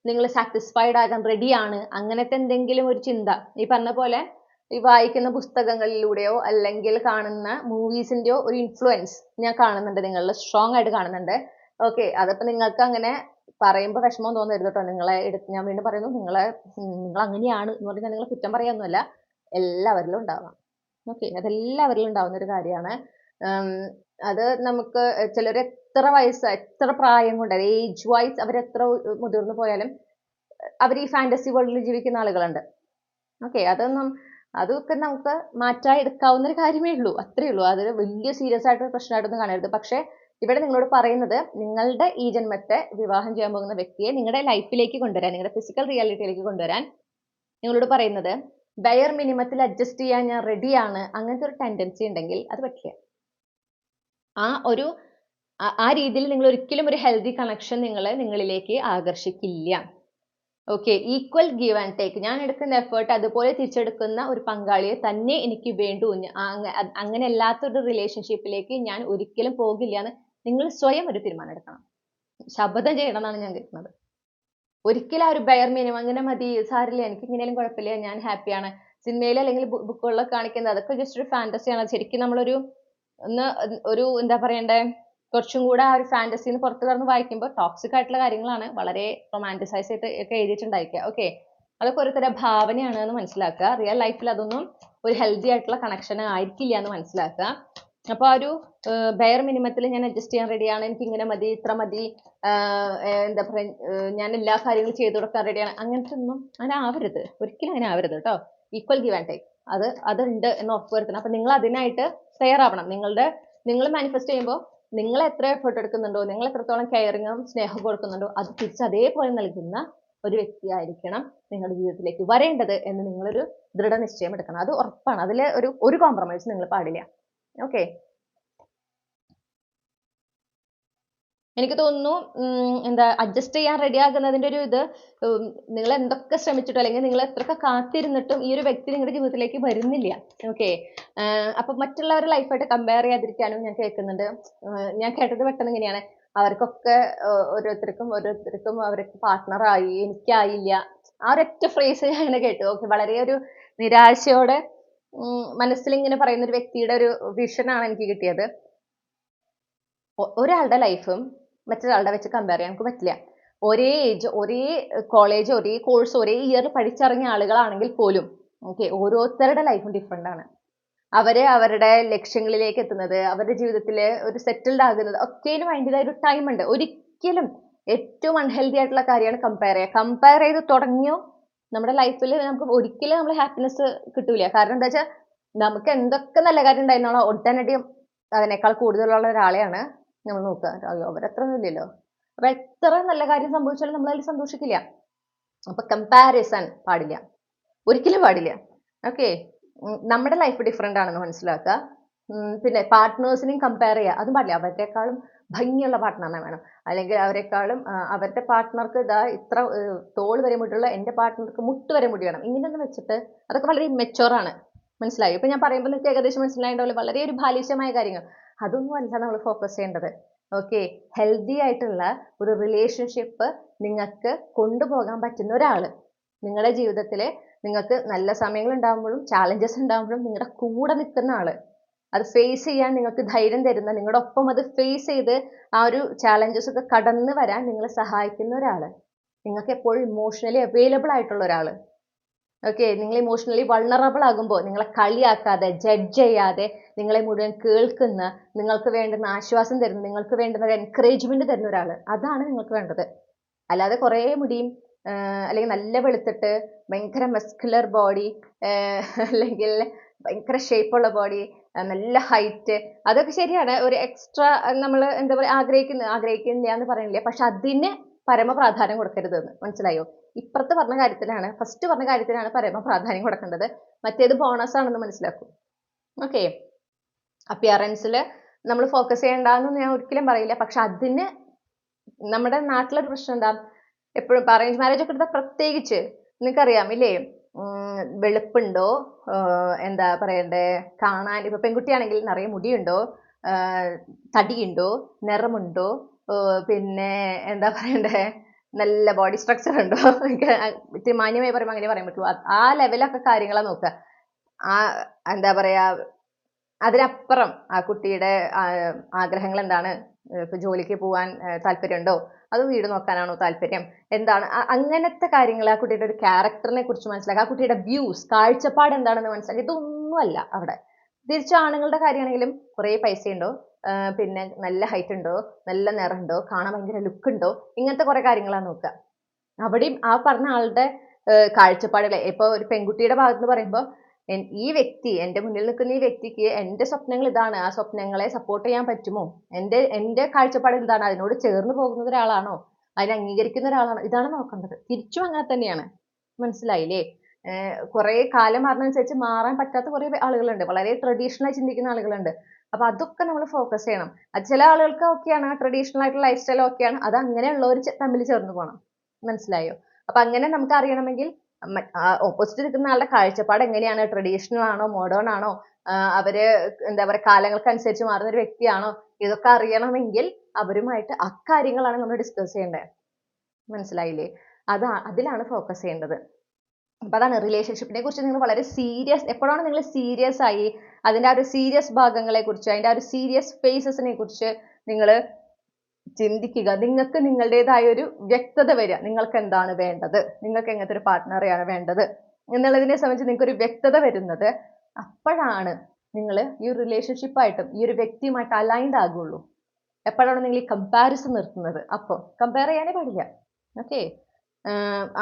നിങ്ങൾ സാറ്റിസ്ഫൈഡ് ആകാൻ റെഡിയാണ്, അങ്ങനത്തെ എന്തെങ്കിലും ഒരു ചിന്ത, ഈ പറഞ്ഞ പോലെ ഈ വായിക്കുന്ന പുസ്തകങ്ങളിലൂടെയോ അല്ലെങ്കിൽ കാണുന്ന മൂവീസിൻ്റെയോ ഒരു ഇൻഫ്ലുവൻസ് ഞാൻ കാണുന്നുണ്ട്, നിങ്ങളിൽ സ്ട്രോങ് ആയിട്ട് കാണുന്നുണ്ട്. ഓക്കെ, അതിപ്പോൾ നിങ്ങൾക്ക് അങ്ങനെ പറയുമ്പോൾ വിഷമം തോന്നരുത് കേട്ടോ. ഞാൻ വീണ്ടും പറയുന്നു, നിങ്ങൾ അങ്ങനെയാണ് എന്ന് പറഞ്ഞാൽ നിങ്ങൾ കുറ്റം പറയാനൊന്നുമല്ല, എല്ലാവരിലും ഉണ്ടാവാം. ഓക്കെ, അതെല്ലാവരിലും ഉണ്ടാവുന്ന ഒരു കാര്യമാണ്. അത് നമുക്ക് ചിലർ എത്ര വയസ്സ് എത്ര പ്രായം കൊണ്ട് ഏജ് വൈസ് അവരെത്ര മുതിർന്നു പോയാലും അവർ ഈ ഫാന്റസി വേൾഡിൽ ജീവിക്കുന്ന ആളുകളുണ്ട്. ഓക്കെ, അതൊക്കെ നമുക്ക് മാറ്റാൻ എടുക്കാവുന്ന ഒരു കാര്യമേ ഉള്ളൂ, അത്രയേ ഉള്ളൂ. അത് വലിയ സീരിയസ് ആയിട്ട് പ്രശ്നമായിട്ടൊന്നും കാണരുത്. പക്ഷെ ഇവിടെ നിങ്ങളോട് പറയുന്നത്, നിങ്ങളുടെ ഈ ജന്മത്തെ വിവാഹം ചെയ്യാൻ പോകുന്ന വ്യക്തിയെ നിങ്ങളുടെ ലൈഫിലേക്ക് കൊണ്ടുവരാൻ, നിങ്ങളുടെ ഫിസിക്കൽ റിയാലിറ്റിയിലേക്ക് കൊണ്ടുവരാൻ നിങ്ങളോട് പറയുന്നത്, ബയർ മിനിമത്തിൽ അഡ്ജസ്റ്റ് ചെയ്യാൻ ഞാൻ റെഡിയാണ്, അങ്ങനത്തെ ഒരു ടെൻഡൻസി ഉണ്ടെങ്കിൽ അത് പറ്റില്ല. ആ രീതിയിൽ നിങ്ങൾ ഒരിക്കലും ഒരു ഹെൽത്തി കണക്ഷൻ നിങ്ങളിലേക്ക് ആകർഷിക്കില്ല. Okay, equal give and take, ഞാൻ എടുക്കുന്ന എഫേർട്ട് അതുപോലെ തിരിച്ചെടുക്കുന്ന ഒരു പങ്കാളിയെ തന്നെ എനിക്ക് വേണ്ടൂ. അങ്ങനെ അല്ലാത്തൊരു റിലേഷൻഷിപ്പിലേക്ക് ഞാൻ ഒരിക്കലും പോകില്ല എന്ന് നിങ്ങൾ സ്വയം ഒരു തീരുമാനം എടുക്കണം, ശപഥം ചെയ്യണം എന്നാണ് ഞാൻ കേൾക്കുന്നത്. ഒരിക്കലും ആ ഒരു ബയർ മിനിമം അങ്ങനെ മതി, സാരില്ല, എനിക്ക് ഇങ്ങനെയും കുഴപ്പമില്ല, ഞാൻ ഹാപ്പിയാണ്. സിനിമയിൽ അല്ലെങ്കിൽ ബുക്കുകളിലൊക്കെ കാണിക്കുന്നത് അതൊക്കെ ജസ്റ്റ് ഒരു ഫാന്റസിയാണ്. ശരിക്കും നമ്മളൊരു എന്താ പറയണ്ടേ, കുറച്ചും കൂടെ ആ ഒരു ഫാന്റസിന്ന് പുറത്ത് കടന്ന് വായിക്കുമ്പോൾ ടോക്സിക് ആയിട്ടുള്ള കാര്യങ്ങളാണ് വളരെ റൊമാൻറ്റിസൈസ് ആയിട്ട് ഒക്കെ എഴുതിയിട്ടുണ്ടായിരിക്കുക. ഓക്കെ, അതൊക്കെ ഒരു തരം ഭാവനയാണ് എന്ന് മനസ്സിലാക്കുക. റിയൽ ലൈഫിൽ അതൊന്നും ഒരു ഹെൽത്തി ആയിട്ടുള്ള കണക്ഷൻ ആയിരിക്കില്ല എന്ന് മനസ്സിലാക്കുക. അപ്പോൾ ആ ഒരു ബയർ മിനിമത്തിൽ ഞാൻ അഡ്ജസ്റ്റ് ചെയ്യാൻ റെഡിയാണ്, എനിക്ക് ഇങ്ങനെ മതി, ഇത്ര മതി, എന്താ പറയുക, ഞാൻ എല്ലാ കാര്യങ്ങളും ചെയ്തു കൊടുക്കാൻ റെഡിയാണ്, അങ്ങനത്തെ ഒന്നും അങ്ങനെ ആവരുത്, ഒരിക്കലും അങ്ങനെ ആവരുത് കേട്ടോ. ഈക്വൽ ഗീവ് ആൻഡ് ടേക്ക് അതുണ്ട് എന്ന് ഉറപ്പുവരുത്തണം. അപ്പം നിങ്ങൾ അതിനായിട്ട് തയ്യാറാവണം. നിങ്ങൾ മാനിഫെസ്റ്റ് ചെയ്യുമ്പോൾ നിങ്ങൾ എത്ര എഫേർട്ട് എടുക്കുന്നുണ്ടോ, നിങ്ങൾ എത്രത്തോളം കെയറിങ്ങും സ്നേഹം കൊടുക്കുന്നുണ്ടോ, അത് തിരിച്ച് അതേപോലെ നൽകുന്ന ഒരു വ്യക്തിയായിരിക്കണം നിങ്ങളുടെ ജീവിതത്തിലേക്ക് വരേണ്ടത് എന്ന് നിങ്ങളൊരു ദൃഢനിശ്ചയം എടുക്കണം. അത് ഉറപ്പാണ്. അതിൽ ഒരു കോംപ്രമൈസ് നിങ്ങൾ പാടില്ല. ഓക്കെ, എനിക്ക് തോന്നുന്നു എന്താ അഡ്ജസ്റ്റ് ചെയ്യാൻ റെഡി ആകുന്നതിൻ്റെ ഒരു ഇത്, നിങ്ങൾ എന്തൊക്കെ ശ്രമിച്ചിട്ടോ അല്ലെങ്കിൽ നിങ്ങൾ എത്രയൊക്കെ കാത്തിരുന്നിട്ടും ഈ ഒരു വ്യക്തി നിങ്ങളുടെ ജീവിതത്തിലേക്ക് വരുന്നില്ല. ഓക്കെ, അപ്പം മറ്റുള്ളവരുടെ ലൈഫായിട്ട് കമ്പയർ ചെയ്യാതിരിക്കാനും ഞാൻ കേൾക്കുന്നുണ്ട്. ഞാൻ കേട്ടത് പെട്ടെന്ന് ഇങ്ങനെയാണ്, അവർക്കൊക്കെ ഓരോരുത്തർക്കും അവർക്ക് പാർട്ട്ണറായി, എനിക്കായില്ല. ആ ഒരൊറ്റ ഫ്രേസ് ഞാൻ അങ്ങനെ കേട്ടു. ഓക്കെ, വളരെ ഒരു നിരാശയോടെ മനസ്സിലിങ്ങനെ പറയുന്ന ഒരു വ്യക്തിയുടെ ഒരു വിഷനാണ് എനിക്ക് കിട്ടിയത്. ഒരാളുടെ ലൈഫും മറ്റൊരാളുടെ വെച്ച് കമ്പയർ ചെയ്യാൻ നമുക്ക് പറ്റില്ല. ഒരേ ഏജ്, ഒരേ കോളേജ്, ഒരേ കോഴ്സ്, ഒരേ ഇയർ പഠിച്ചിറങ്ങിയ ആളുകളാണെങ്കിൽ പോലും ഓക്കെ, ഓരോരുത്തരുടെ ലൈഫും ഡിഫറെൻ്റ് ആണ്. അവരുടെ ലക്ഷ്യങ്ങളിലേക്ക് എത്തുന്നത്, അവരുടെ ജീവിതത്തിൽ ഒരു സെറ്റിൽഡ് ആകുന്നത് ഒക്കെയും അതിൻ്റെതായ ഒരു ടൈം ഉണ്ട്. ഒരിക്കലും ഏറ്റവും അൺഹെൽത്തി ആയിട്ടുള്ള കാര്യമാണ് കമ്പയർ ചെയ്ത് തുടങ്ങിയോ നമ്മുടെ ലൈഫിൽ നമുക്ക് ഒരിക്കലും നമ്മൾ ഹാപ്പിനെസ് കിട്ടൂല. കാരണം എന്താ വെച്ചാൽ നമുക്ക് എന്തൊക്കെ നല്ല കാര്യം ഉണ്ടായിരുന്നാണോ ഒട്ടനടിയും അതിനേക്കാൾ കൂടുതലുള്ള ഒരാളെയാണ് നമ്മൾ നോക്കുക. അയ്യോ, അവരത്ര ഇല്ലല്ലോ, അപ്പൊ എത്ര നല്ല കാര്യം സംഭവിച്ചാലും നമ്മൾ അതിൽ സന്തോഷിക്കില്ല. അപ്പൊ കമ്പാരിസൺ പാടില്ല, ഒരിക്കലും പാടില്ല. ഓക്കെ, നമ്മുടെ ലൈഫ് ഡിഫറെൻ്റ് ആണെന്ന് മനസ്സിലാക്കുക. പിന്നെ പാർട്ട്നേഴ്സിനെയും കമ്പയർ ചെയ്യുക, അതും പാടില്ല. അവരെക്കാളും ഭംഗിയുള്ള പാർട്ട്ണറിനെ വേണം, അല്ലെങ്കിൽ അവരെക്കാളും അവരുടെ പാർട്ട്ണർക്ക് ഇത്ര തോൾ വരെ മുടിയുള്ള എൻ്റെ പാർട്ട്ണർക്ക് മുട്ട് വരെ മുടി വേണം, ഇങ്ങനെയൊന്നും വെച്ചിട്ട് അതൊക്കെ വളരെ മെച്ചോറാണ്. മനസ്സിലായി? ഇപ്പൊ ഞാൻ പറയുമ്പോൾ നിങ്ങൾക്ക് ഏകദേശം മനസ്സിലായിട്ടുള്ള വളരെ ഒരു ബാലിശമായ കാര്യങ്ങൾ, അതൊന്നും അല്ല നമ്മൾ ഫോക്കസ് ചെയ്യേണ്ടത്. ഓക്കെ, ഹെൽത്തി ആയിട്ടുള്ള ഒരു റിലേഷൻഷിപ്പ് നിങ്ങൾക്ക് കൊണ്ടുപോകാൻ പറ്റുന്ന ഒരാൾ നിങ്ങളുടെ ജീവിതത്തിൽ, നിങ്ങൾക്ക് നല്ല സമയങ്ങൾ ഉണ്ടാകുമ്പോഴും ചാലഞ്ചസ് ഉണ്ടാകുമ്പോഴും നിങ്ങളുടെ കൂടെ നിൽക്കുന്ന ആള്, അത് ഫേസ് ചെയ്യാൻ നിങ്ങൾക്ക് ധൈര്യം തരുന്ന, നിങ്ങളുടെ ഒപ്പം അത് ഫേസ് ചെയ്ത് ആ ഒരു ചാലഞ്ചസ് ഒക്കെ കടന്നു വരാൻ നിങ്ങളെ സഹായിക്കുന്ന ഒരാൾ, നിങ്ങൾക്ക് എപ്പോഴും ഇമോഷണലി അവൈലബിൾ ആയിട്ടുള്ള ഒരാൾ. ഓക്കെ, നിങ്ങൾ ഇമോഷണലി വൾണറബിൾ ആകുമ്പോൾ നിങ്ങളെ കളിയാക്കാതെ, ജഡ്ജ് ചെയ്യാതെ, നിങ്ങളെ മുഴുവൻ കേൾക്കുന്ന, നിങ്ങൾക്ക് വേണ്ടുന്ന ആശ്വാസം തരുന്ന, നിങ്ങൾക്ക് വേണ്ടുന്ന ഒരു എൻകറേജ്മെന്റ് തരുന്ന ഒരാൾ, അതാണ് നിങ്ങൾക്ക് വേണ്ടത്. അല്ലാതെ കുറേ മുടിയും അല്ലെങ്കിൽ നല്ല വെളുത്തിട്ട് ഭയങ്കര മസ്കുലർ ബോഡി, അല്ലെങ്കിൽ ഭയങ്കര ഷേപ്പുള്ള ബോഡി, നല്ല ഹൈറ്റ്, അതൊക്കെ ശരിയാണ്. ഒരു എക്സ്ട്രാ നമ്മൾ എന്താ പറയുക ആഗ്രഹിക്കുന്നില്ല എന്ന് പറയുന്നില്ല. പക്ഷെ അതിന് പരമപ്രാധാന്യം കൊടുക്കരുതെന്ന്. മനസ്സിലായോ? ഇപ്പുറത്ത് പറഞ്ഞ കാര്യത്തിനാണ്, ഫസ്റ്റ് പറഞ്ഞ കാര്യത്തിനാണ് പരമപ്രാധാന്യം കൊടുക്കേണ്ടത്. മറ്റേത് ബോണസ് ആണെന്ന് മനസ്സിലാക്കും. ഓക്കെ. അപ്പിയറൻസിൽ നമ്മൾ ഫോക്കസ് ചെയ്യേണ്ടെന്ന് ഞാൻ ഒരിക്കലും പറയില്ല. പക്ഷെ അതിന് നമ്മുടെ നാട്ടിലൊരു പ്രശ്നം എന്താ, എപ്പോഴും അറേഞ്ച് മാരേജ് ഒക്കെ എടുത്താൽ പ്രത്യേകിച്ച് നിങ്ങൾക്കറിയാം ഇല്ലേ, വെളുപ്പുണ്ടോ, എന്താ പറയണ്ടേ, കാണാൻ ഇപ്പൊ പെൺകുട്ടിയാണെങ്കിൽ നിറയെ മുടിയുണ്ടോ, തടിയുണ്ടോ, നിറമുണ്ടോ, പിന്നെ എന്താ പറയണ്ടേ, നല്ല ബോഡി സ്ട്രക്ചർ ഉണ്ടോ, മാന്യമായി പറയുമ്പോൾ അങ്ങനെ പറയാൻ പറ്റുള്ളൂ. ആ ലെവലൊക്കെ കാര്യങ്ങളാണ് നോക്കുക. ആ എന്താ പറയാ, അതിനപ്പുറം ആ കുട്ടിയുടെ ആഗ്രഹങ്ങൾ എന്താണ്, ഇപ്പൊ ജോലിക്ക് പോകാൻ താല്പര്യമുണ്ടോ, അത് വീട് നോക്കാനാണോ താല്പര്യം, എന്താണ് അങ്ങനത്തെ കാര്യങ്ങൾ, ആ കുട്ടിയുടെ ഒരു ക്യാരക്ടറിനെ കുറിച്ച് മനസ്സിലാക്കുക, ആ കുട്ടിയുടെ വ്യൂസ്, കാഴ്ചപ്പാട് എന്താണെന്ന് മനസ്സിലാക്കുക. ഇതൊന്നുമല്ല അവിടെ. തിരിച്ച് ആണുങ്ങളുടെ കാര്യമാണെങ്കിലും കുറേ പൈസ ഉണ്ടോ, പിന്നെ നല്ല ഹൈറ്റ് ഉണ്ടോ, നല്ല നിറമുണ്ടോ, കാണാൻ ഭയങ്കര ലുക്ക് ഉണ്ടോ, ഇങ്ങനത്തെ കുറെ കാര്യങ്ങളാണ് നോക്കുക. അവിടെയും ആ പറഞ്ഞ ആളുടെ കാഴ്ചപ്പാടുകളെ, ഇപ്പൊ ഒരു പെൺകുട്ടിയുടെ ഭാഗത്ത് പറയുമ്പോൾ ഈ വ്യക്തി, എൻ്റെ മുന്നിൽ നിൽക്കുന്ന ഈ വ്യക്തിക്ക് എൻ്റെ സ്വപ്നങ്ങൾ ഇതാണ്, ആ സ്വപ്നങ്ങളെ സപ്പോർട്ട് ചെയ്യാൻ പറ്റുമോ, എൻ്റെ കാഴ്ചപ്പാട് എന്താണ്, അതിനോട് ചേർന്ന് പോകുന്ന ഒരാളാണോ, അതിനെ അംഗീകരിക്കുന്ന ഒരാളാണോ, ഇതാണ് നോക്കേണ്ടത്. തിരിച്ചും അങ്ങനെ തന്നെയാണ്. മനസ്സിലായില്ലേ? കുറെ കാലം മാറുന്നതനുസരിച്ച് മാറാൻ പറ്റാത്ത കുറെ ആളുകളുണ്ട്, വളരെ ട്രഡീഷണലായി ചിന്തിക്കുന്ന ആളുകളുണ്ട്. അപ്പൊ അതൊക്കെ നമ്മൾ ഫോക്കസ് ചെയ്യണം. അത് ചില ആളുകൾക്ക് ഓക്കെയാണ്, ട്രഡീഷണൽ ആയിട്ടുള്ള ലൈഫ് സ്റ്റൈൽ ഓക്കെയാണ്, അത് അങ്ങനെയുള്ളവർ തമ്മിൽ ചേർന്ന് പോകണം. മനസ്സിലായോ? അപ്പൊ അങ്ങനെ നമുക്ക് അറിയണമെങ്കിൽ ഓപ്പോസിറ്റ് നിൽക്കുന്ന ആളുടെ കാഴ്ചപ്പാട് എങ്ങനെയാണ്, ട്രഡീഷണൽ ആണോ, മോഡേൺ ആണോ, അവര് എന്താ പറയുക കാലങ്ങൾക്കനുസരിച്ച് മാറുന്ന ഒരു വ്യക്തിയാണോ, ഇതൊക്കെ അറിയണമെങ്കിൽ അവരുമായിട്ട് അക്കാര്യങ്ങളാണ് നമ്മൾ ഡിസ്കസ് ചെയ്യേണ്ടത്. മനസ്സിലായില്ലേ? അതിലാണ് ഫോക്കസ് ചെയ്യേണ്ടത്. അപ്പൊ അതാണ് റിലേഷൻഷിപ്പിനെ കുറിച്ച് നിങ്ങൾ വളരെ സീരിയസ്, എപ്പോഴാണ് നിങ്ങൾ സീരിയസ് ആയി അതിന്റെ ആ ഒരു സീരിയസ് ഭാഗങ്ങളെ കുറിച്ച്, അതിന്റെ ആ ഒരു സീരിയസ് ഫേസസിനെ കുറിച്ച് നിങ്ങൾ ചിന്തിക്കുക. നിങ്ങൾക്ക് നിങ്ങളുടേതായ ഒരു വ്യക്തത വരിക, നിങ്ങൾക്ക് എന്താണ് വേണ്ടത്, നിങ്ങൾക്ക് എങ്ങനത്തെ ഒരു പാർട്ട്ണറെയാണ് വേണ്ടത് എന്നുള്ളതിനെ സംബന്ധിച്ച് നിങ്ങൾക്ക് ഒരു വ്യക്തത വരുന്നത് അപ്പോഴാണ് നിങ്ങൾ ഈ റിലേഷൻഷിപ്പായിട്ടും ഈ ഒരു വ്യക്തിയുമായിട്ട് അലൈൻഡ് ആകുള്ളൂ. എപ്പോഴാണ് നിങ്ങൾ ഈ കമ്പാരിസൺ നിർത്തുന്നത്, അപ്പോൾ കമ്പയർ ചെയ്യാനേ പാടില്ല. ഓക്കെ.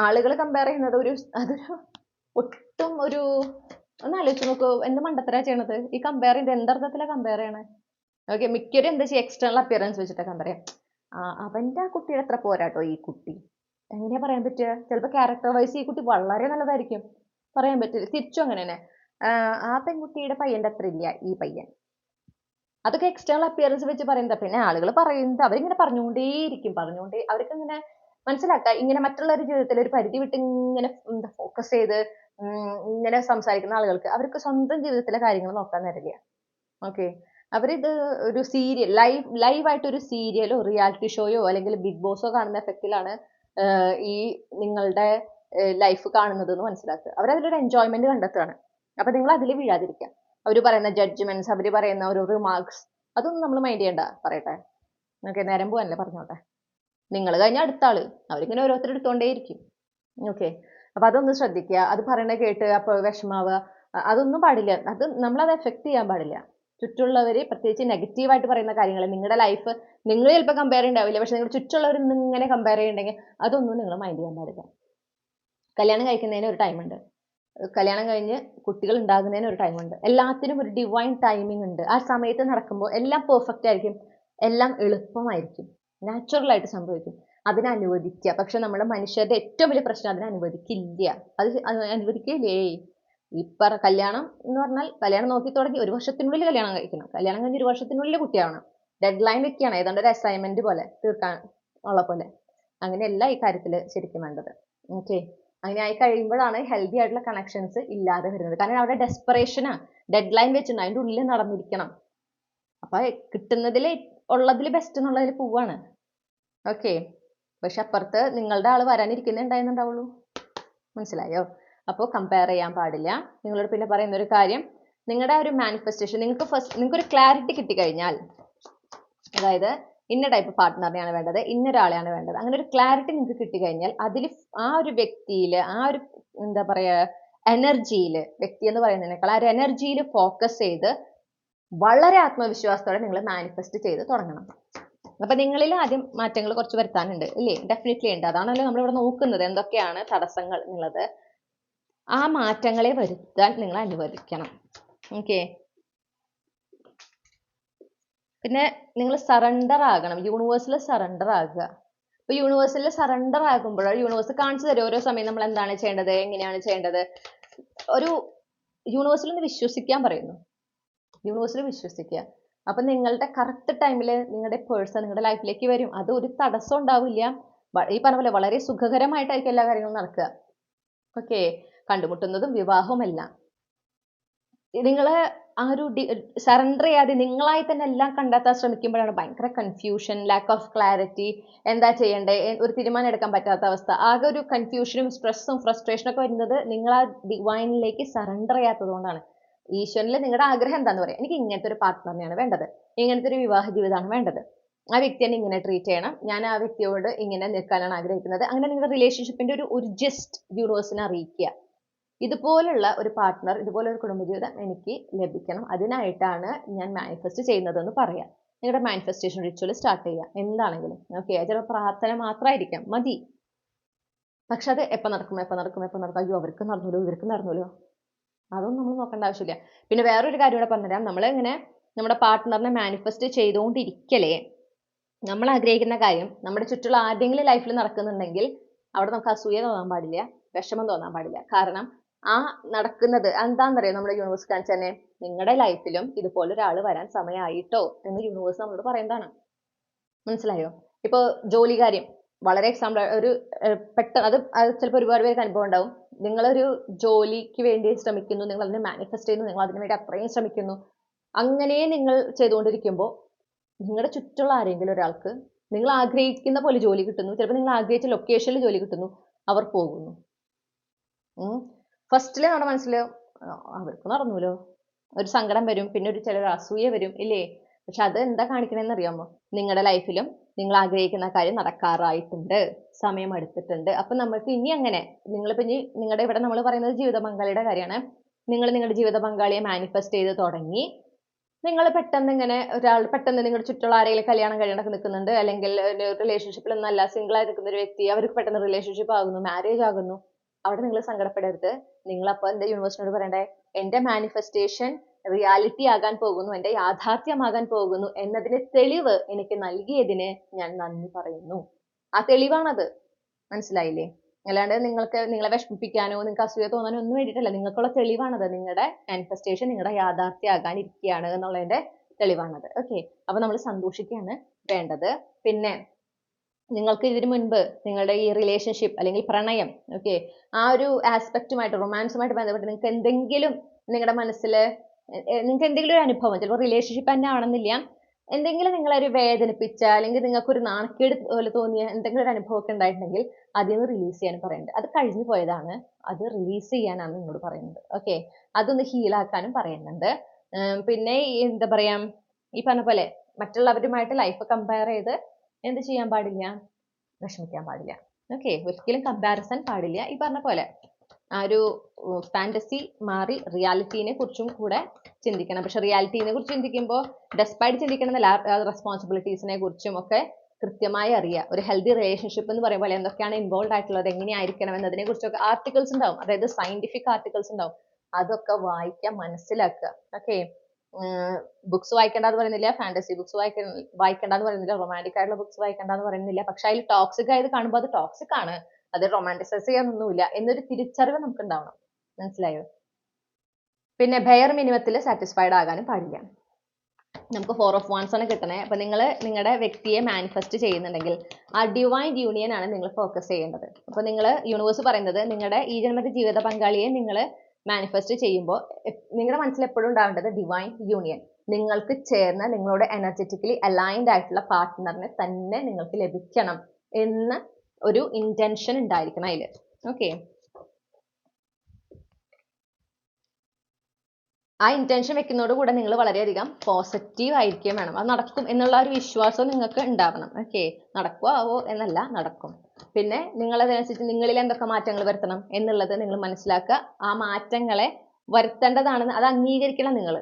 ആളുകൾ കമ്പയർ ചെയ്യുന്നത് അതൊരു ഒട്ടും ഒരു, ഒന്ന് ആലോചിച്ച് നോക്കൂ, എന്ത് മണ്ടത്തരാ ചെയ്യണത് ഈ കമ്പയർ ചെയ്യുന്നത്, എന്തർത്ഥത്തിലാണ് കമ്പയർ ചെയ്യണേ? ഓക്കെ. മിക്കവരും എന്താ ചെയ്യുക, എക്സ്റ്റേണൽ അപ്പിയറൻസ് വെച്ചിട്ട് കമ്പയർ ചെയ്യാം. അവന്റെ ആ കുട്ടിയുടെ അത്ര പോരാട്ടോ ഈ കുട്ടി, എങ്ങനെയാ പറയാൻ പറ്റുക? ചിലപ്പോൾ ക്യാരക്ടർ വൈസ് ഈ കുട്ടി വളരെ നല്ലതായിരിക്കും, പറയാൻ പറ്റില്ല. തിരിച്ചും അങ്ങനെ തന്നെ, ആ പെൺകുട്ടിയുടെ പയ്യന്റെ അത്ര ഇല്ല ഈ പയ്യൻ. അതൊക്കെ എക്സ്റ്റേണൽ അപ്പിയറൻസ് വെച്ച് പറയുന്നത്. പിന്നെ ആളുകൾ പറയുന്നത് അവരിങ്ങനെ പറഞ്ഞുകൊണ്ടേയിരിക്കും, അവർക്ക് ഇങ്ങനെ മനസ്സിലാക്കുക, ഇങ്ങനെ മറ്റുള്ളവരുടെ ജീവിതത്തിൽ ഒരു പരിധി വിട്ട് ഇങ്ങനെ ഫോക്കസ് ചെയ്ത് ഇങ്ങനെ സംസാരിക്കുന്ന ആളുകൾക്ക് അവർക്ക് സ്വന്തം ജീവിതത്തിലെ കാര്യങ്ങൾ നോക്കാൻ നേരില്ല. ഓക്കെ. അവരിത് ഒരു സീരിയൽ, ലൈവായിട്ട് ഒരു സീരിയലോ റിയാലിറ്റി ഷോയോ അല്ലെങ്കിൽ ബിഗ് ബോസോ കാണുന്ന എഫക്റ്റിലാണ് ഈ നിങ്ങളുടെ ലൈഫ് കാണുന്നത് എന്ന് മനസ്സിലാക്കുക. അവരതിലൊരു എൻജോയ്മെന്റ് കണ്ടെത്തുകയാണ്. അപ്പൊ നിങ്ങൾ അതിൽ വീഴാതിരിക്കുക. അവർ പറയുന്ന ജഡ്ജ്മെന്റ്സ്, അവർ പറയുന്ന ഒരു റിമാർക്സ്, അതൊന്നും നമ്മൾ മൈൻഡ് ചെയ്യണ്ട. പറയട്ടെ, ഓക്കെ, നേരം പോകാനല്ലേ പറഞ്ഞോട്ടെ. നിങ്ങൾ കഴിഞ്ഞ അടുത്ത ആള്, അവരിങ്ങനെ ഓരോരുത്തർ എടുത്തോണ്ടേയിരിക്കും. ഓക്കെ. അപ്പൊ അതൊന്ന് ശ്രദ്ധിക്കുക. അത് പറയണ കേട്ട് അപ്പോൾ വിഷമാവുക, അതൊന്നും പാടില്ല. നമ്മളത് എഫക്ട് ചെയ്യാൻ പാടില്ല. ചുറ്റുള്ളവര് പ്രത്യേകിച്ച് നെഗറ്റീവായിട്ട് പറയുന്ന കാര്യങ്ങൾ, നിങ്ങളുടെ ലൈഫ് നിങ്ങൾ ചിലപ്പോൾ കമ്പയർ ഉണ്ടാവില്ല, പക്ഷെ നിങ്ങൾ ചുറ്റുള്ളവർ ഇങ്ങനെ കമ്പയർ ചെയ്യുന്നുണ്ടെങ്കിൽ അതൊന്നും നിങ്ങൾ മൈൻഡ് ചെയ്യാൻ പാടില്ല. കല്യാണം കഴിക്കുന്നതിന് ഒരു ടൈമുണ്ട്, കല്യാണം കഴിഞ്ഞ് കുട്ടികൾ ഉണ്ടാകുന്നതിന് ഒരു ടൈമുണ്ട്, എല്ലാത്തിനും ഒരു ഡിവൈൻ ടൈമിംഗ് ഉണ്ട്. ആ സമയത്ത് നടക്കുമ്പോൾ എല്ലാം പെർഫെക്റ്റ് ആയിരിക്കും, എല്ലാം എളുപ്പമായിരിക്കും, നാച്ചുറലായിട്ട് സംഭവിക്കും. അതിനെ അനുവദിക്കുക. പക്ഷെ നമ്മുടെ മനുഷ്യരുടെ ഏറ്റവും വലിയ പ്രശ്നം അതിനെ അനുവദിക്കില്ല. അത് അനുവദിക്കില്ലേ. കല്യാണം എന്ന് പറഞ്ഞാൽ കല്യാണം നോക്കി തുടങ്ങി 1 വർഷത്തിനുള്ളിൽ കല്യാണം കഴിക്കണം, കല്യാണം കഴിഞ്ഞ് 1 വർഷത്തിനുള്ളിൽ കുട്ടിയാവണം, ഡെഡ് ലൈൻ വെക്കുകയാണ്, ഏതാണ്ട് ഒരു അസൈൻമെന്റ് പോലെ തീർക്കാൻ ഉള്ള പോലെ. അങ്ങനെയല്ല ഈ കാര്യത്തിൽ ശരിക്കും വേണ്ടത്. ഓക്കെ. അങ്ങനെ ആയി കഴിയുമ്പോഴാണ് ഹെൽത്തി ആയിട്ടുള്ള കണക്ഷൻസ് ഇല്ലാതെ വരുന്നത്. കാരണം അവിടെ ഡെസ്പറേഷനാ, ഡെഡ് ലൈൻ വെച്ചിട്ടുണ്ട്, അതിൻ്റെ ഉള്ളിൽ നടന്നിരിക്കണം. അപ്പൊ കിട്ടുന്നതിൽ ഉള്ളതിൽ ബെസ്റ്റ് എന്നുള്ളതിൽ പോവാണ്. ഓക്കെ. പക്ഷെ അപ്പുറത്ത് നിങ്ങളുടെ ആള് വരാനിരിക്കുന്നുണ്ടായിരുന്നുണ്ടാവുള്ളൂ. മനസ്സിലായോ? അപ്പോൾ കമ്പയർ ചെയ്യാൻ പാടില്ല. നിങ്ങളോട് പിന്നെ പറയുന്ന ഒരു കാര്യം, നിങ്ങളുടെ ഒരു മാനിഫെസ്റ്റേഷൻ, നിങ്ങൾക്കൊരു ക്ലാരിറ്റി കിട്ടിക്കഴിഞ്ഞാൽ, അതായത് ഇന്ന ടൈപ്പ് പാർട്ട്ണറിനെയാണ് വേണ്ടത്, ഇന്നൊരാളെയാണ് വേണ്ടത്, അങ്ങനെ ഒരു ക്ലാരിറ്റി നിങ്ങൾക്ക് കിട്ടിക്കഴിഞ്ഞാൽ അതിൽ ആ ഒരു വ്യക്തിയിൽ, ആ ഒരു എന്താ പറയുക എനർജിയിൽ, വ്യക്തി എന്ന് പറയുന്നതിനേക്കാൾ ആ ഒരു എനർജിയിൽ ഫോക്കസ് ചെയ്ത് വളരെ ആത്മവിശ്വാസത്തോടെ നിങ്ങൾ മാനിഫെസ്റ്റ് ചെയ്ത് തുടങ്ങണം. അപ്പൊ നിങ്ങളിൽ ആദ്യം മാറ്റങ്ങൾ കുറച്ച് വരുത്താനുണ്ട് ഇല്ലേ? ഡെഫിനറ്റ്ലി ഉണ്ട്. അതാണല്ലോ നമ്മളിവിടെ നോക്കുന്നത്, എന്തൊക്കെയാണ് തടസ്സങ്ങൾ എന്നുള്ളത്. ആ മാറ്റങ്ങളെ വരുത്താൻ നിങ്ങൾ അനുവദിക്കണം. ഓക്കെ. പിന്നെ നിങ്ങൾ സറണ്ടർ ആകണം, യൂണിവേഴ്സിൽ സറണ്ടർ ആകുക. ഇപ്പൊ യൂണിവേഴ്സിൽ സറണ്ടർ ആകുമ്പോൾ യൂണിവേഴ്സ് കാണിച്ചു തരും ഓരോ സമയം നമ്മൾ എന്താണ് ചെയ്യേണ്ടത്, എങ്ങനെയാണ് ചെയ്യേണ്ടത്. ഒരു യൂണിവേഴ്സിൽ ഒന്ന് വിശ്വസിക്കാൻ പറയുന്നു, യൂണിവേഴ്സിൽ വിശ്വസിക്കുക. അപ്പൊ നിങ്ങളുടെ കറക്റ്റ് ടൈമിൽ നിങ്ങളുടെ പേഴ്സൺ നിങ്ങളുടെ ലൈഫിലേക്ക് വരും. അത് ഒരു തടസ്സം ഉണ്ടാവില്ല. ഈ പറഞ്ഞ പോലെ വളരെ സുഖകരമായിട്ടായിരിക്കും എല്ലാ കാര്യങ്ങളും നടക്കുക. ഓക്കെ, കണ്ടുമുട്ടുന്നതും വിവാഹവും എല്ലാം നിങ്ങൾ ആ ഒരു സറണ്ടർ ചെയ്യാതെ നിങ്ങളായി തന്നെ എല്ലാം കണ്ടെത്താൻ ശ്രമിക്കുമ്പോഴാണ് ഭയങ്കര കൺഫ്യൂഷൻ, ലാക്ക് ഓഫ് ക്ലാരിറ്റി, എന്താ ചെയ്യണ്ടേ, ഒരു തീരുമാനം എടുക്കാൻ പറ്റാത്ത അവസ്ഥ, ആകെ ഒരു കൺഫ്യൂഷനും സ്ട്രെസ്സും ഫ്രസ്ട്രേഷനും ഒക്കെ വരുന്നത് നിങ്ങൾ ആ ഡിവൈനിലേക്ക് സറണ്ടർ ചെയ്യാത്തത് കൊണ്ടാണ്. ഈശ്വരനിൽ നിങ്ങളുടെ ആഗ്രഹം എന്താന്ന് പറയാം, എനിക്ക് ഇങ്ങനത്തെ ഒരു പാർട്ട്ണറിനെയാണ് വേണ്ടത്, ഇങ്ങനത്തെ ഒരു വിവാഹ ജീവിതമാണ് വേണ്ടത്, ആ വ്യക്തിയെ ഇങ്ങനെ ട്രീറ്റ് ചെയ്യണം, ഞാൻ ആ വ്യക്തിയോട് ഇങ്ങനെ നിൽക്കാനാണ് ആഗ്രഹിക്കുന്നത്. അങ്ങനെ നിങ്ങളുടെ റിലേഷൻഷിപ്പിന്റെ ഒരു ജസ്റ്റ് യൂണിവേഴ്സിനെ അറിയിക്കുക, ഇതുപോലുള്ള ഒരു പാർട്ട്ണർ, ഇതുപോലെ ഒരു കുടുംബജീവിതം എനിക്ക് ലഭിക്കണം, അതിനായിട്ടാണ് ഞാൻ മാനിഫെസ്റ്റ് ചെയ്യുന്നതെന്ന് പറയാം. നിങ്ങളുടെ മാനിഫെസ്റ്റേഷൻ റിച്വൽ സ്റ്റാർട്ട് ചെയ്യുക, എന്താണെങ്കിലും. ഓക്കെ, ചിലപ്പോൾ പ്രാർത്ഥന മാത്രമായിരിക്കാം, മതി. പക്ഷെ അത് എപ്പോൾ നടക്കും, അയ്യോ അവർക്ക് നടന്നല്ലോ, ഇവർക്ക് നടന്നല്ലോ, അതൊന്നും നമ്മൾ നോക്കേണ്ട ആവശ്യമില്ല. പിന്നെ വേറൊരു കാര്യം കൂടെ പറഞ്ഞുതരാം. നമ്മൾ ഇങ്ങനെ നമ്മുടെ പാർട്ട്ണറിനെ മാനിഫെസ്റ്റ് ചെയ്തുകൊണ്ടിരിക്കലേ നമ്മൾ ആഗ്രഹിക്കുന്ന കാര്യം നമ്മുടെ ചുറ്റുള്ള ആരുടെയെങ്കിലും ലൈഫിൽ നടക്കുന്നുണ്ടെങ്കിൽ അവിടെ നമുക്ക് അസൂയ തോന്നാൻ പാടില്ല, വിഷമം തോന്നാൻ പാടില്ല. കാരണം ആ നടക്കുന്നത് എന്താണെന്നറിയോ, നമ്മുടെ യൂണിവേഴ്സ് കാണിച്ചു തന്നെ നിങ്ങളുടെ ലൈഫിലും ഇതുപോലെ ഒരാൾ വരാൻ സമയമായിട്ടോ എന്ന് യൂണിവേഴ്സ് നമ്മളോട് പറയുന്നതാണ്. മനസ്സിലായോ? ഇപ്പോൾ ജോലി കാര്യം വളരെ എക്സാമ്പിൾ, ഒരു പെട്ടെന്ന് അത് ചിലപ്പോൾ ഒരുപാട് പേർക്ക് അനുഭവം ഉണ്ടാവും. നിങ്ങളൊരു ജോലിക്ക് വേണ്ടി ശ്രമിക്കുന്നു, നിങ്ങൾ അതിനെ മാനിഫെസ്റ്റ് ചെയ്യുന്നു, നിങ്ങൾ അതിനു വേണ്ടി അത്രയും ശ്രമിക്കുന്നു. അങ്ങനെ നിങ്ങൾ ചെയ്തുകൊണ്ടിരിക്കുമ്പോൾ നിങ്ങളുടെ ചുറ്റുള്ള ആരെങ്കിലും ഒരാൾക്ക് നിങ്ങൾ ആഗ്രഹിക്കുന്ന പോലെ ജോലി കിട്ടുന്നു, ചിലപ്പോൾ നിങ്ങൾ ആഗ്രഹിച്ച ലൊക്കേഷനിൽ ജോലി കിട്ടുന്നു, അവർ പോകുന്നു. ഫസ്റ്റില് നമ്മുടെ മനസ്സിൽ അവർക്ക് നടന്നൂലോ, ഒരു സങ്കടം വരും, പിന്നെ ഒരു ചില അസൂയ വരും, ഇല്ലേ? പക്ഷെ അത് എന്താ കാണിക്കണമെന്ന് അറിയാമോ? നിങ്ങളുടെ ലൈഫിലും നിങ്ങൾ ആഗ്രഹിക്കുന്ന കാര്യം നടക്കാറായിട്ടുണ്ട്, സമയം എടുത്തിട്ടുണ്ട്. അപ്പൊ നമ്മൾക്ക് ഇനി അങ്ങനെ നിങ്ങളിപ്പോ ഇനി നിങ്ങളുടെ ഇവിടെ നമ്മൾ പറയുന്നത് ജീവിത പങ്കാളിയുടെ കാര്യമാണ്. നിങ്ങൾ നിങ്ങളുടെ ജീവിത പങ്കാളിയെ മാനിഫെസ്റ്റ് ചെയ്ത് തുടങ്ങി, നിങ്ങൾ പെട്ടെന്ന് ഇങ്ങനെ ഒരാൾ പെട്ടെന്ന് നിങ്ങളുടെ ചുറ്റുള്ള ആരെങ്കിലും കല്യാണം കഴിയാനൊക്കെ നിൽക്കുന്നുണ്ട്, അല്ലെങ്കിൽ റിലേഷൻഷിപ്പിൽ ഒന്നല്ല സിംഗിൾ ആയി നിൽക്കുന്ന ഒരു വ്യക്തി, അവർക്ക് പെട്ടെന്ന് റിലേഷൻഷിപ്പ് ആകുന്നു, മാരേജ് ആകുന്നു, അവിടെ നിങ്ങൾ സങ്കടപ്പെടരുത്. നിങ്ങളപ്പോൾ എൻ്റെ യൂണിവേഴ്സിനോട് പറയണ്ടേ, എൻ്റെ മാനിഫെസ്റ്റേഷൻ റിയാലിറ്റി ആകാൻ പോകുന്നു, എൻ്റെ യാഥാർത്ഥ്യമാകാൻ പോകുന്നു എന്നതിന് തെളിവ് എനിക്ക് നൽകിയതിന് ഞാൻ നന്ദി പറയുന്നു. ആ തെളിവാണത്. മനസ്സിലായില്ലേ? അല്ലാണ്ട് നിങ്ങളെ വിഷമിപ്പിക്കാനോ നിങ്ങൾക്ക് അസൂയ തോന്നാനോ ഒന്നും വേണ്ടിയിട്ടല്ല, നിങ്ങൾക്കുള്ള തെളിവാണത്. നിങ്ങളുടെ മാനിഫെസ്റ്റേഷൻ നിങ്ങളുടെ യാഥാർത്ഥ്യമാകാൻ ഇരിക്കുകയാണ് എന്നുള്ളതിന്റെ തെളിവാണത്. ഓക്കെ, അപ്പൊ നമ്മൾ സന്തോഷിക്കുകയാണ് വേണ്ടത്. പിന്നെ നിങ്ങൾക്ക് ഇതിനു മുൻപ് നിങ്ങളുടെ ഈ റിലേഷൻഷിപ്പ് അല്ലെങ്കിൽ പ്രണയം, ഓക്കെ, ആ ഒരു ആസ്പെക്റ്റുമായിട്ട് റൊമാൻസുമായിട്ട് ബന്ധപ്പെട്ട് നിങ്ങൾക്ക് എന്തെങ്കിലും നിങ്ങളുടെ മനസ്സിൽ നിങ്ങൾക്ക് എന്തെങ്കിലും ഒരു അനുഭവം, ചിലപ്പോൾ റിലേഷൻഷിപ്പ് തന്നെ ആണെന്നില്ല, എന്തെങ്കിലും നിങ്ങളൊരു വേദനിപ്പിച്ച അല്ലെങ്കിൽ നിങ്ങൾക്കൊരു നാണക്കേട് പോലെ തോന്നിയ എന്തെങ്കിലും ഒരു അനുഭവമൊക്കെ ഉണ്ടായിട്ടുണ്ടെങ്കിൽ അതിൽ നിന്ന് റിലീസ് ചെയ്യാൻ പറയുന്നുണ്ട്. അത് കഴിഞ്ഞു പോയതാണ്, അത് റിലീസ് ചെയ്യാനാണ് നിങ്ങളോട് പറയുന്നത്. ഓക്കെ, അതൊന്ന് ഹീലാക്കാനും പറയുന്നുണ്ട്. പിന്നെ എന്താ പറയാ, ഈ പറഞ്ഞ പോലെ മറ്റുള്ളവരുമായിട്ട് ലൈഫ് കമ്പയർ ചെയ്ത് എന്ത് ചെയ്യാൻ പാടില്ല, വിഷമിക്കാൻ പാടില്ല. ഓക്കെ, ഒരിക്കലും കമ്പാരിസൺ പാടില്ല. ഈ പറഞ്ഞ പോലെ ആ ഒരു ഫാന്റസി മാറി റിയാലിറ്റീനെ കുറിച്ചും കൂടെ ചിന്തിക്കണം. പക്ഷെ റിയാലിറ്റീനെ കുറിച്ച് ചിന്തിക്കുമ്പോൾ ഡെസ്പൈറ്റ് ചിന്തിക്കണമെന്നല്ല, റെസ്പോൺസിബിലിറ്റീസിനെ കുറിച്ചും ഒക്കെ കൃത്യമായി അറിയുക. ഒരു ഹെൽത്തി റിലേഷൻഷിപ്പ് എന്ന് പറയുമ്പോൾ എന്തൊക്കെയാണ് ഇൻവോൾവ് ആയിട്ടുള്ളത്, എങ്ങനെയായിരിക്കണം എന്നതിനെ കുറിച്ചൊക്കെ ആർട്ടിക്കിൾസ് ഉണ്ടാവും, അതായത് സയന്റിഫിക് ആർട്ടിക്കിൾസ് ഉണ്ടാവും, അതൊക്കെ വായിക്കാൻ മനസ്സിലാക്കുക. ഓക്കെ, ബുക്സ് വായിക്കേണ്ടെന്ന് പറയുന്നില്ല, ഫാന്റസി ബുക്സ് വായിക്കേണ്ടെന്ന് പറയുന്നില്ല, റൊമാൻറ്റിക് ആയിട്ടുള്ള ബുക്സ് വായിക്കേണ്ടെന്ന് പറയുന്നില്ല. പക്ഷെ അതിൽ ടോക്സിക് ആയത് കാണുമ്പോൾ അത് ടോക്സിക് ആണ്, അത് റൊമാൻറ്റിസൈസ് ചെയ്യാനൊന്നുമില്ല എന്നൊരു തിരിച്ചറിവ് നമുക്ക് ഉണ്ടാവണം. മനസ്സിലായോ? പിന്നെ ബെയർ മിനിമത്തിൽ സാറ്റിസ്ഫൈഡ് ആകാനും പാടില്ല. നമുക്ക് 4 of Wands ആണ് കിട്ടണേ. അപ്പൊ നിങ്ങൾ നിങ്ങളുടെ വ്യക്തിയെ മാനിഫെസ്റ്റ് ചെയ്യുന്നുണ്ടെങ്കിൽ ആ ഡിവൈൻ യൂണിയൻ ആണ് നിങ്ങൾ ഫോക്കസ് ചെയ്യേണ്ടത്. അപ്പൊ നിങ്ങൾ യൂണിവേഴ്സ് പറയുന്നത് നിങ്ങളുടെ ഈ ജന്മത്തെ ജീവിത പങ്കാളിയെ നിങ്ങൾ മാനിഫെസ്റ്റ് ചെയ്യുമ്പോൾ നിങ്ങളുടെ മനസ്സിൽ എപ്പോഴും ഉണ്ടാവേണ്ടത് ഡിവൈൻ യൂണിയൻ, നിങ്ങൾക്ക് ചേർന്ന നിങ്ങളോട് എനർജറ്റിക്കലി അലൈൻഡ് ആയിട്ടുള്ള പാർട്ട്ണറിനെ തന്നെ നിങ്ങൾക്ക് ലഭിക്കണം എന്ന ഒരു ഇന്റൻഷൻ ഉണ്ടായിരിക്കണം അതിൽ. ഓക്കെ, ആ ഇന്റൻഷൻ വെക്കുന്നതോട് കൂടെ നിങ്ങൾ വളരെയധികം പോസിറ്റീവ് ആയിരിക്കുകയും വേണം. അത് നടക്കും എന്നുള്ള ഒരു വിശ്വാസം നിങ്ങൾക്ക് ഉണ്ടാവണം. ഓക്കെ, നടക്കുമോ ആവോ എന്നല്ല, നടക്കും. പിന്നെ നിങ്ങളതനുസരിച്ച് നിങ്ങളിൽ എന്തൊക്കെ മാറ്റങ്ങൾ വരുത്തണം എന്നുള്ളത് നിങ്ങൾ മനസ്സിലാക്കുക. ആ മാറ്റങ്ങളെ വരുത്തേണ്ടതാണെന്ന് അത് അംഗീകരിക്കണം നിങ്ങൾ.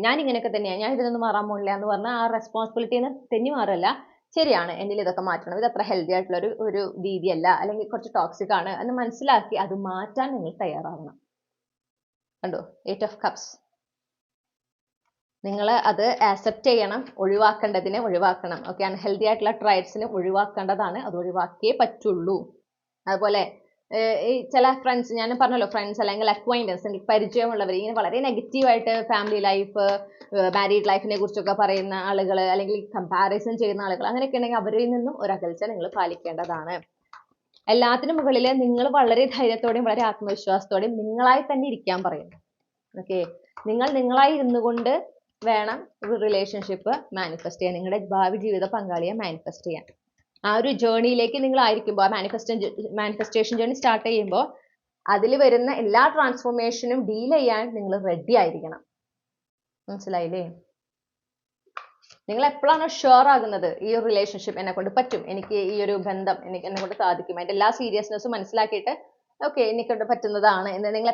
ഞാൻ ഇങ്ങനെയൊക്കെ തന്നെയാണ്, ഞാൻ ഇതിനൊന്നും മാറാൻ പോണില്ല എന്ന് പറഞ്ഞാൽ ആ റെസ്പോൺസിബിലിറ്റിന്ന് തെന്നി മാറല്ല. ശരിയാണ്, എന്നിൽ ഇതൊക്കെ മാറ്റണം, ഇത് അത്ര ഹെൽത്തി ആയിട്ടുള്ള ഒരു രീതിയല്ല, അല്ലെങ്കിൽ കുറച്ച് ടോക്സിക് ആണ് എന്ന് മനസ്സിലാക്കി അത് മാറ്റാൻ നിങ്ങൾ തയ്യാറാവണം. കണ്ടോ, 8 of Cups. നിങ്ങൾ അത് ആക്സെപ്റ്റ് ചെയ്യണം, ഒഴിവാക്കേണ്ടതിനെ ഒഴിവാക്കണം. ഓക്കെ, അൺഹെൽത്തി ആയിട്ടുള്ള ട്രൈറ്റ്സിനെ ഒഴിവാക്കേണ്ടതാണ്, അത് ഒഴിവാക്കിയേ പറ്റുള്ളൂ. അതുപോലെ ഈ ചില ഫ്രണ്ട്സ്, ഞാൻ പറഞ്ഞല്ലോ, ഫ്രണ്ട്സ് അല്ലെങ്കിൽ അക്വൈൻറ്റൻസ്, എനിക്ക് പരിചയമുള്ളവർ ഇങ്ങനെ വളരെ നെഗറ്റീവായിട്ട് ഫാമിലി ലൈഫ്, മാരീഡ് ലൈഫിനെ കുറിച്ചൊക്കെ പറയുന്ന ആളുകൾ, അല്ലെങ്കിൽ കമ്പാരിസൺ ചെയ്യുന്ന ആളുകൾ, അങ്ങനെയൊക്കെ ഉണ്ടെങ്കിൽ അവരിൽ നിന്നും ഒരു അകൽച്ച നിങ്ങൾ പാലിക്കേണ്ടതാണ്. എല്ലാത്തിനും മുകളിൽ നിങ്ങൾ വളരെ ധൈര്യത്തോടെയും വളരെ ആത്മവിശ്വാസത്തോടെയും നിങ്ങളായി തന്നെ ഇരിക്കാൻ പറയുന്നു. ഓക്കെ, നിങ്ങൾ നിങ്ങളായി ഇരുന്നുകൊണ്ട് വേണം ഒരു റിലേഷൻഷിപ്പ് മാനിഫെസ്റ്റ് ചെയ്യാൻ, നിങ്ങളുടെ ഭാവി ജീവിത പങ്കാളിയെ മാനിഫെസ്റ്റ് ചെയ്യാൻ. ആ ഒരു ജേർണിയിലേക്ക് നിങ്ങൾ ആയിരിക്കുമ്പോൾ, ആ മാനിഫെസ്റ്റേഷൻ ജേർണി സ്റ്റാർട്ട് ചെയ്യുമ്പോൾ അതിൽ വരുന്ന എല്ലാ ട്രാൻസ്ഫോർമേഷനും ഡീൽ ചെയ്യാൻ നിങ്ങൾ റെഡി ആയിരിക്കണം. മനസ്സിലായില്ലേ? നിങ്ങൾ എപ്പോഴാണോ ഷുവർ ആകുന്നത് ഈ ഒരു റിലേഷൻഷിപ്പ് എന്നെ കൊണ്ട് പറ്റും, എനിക്ക് ഈ ഒരു ബന്ധം എന്നെ കൊണ്ട് സാധിക്കും, അതിന്റെ എല്ലാ സീരിയസ്നെസ്സും മനസ്സിലാക്കിയിട്ട് ഓക്കെ എനിക്കൊണ്ട് പറ്റുന്നതാണ് എന്ന് നിങ്ങൾ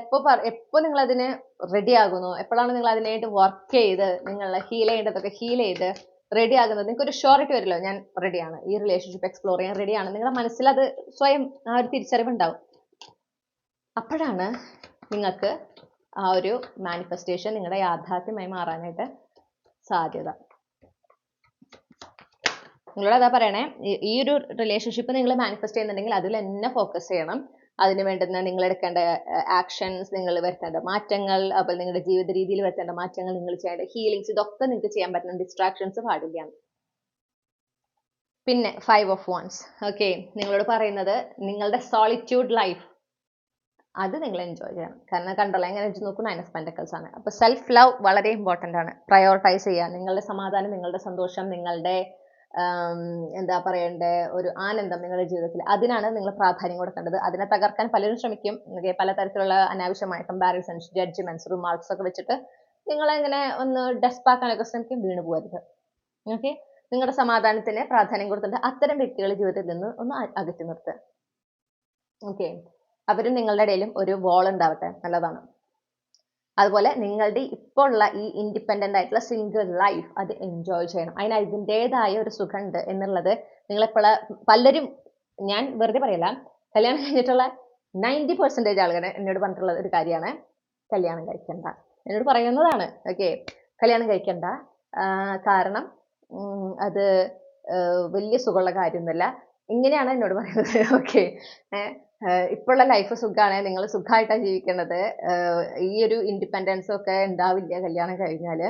എപ്പോൾ നിങ്ങൾ അതിന് റെഡി ആകുന്നു, എപ്പോഴാണ് നിങ്ങൾ അതിനായിട്ട് വർക്ക് ചെയ്ത് നിങ്ങൾ ഹീൽ ചെയ്യേണ്ടതൊക്കെ ഹീൽ ചെയ്ത് റെഡി ആകുന്നത്, നിങ്ങൾക്ക് ഒരു ഷുവറിറ്റി വരുമല്ലോ, ഞാൻ റെഡിയാണ്, ഈ റിലേഷൻഷിപ്പ് എക്സ്പ്ലോർ ചെയ്യാൻ റെഡിയാണ്, നിങ്ങളുടെ മനസ്സിൽ അത് സ്വയം ആ ഒരു തിരിച്ചറിവ് ഉണ്ടാവും. അപ്പോഴാണ് നിങ്ങൾക്ക് ആ ഒരു മാനിഫെസ്റ്റേഷൻ നിങ്ങളുടെ യാഥാർത്ഥ്യമായി മാറാനായിട്ട് സാധ്യത. നിങ്ങളോട് അതാ പറയണേ, ഈ ഒരു റിലേഷൻഷിപ്പ് നിങ്ങൾ മാനിഫെസ്റ്റ് ചെയ്യുന്നുണ്ടെങ്കിൽ അതിൽ തന്നെ ഫോക്കസ് ചെയ്യണം. അതിന് വേണ്ടുന്ന നിങ്ങൾ എടുക്കേണ്ട ആക്ഷൻസ്, നിങ്ങൾ വരുത്തേണ്ട മാറ്റങ്ങൾ, അതുപോലെ നിങ്ങളുടെ ജീവിത രീതിയിൽ വരുത്തേണ്ട മാറ്റങ്ങൾ, നിങ്ങൾ ചെയ്യേണ്ട ഹീലിങ്സ്, ഇതൊക്കെ നിങ്ങൾക്ക് ചെയ്യാൻ പറ്റുന്ന ഡിസ്ട്രാക്ഷൻസ് പാടില്ല. പിന്നെ 5 of Wands. ഓക്കെ, നിങ്ങളോട് പറയുന്നത് നിങ്ങളുടെ സോളിറ്റ്യൂഡ് ലൈഫ് അത് നിങ്ങൾ എൻജോയ് ചെയ്യണം. കാരണം കണ്ടല്ലോ എങ്ങനെ നോക്കും, 9 of Pentacles ആണ്. അപ്പോൾ സെൽഫ് ലവ് വളരെ ഇമ്പോർട്ടൻ്റ് ആണ്. പ്രയോറിറ്റൈസ് ചെയ്യുക, നിങ്ങളുടെ സമാധാനം, നിങ്ങളുടെ സന്തോഷം, നിങ്ങളുടെ എന്താ പറയണ്ടേ ഒരു ആനന്ദം നിങ്ങളുടെ ജീവിതത്തിൽ, അതിനാണ് നിങ്ങൾ പ്രാധാന്യം കൊടുക്കേണ്ടത്. അതിനെ തകർക്കാൻ പലരും ശ്രമിക്കും. പലതരത്തിലുള്ള അനാവശ്യമായ കമ്പാരിസൺസ്, ജഡ്ജ്മെന്റ്സ്, റിമാർക്സ് ഒക്കെ വെച്ചിട്ട് നിങ്ങളെങ്ങനെ ഒന്ന് ഡെസ്പാക്കാനൊക്കെ ശ്രമിക്കും. വീണ് പോകരുത്. ഓക്കെ, നിങ്ങളുടെ സമാധാനത്തിന് പ്രാധാന്യം കൊടുത്തിട്ട് അത്തരം വ്യക്തികളെ ജീവിതത്തിൽ നിന്ന് ഒന്ന് അകറ്റി നിർത്തുക. ഓക്കെ, അവരും നിങ്ങളുടെ ഇടയിലും ഒരു വാൾ ഉണ്ടാവട്ടെ, നല്ലതാണ്. അതുപോലെ നിങ്ങളുടെ ഇപ്പോൾ ഉള്ള ഈ ഇൻഡിപെൻഡൻ്റ് ആയിട്ടുള്ള സിംഗിൾ ലൈഫ് അത് എൻജോയ് ചെയ്യണം. അതിന് അതിൻ്റെതായ ഒരു സുഖമുണ്ട് എന്നുള്ളത് പലരും, ഞാൻ വെറുതെ പറയല്ല, കല്യാണം കഴിഞ്ഞിട്ടുള്ള 90% ആളുകൾ എന്നോട് പറഞ്ഞിട്ടുള്ള ഒരു കാര്യമാണ് കല്യാണം കഴിക്കണ്ട. എന്നോട് പറയുന്നതാണ്. ഓക്കെ, കല്യാണം കഴിക്കണ്ട, കാരണം അത് വലിയ സുഖമുള്ള കാര്യമൊന്നുമല്ല, ഇങ്ങനെയാണ് എന്നോട് പറയുന്നത്. ഓക്കെ, ഇപ്പോഴുള്ള ലൈഫ് സുഖമാണ്, നിങ്ങൾ സുഖമായിട്ടാണ് ജീവിക്കുന്നത്, ഈ ഒരു ഇൻഡിപെൻഡൻസ് ഒക്കെ ഉണ്ടാവില്ല കല്യാണം കഴിഞ്ഞാൽ,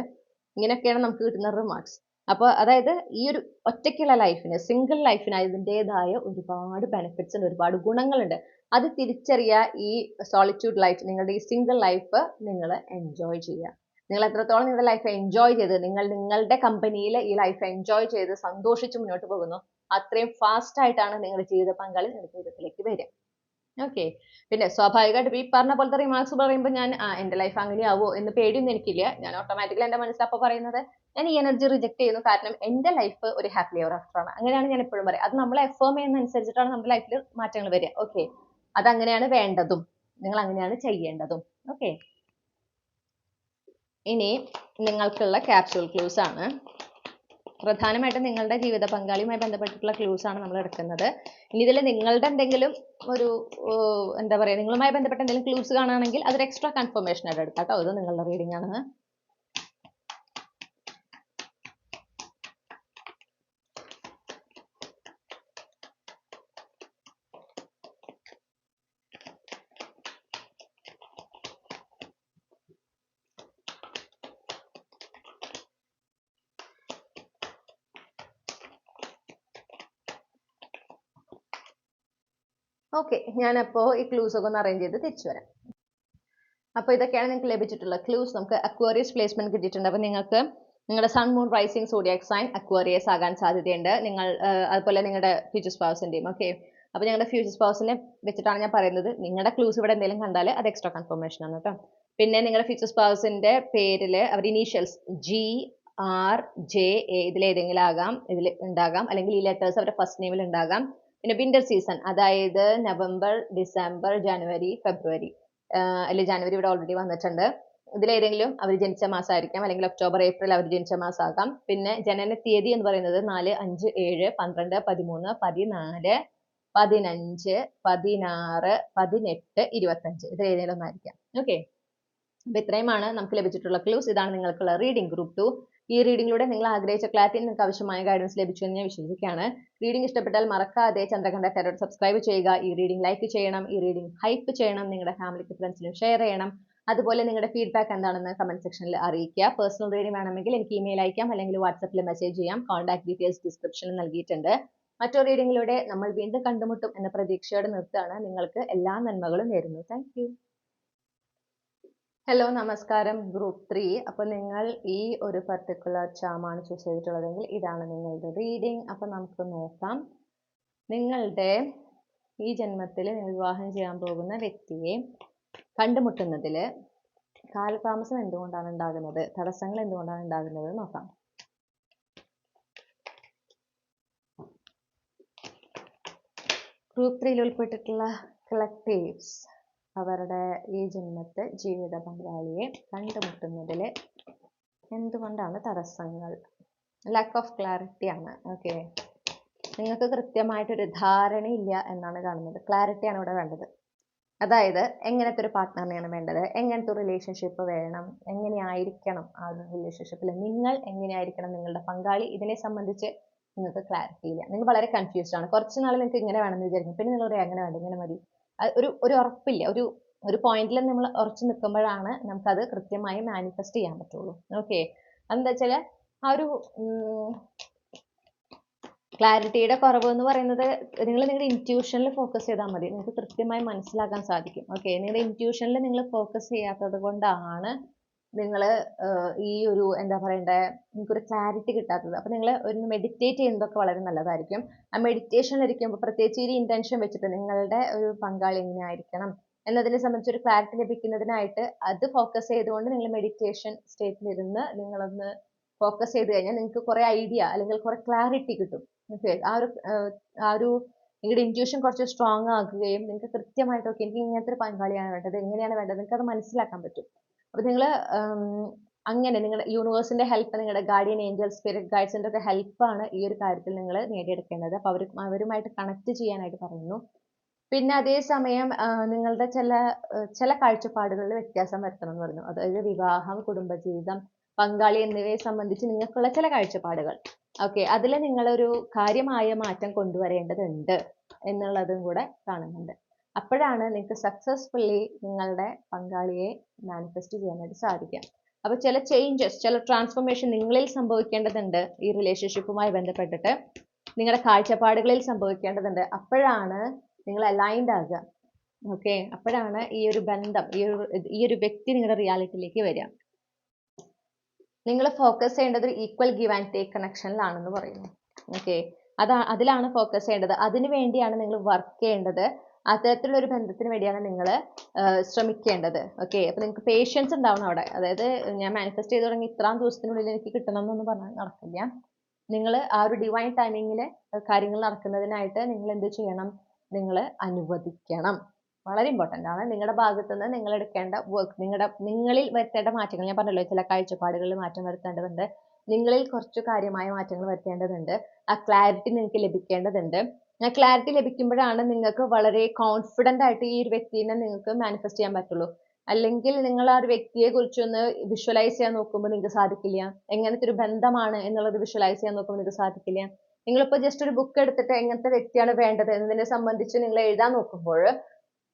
ഇങ്ങനെയൊക്കെയാണ് നമുക്ക് കിട്ടുന്ന റിമാർക്സ്. അപ്പോൾ അതായത് ഈ ഒരു ഒറ്റയ്ക്കുള്ള ലൈഫിന്, സിംഗിൾ ലൈഫിന് അതിൻ്റെതായ ഒരുപാട് ബെനിഫിറ്റ്സ് ഉണ്ട്, ഒരുപാട് ഗുണങ്ങളുണ്ട്. അത് തിരിച്ചറിയുക. ഈ സോളിറ്റ്യൂഡ് ലൈഫ്, നിങ്ങളുടെ ഈ സിംഗിൾ ലൈഫ് നിങ്ങൾ എൻജോയ് ചെയ്യുക. നിങ്ങൾ എത്രത്തോളം നിങ്ങളുടെ ലൈഫ് എൻജോയ് ചെയ്ത്, നിങ്ങളുടെ കമ്പനിയിൽ ഈ ലൈഫ് എൻജോയ് ചെയ്ത് സന്തോഷിച്ച് മുന്നോട്ട് പോകുന്നു, അത്രയും ഫാസ്റ്റ് ആയിട്ടാണ് നിങ്ങളുടെ ജീവിത പങ്കാളി നിങ്ങളുടെ ജീവിതത്തിലേക്ക് വരിക. ഓക്കെ, പിന്നെ സ്വാഭാവികമായിട്ട് ഈ പറഞ്ഞ പോലത്തെ റിമാർക്സ് പറയുമ്പോൾ ഞാൻ എൻ്റെ ലൈഫ് അങ്ങനെ ആവോ എന്ന് പേടിയൊന്നും എനിക്കില്ല. ഞാൻ ഓട്ടോമാറ്റിക്കലി എൻ്റെ മനസ്സിലപ്പോൾ പറയുന്നത് ഞാൻ ഈ എനർജി റിജക്ട് ചെയ്യുന്നു, കാരണം എൻ്റെ ലൈഫ് ഒരു ഹാപ്പി എവർ ആഫ്റ്റർ ആണ്. അങ്ങനെയാണ് ഞാൻ എപ്പോഴും പറയുക. അത് നമ്മൾ എഫേം ചെയ്യുന്നതനുസരിച്ചിട്ടാണ് നമ്മുടെ ലൈഫിൽ മാറ്റങ്ങൾ വരിക. ഓക്കെ, അതങ്ങനെയാണ് വേണ്ടതും, നിങ്ങൾ അങ്ങനെയാണ് ചെയ്യേണ്ടതും. ഓക്കെ, ഇനി നിങ്ങൾക്കുള്ള ക്യാപ്സ്യൂൾ ക്ലൂസ് ആണ്. പ്രധാനമായിട്ടും നിങ്ങളുടെ ജീവിത പങ്കാളിയുമായി ബന്ധപ്പെട്ടിട്ടുള്ള ക്ലൂസ് ആണ് നമ്മൾ എടുക്കുന്നത്. ഇനി ഇതിൽ നിങ്ങളുടെ എന്തെങ്കിലും ഒരു എന്താ പറയുക, നിങ്ങളുമായി ബന്ധപ്പെട്ട എന്തെങ്കിലും ക്ലൂസ് കാണുകയാണെങ്കിൽ അതൊരു എക്സ്ട്രാ കൺഫർമേഷൻ ആയിട്ട് എടുക്കാം കേട്ടോ. ഇത് നിങ്ങളുടെ റീഡിംഗ് ആണ്. ഓക്കെ, ഞാനപ്പോൾ ഈ ക്ലൂസ് ഒക്കെ ഒന്ന് അറേഞ്ച് ചെയ്ത് തിരിച്ചു വരാം. അപ്പോൾ ഇതൊക്കെയാണ് നിങ്ങൾക്ക് ലഭിച്ചിട്ടുള്ള ക്ലൂസ്. നമുക്ക് അക്വേറിയസ് പ്ലേസ്മെന്റ് കിട്ടിയിട്ടുണ്ട്. അപ്പോൾ നിങ്ങൾക്ക് നിങ്ങളുടെ sun, moon, rising, zodiac sign Aquarius ആകാൻ സാധ്യതയുണ്ട്. നിങ്ങൾ അതുപോലെ നിങ്ങളുടെ ഫ്യൂച്ചർ സ്പൗസിൻ്റെയും. ഓക്കെ, അപ്പോൾ ഞങ്ങളുടെ ഫ്യൂച്ചർ സ്പൗസിനെ വെച്ചിട്ടാണ് ഞാൻ പറയുന്നത്. നിങ്ങളുടെ ക്ലൂസ് ഇവിടെ എന്തെങ്കിലും കണ്ടാൽ അത് എക്സ്ട്രാ കൺഫർമേഷൻ ആണ് കേട്ടോ. പിന്നെ നിങ്ങളുടെ ഫ്യൂച്ചർ സ്പൗസിൻ്റെ പേരിൽ അവർ ഇനീഷ്യൽസ് GRJA ഇതിലേതെങ്കിലും ആകാം, ഇതിൽ ഉണ്ടാകാം, അല്ലെങ്കിൽ ഈ ലെറ്റേഴ്സ് അവരുടെ ഫസ്റ്റ് നെയിമിൽ ഉണ്ടാകാം. പിന്നെ വിന്റർ സീസൺ, അതായത് നവംബർ, ഡിസംബർ, ജനുവരി, ഫെബ്രുവരി, അല്ലെങ്കിൽ ജനുവരി ഇവിടെ ഓൾറെഡി വന്നിട്ടുണ്ട്. ഇതിലേതെങ്കിലും അവർ ജനിച്ച മാസമായിരിക്കാം, അല്ലെങ്കിൽ ഒക്ടോബർ, ഏപ്രിൽ അവർ ജനിച്ച മാസമാകാം. പിന്നെ ജനന തീയതി എന്ന് പറയുന്നത് 4, 5, 7, 12, 13, 14, 15, 16, 18, 25 ഇതിലേതെങ്കിലും ഒന്നായിരിക്കാം. ഓക്കെ, അപ്പോൾ ഇത്രയുമാണ് നമുക്ക് ലഭിച്ചിട്ടുള്ള ക്ലൂസ്. ഇതാണ് നിങ്ങൾക്കുള്ള റീഡിംഗ് ഗ്രൂപ്പ് 2. ഈ റീഡിങ്ങിലൂടെ നിങ്ങൾ ആഗ്രഹിച്ച ക്ലാരിറ്റി നിങ്ങൾക്ക് ആവശ്യമായ ഗൈഡൻസ് ലഭിച്ചു എന്ന് ഞാൻ വിശ്വസിക്കുകയാണ്. റീഡിംഗ് ഇഷ്ടപ്പെട്ടാൽ മറക്കാതെ ചന്ദ്രകണ്ഠ ടാരോട്ട് സബ്സ്ക്രൈബ് ചെയ്യുക. ഈ റീഡിംഗ് ലൈക്ക് ചെയ്യണം, ഈ റീഡിംഗ് ഹൈപ്പ് ചെയ്യണം, നിങ്ങളുടെ ഫാമിലിക്ക് ഫ്രണ്ട്സിനും ഷെയർ ചെയ്യണം. അതുപോലെ നിങ്ങളുടെ ഫീഡ്ബാക്ക് എന്താണെന്ന് കമന്റ് സെക്ഷനിൽ അറിയിക്കുക. പേഴ്സണൽ റീഡിംഗ് വേണമെങ്കിൽ എനിക്ക് ഇമെയിൽ അയക്കാം, അല്ലെങ്കിൽ വാട്സപ്പിൽ മെസ്സേജ് ചെയ്യാം. കോൺടാക്ട് ഡീറ്റെയിൽസ് ഡിസ്ക്രിപ്ഷനിൽ നൽകിയിട്ടുണ്ട്. മറ്റൊരു റീഡിങ്ങിലൂടെ നമ്മൾ വീണ്ടും കണ്ടുമുട്ടും എന്ന പ്രതീക്ഷയോടെ നിർത്തുകയാണ്. നിങ്ങൾക്ക് എല്ലാ നന്മകളും നേരുന്നു. Thank you. ഹലോ, നമസ്കാരം ഗ്രൂപ്പ് 3. അപ്പോൾ നിങ്ങൾ ഈ ഒരു പർട്ടിക്കുലർ ചാമാണ് ചൂസ് ചെയ്തിട്ടുള്ളതെങ്കിൽ ഇതാണ് നിങ്ങളുടെ റീഡിംഗ്. അപ്പോൾ നമുക്ക് നോക്കാം. നിങ്ങളുടെ ഈ ജന്മത്തിൽ നിങ്ങൾ വിവാഹം ചെയ്യാൻ പോകുന്ന വ്യക്തിയെ കണ്ടുമുട്ടുന്നതിൽ കാലതാമസം എന്തുകൊണ്ടാണ് ഉണ്ടാകുന്നത്, തടസ്സങ്ങൾ എന്തുകൊണ്ടാണ് ഉണ്ടാകുന്നത് നോക്കാം. ഗ്രൂപ്പ് 3 ഉൾപ്പെട്ടിട്ടുള്ള കളക്ടീവ്സ് അവരുടെ ഈ ജന്മത്തെ ജീവിത പങ്കാളിയെ കണ്ടുമുട്ടുന്നതിൽ എന്തുകൊണ്ടാണ് തടസ്സങ്ങൾ? ലാക്ക് ഓഫ് ക്ലാരിറ്റി ആണ്. ഓക്കെ, നിങ്ങൾക്ക് കൃത്യമായിട്ടൊരു ധാരണയില്ല എന്നാണ് കാണുന്നത്. ക്ലാരിറ്റിയാണ് ഇവിടെ വേണ്ടത്. അതായത് എങ്ങനത്തെ ഒരു പാർട്ട്ണറിനെയാണ് വേണ്ടത്, എങ്ങനത്തെ ഒരു റിലേഷൻഷിപ്പ് വേണം, എങ്ങനെയായിരിക്കണം ആ ഒരു റിലേഷൻഷിപ്പിൽ നിങ്ങൾ എങ്ങനെയായിരിക്കണം, നിങ്ങളുടെ പങ്കാളി, ഇതിനെ സംബന്ധിച്ച് നിങ്ങൾക്ക് ക്ലാരിറ്റി ഇല്ല. നിങ്ങൾ വളരെ കൺഫ്യൂസ്ഡ് ആണ്. കുറച്ച് നാൾ നിങ്ങൾക്ക് ഇങ്ങനെ വേണമെന്ന് വിചാരിക്കും, പിന്നെ നിങ്ങൾ എങ്ങനെ വേണ്ട, ഇങ്ങനെ മതി, ഒരു ഉറപ്പില്ല. ഒരു പോയിന്റിൽ നമ്മൾ ഉറച്ചു നിൽക്കുമ്പോഴാണ് നമുക്കത് കൃത്യമായി മാനിഫെസ്റ്റ് ചെയ്യാൻ പറ്റുള്ളൂ. ഓക്കെ, അതെന്താ വെച്ചാൽ ആ ഒരു ക്ലാരിറ്റിയുടെ കുറവ് എന്ന് പറയുന്നത് നിങ്ങൾ നിങ്ങളുടെ ഇൻറ്റ്യൂഷനിൽ ഫോക്കസ് ചെയ്താൽ മതി, നിങ്ങൾക്ക് കൃത്യമായി മനസ്സിലാക്കാൻ സാധിക്കും. ഓക്കെ, നിങ്ങളുടെ ഇൻറ്റ്യൂഷനിൽ നിങ്ങൾ ഫോക്കസ് ചെയ്യാത്തത് കൊണ്ടാണ് നിങ്ങൾ ഈ ഒരു എന്താ പറയണ്ടേ, നിങ്ങൾക്കൊരു ക്ലാരിറ്റി കിട്ടാത്തത്. അപ്പോൾ നിങ്ങൾ ഒന്ന് മെഡിറ്റേറ്റ് ചെയ്യുന്നതൊക്കെ വളരെ നല്ലതായിരിക്കും. ആ മെഡിറ്റേഷൻ ഇരിക്കുമ്പോൾ പ്രത്യേകിച്ച് ഈ ഇൻറ്റൻഷൻ വെച്ചിട്ട് നിങ്ങളുടെ ഒരു പങ്കാളി എങ്ങനെയായിരിക്കണം എന്നതിനെ സംബന്ധിച്ച് ഒരു ക്ലാരിറ്റി ലഭിക്കുന്നതിനായിട്ട് അത് ഫോക്കസ് ചെയ്തുകൊണ്ട് നിങ്ങൾ മെഡിറ്റേഷൻ സ്റ്റേറ്റിലിരുന്ന് നിങ്ങളൊന്ന് ഫോക്കസ് ചെയ്ത് കഴിഞ്ഞാൽ നിങ്ങൾക്ക് കുറേ ഐഡിയ അല്ലെങ്കിൽ കുറേ ക്ലാരിറ്റി കിട്ടും. ഓക്കെ, ആ ഒരു നിങ്ങളുടെ ഇൻറ്റ്യൂഷൻ കുറച്ച് സ്ട്രോങ് ആക്കുകയും നിങ്ങൾക്ക് കൃത്യമായിട്ട് ഓക്കെ എനിക്ക് ഇങ്ങനത്തെ ഒരു പങ്കാളിയാണ് വേണ്ടത്, എങ്ങനെയാണ് വേണ്ടത്, നിങ്ങൾക്ക് അത് മനസ്സിലാക്കാൻ പറ്റും. അപ്പോൾ നിങ്ങൾ അങ്ങനെ നിങ്ങളുടെ യൂണിവേഴ്സിന്റെ ഹെൽപ്പ്, നിങ്ങളുടെ ഗാർഡിയൻ ഏഞ്ചൽ, സ്പിരിറ്റ് ഗൈഡ്സിന്റെ ഒക്കെ ഹെൽപ്പാണ് ഈ ഒരു കാര്യത്തിൽ നിങ്ങൾ നേടിയെടുക്കേണ്ടത്. അപ്പോൾ അവരുമായിട്ട് കണക്ട് ചെയ്യാനായിട്ട് പറയുന്നു. പിന്നെ അതേസമയം നിങ്ങളുടെ ചില കാഴ്ചപ്പാടുകളിൽ വ്യത്യാസം വരുത്തണം എന്ന് പറഞ്ഞു. അതായത് വിവാഹം, കുടുംബജീവിതം, പങ്കാളി എന്നിവയെ സംബന്ധിച്ച് നിങ്ങൾക്കുള്ള ചില കാഴ്ചപ്പാടുകൾ, ഓക്കെ, അതിൽ നിങ്ങളൊരു കാര്യമായ മാറ്റം കൊണ്ടുവരേണ്ടതുണ്ട് എന്നുള്ളതും കൂടെ കാണുന്നുണ്ട്. അപ്പോഴാണ് നിങ്ങൾക്ക് സക്സസ്ഫുള്ളി നിങ്ങളുടെ പങ്കാളിയെ മാനിഫെസ്റ്റ് ചെയ്യാനായിട്ട് സാധിക്കാം. അപ്പോൾ ചില ചേഞ്ചസ്, ചില ട്രാൻസ്ഫോർമേഷൻ നിങ്ങളിൽ സംഭവിക്കേണ്ടതുണ്ട്. ഈ റിലേഷൻഷിപ്പുമായി ബന്ധപ്പെട്ടിട്ട് നിങ്ങളുടെ കാഴ്ചപ്പാടുകളിൽ സംഭവിക്കേണ്ടതുണ്ട്. അപ്പോഴാണ് നിങ്ങൾ അലൈൻഡ് ആകുക. ഓക്കെ, അപ്പോഴാണ് ഈ ഒരു ബന്ധം, ഈ ഒരു വ്യക്തി നിങ്ങളുടെ റിയാലിറ്റിയിലേക്ക് വരിക. നിങ്ങൾ ഫോക്കസ് ചെയ്യേണ്ടത് ഈക്വൽ ഗിവ് ആൻഡ് ടേക്ക് കണക്ഷനിലാണെന്ന് പറയുന്നു. ഓക്കെ, അതിലാണ് ഫോക്കസ് ചെയ്യേണ്ടത്. അതിനു വേണ്ടിയാണ് നിങ്ങൾ വർക്ക് ചെയ്യേണ്ടത്. അത്തരത്തിലുള്ള ഒരു ബന്ധത്തിന് വേണ്ടിയാണ് നിങ്ങൾ ശ്രമിക്കേണ്ടത്. ഓക്കെ, അപ്പോൾ നിങ്ങൾക്ക് പേഷ്യൻസ് ഉണ്ടാവണം അവിടെ. അതായത് ഞാൻ മാനിഫെസ്റ്റ് ചെയ്ത് തുടങ്ങി ഇത്രാം ദിവസത്തിനുള്ളിൽ എനിക്ക് കിട്ടണം എന്നൊന്നും പറഞ്ഞാൽ നടക്കില്ല. നിങ്ങൾ ആ ഒരു ഡിവൈൻ ടൈമിങ്ങിൽ കാര്യങ്ങൾ നടക്കുന്നതിനായിട്ട് നിങ്ങൾ എന്ത് ചെയ്യണം, നിങ്ങൾ അനുവദിക്കണം. വളരെ ഇമ്പോർട്ടൻ്റ് ആണ്. നിങ്ങളുടെ ഭാഗത്തു നിന്ന് നിങ്ങൾ എടുക്കേണ്ട വർക്ക്, നിങ്ങളിൽ വരുത്തേണ്ട മാറ്റങ്ങൾ, ഞാൻ പറഞ്ഞല്ലോ ചില കാഴ്ചപ്പാടുകളിൽ മാറ്റം വരുത്തേണ്ടതുണ്ട്, നിങ്ങളിൽ കുറച്ച് കാര്യമായ മാറ്റങ്ങൾ വരുത്തേണ്ടതുണ്ട്. ആ ക്ലാരിറ്റി നിങ്ങൾക്ക് ലഭിക്കേണ്ടതുണ്ട്. ആ ക്ലാരിറ്റി ലഭിക്കുമ്പോഴാണ് നിങ്ങൾക്ക് വളരെ കോൺഫിഡൻ്റ് ആയിട്ട് ഈ ഒരു വ്യക്തിനെ നിങ്ങൾക്ക് മാനിഫെസ്റ്റ് ചെയ്യാൻ പറ്റുള്ളൂ. അല്ലെങ്കിൽ നിങ്ങൾ ആ ഒരു വ്യക്തിയെ കുറിച്ചൊന്ന് വിഷ്വലൈസ് ചെയ്യാൻ നോക്കുമ്പോൾ നിങ്ങൾക്ക് സാധിക്കില്ല. എങ്ങനത്തെ ഒരു ബന്ധമാണ് എന്നുള്ളത് വിഷ്വലൈസ് ചെയ്യാൻ നോക്കുമ്പോൾ നിങ്ങൾക്ക് സാധിക്കില്ല. നിങ്ങളിപ്പോൾ ജസ്റ്റ് ഒരു ബുക്ക് എടുത്തിട്ട് എങ്ങനത്തെ വ്യക്തിയാണ് വേണ്ടത് എന്നതിനെ സംബന്ധിച്ച് നിങ്ങൾ എഴുതാൻ നോക്കുമ്പോൾ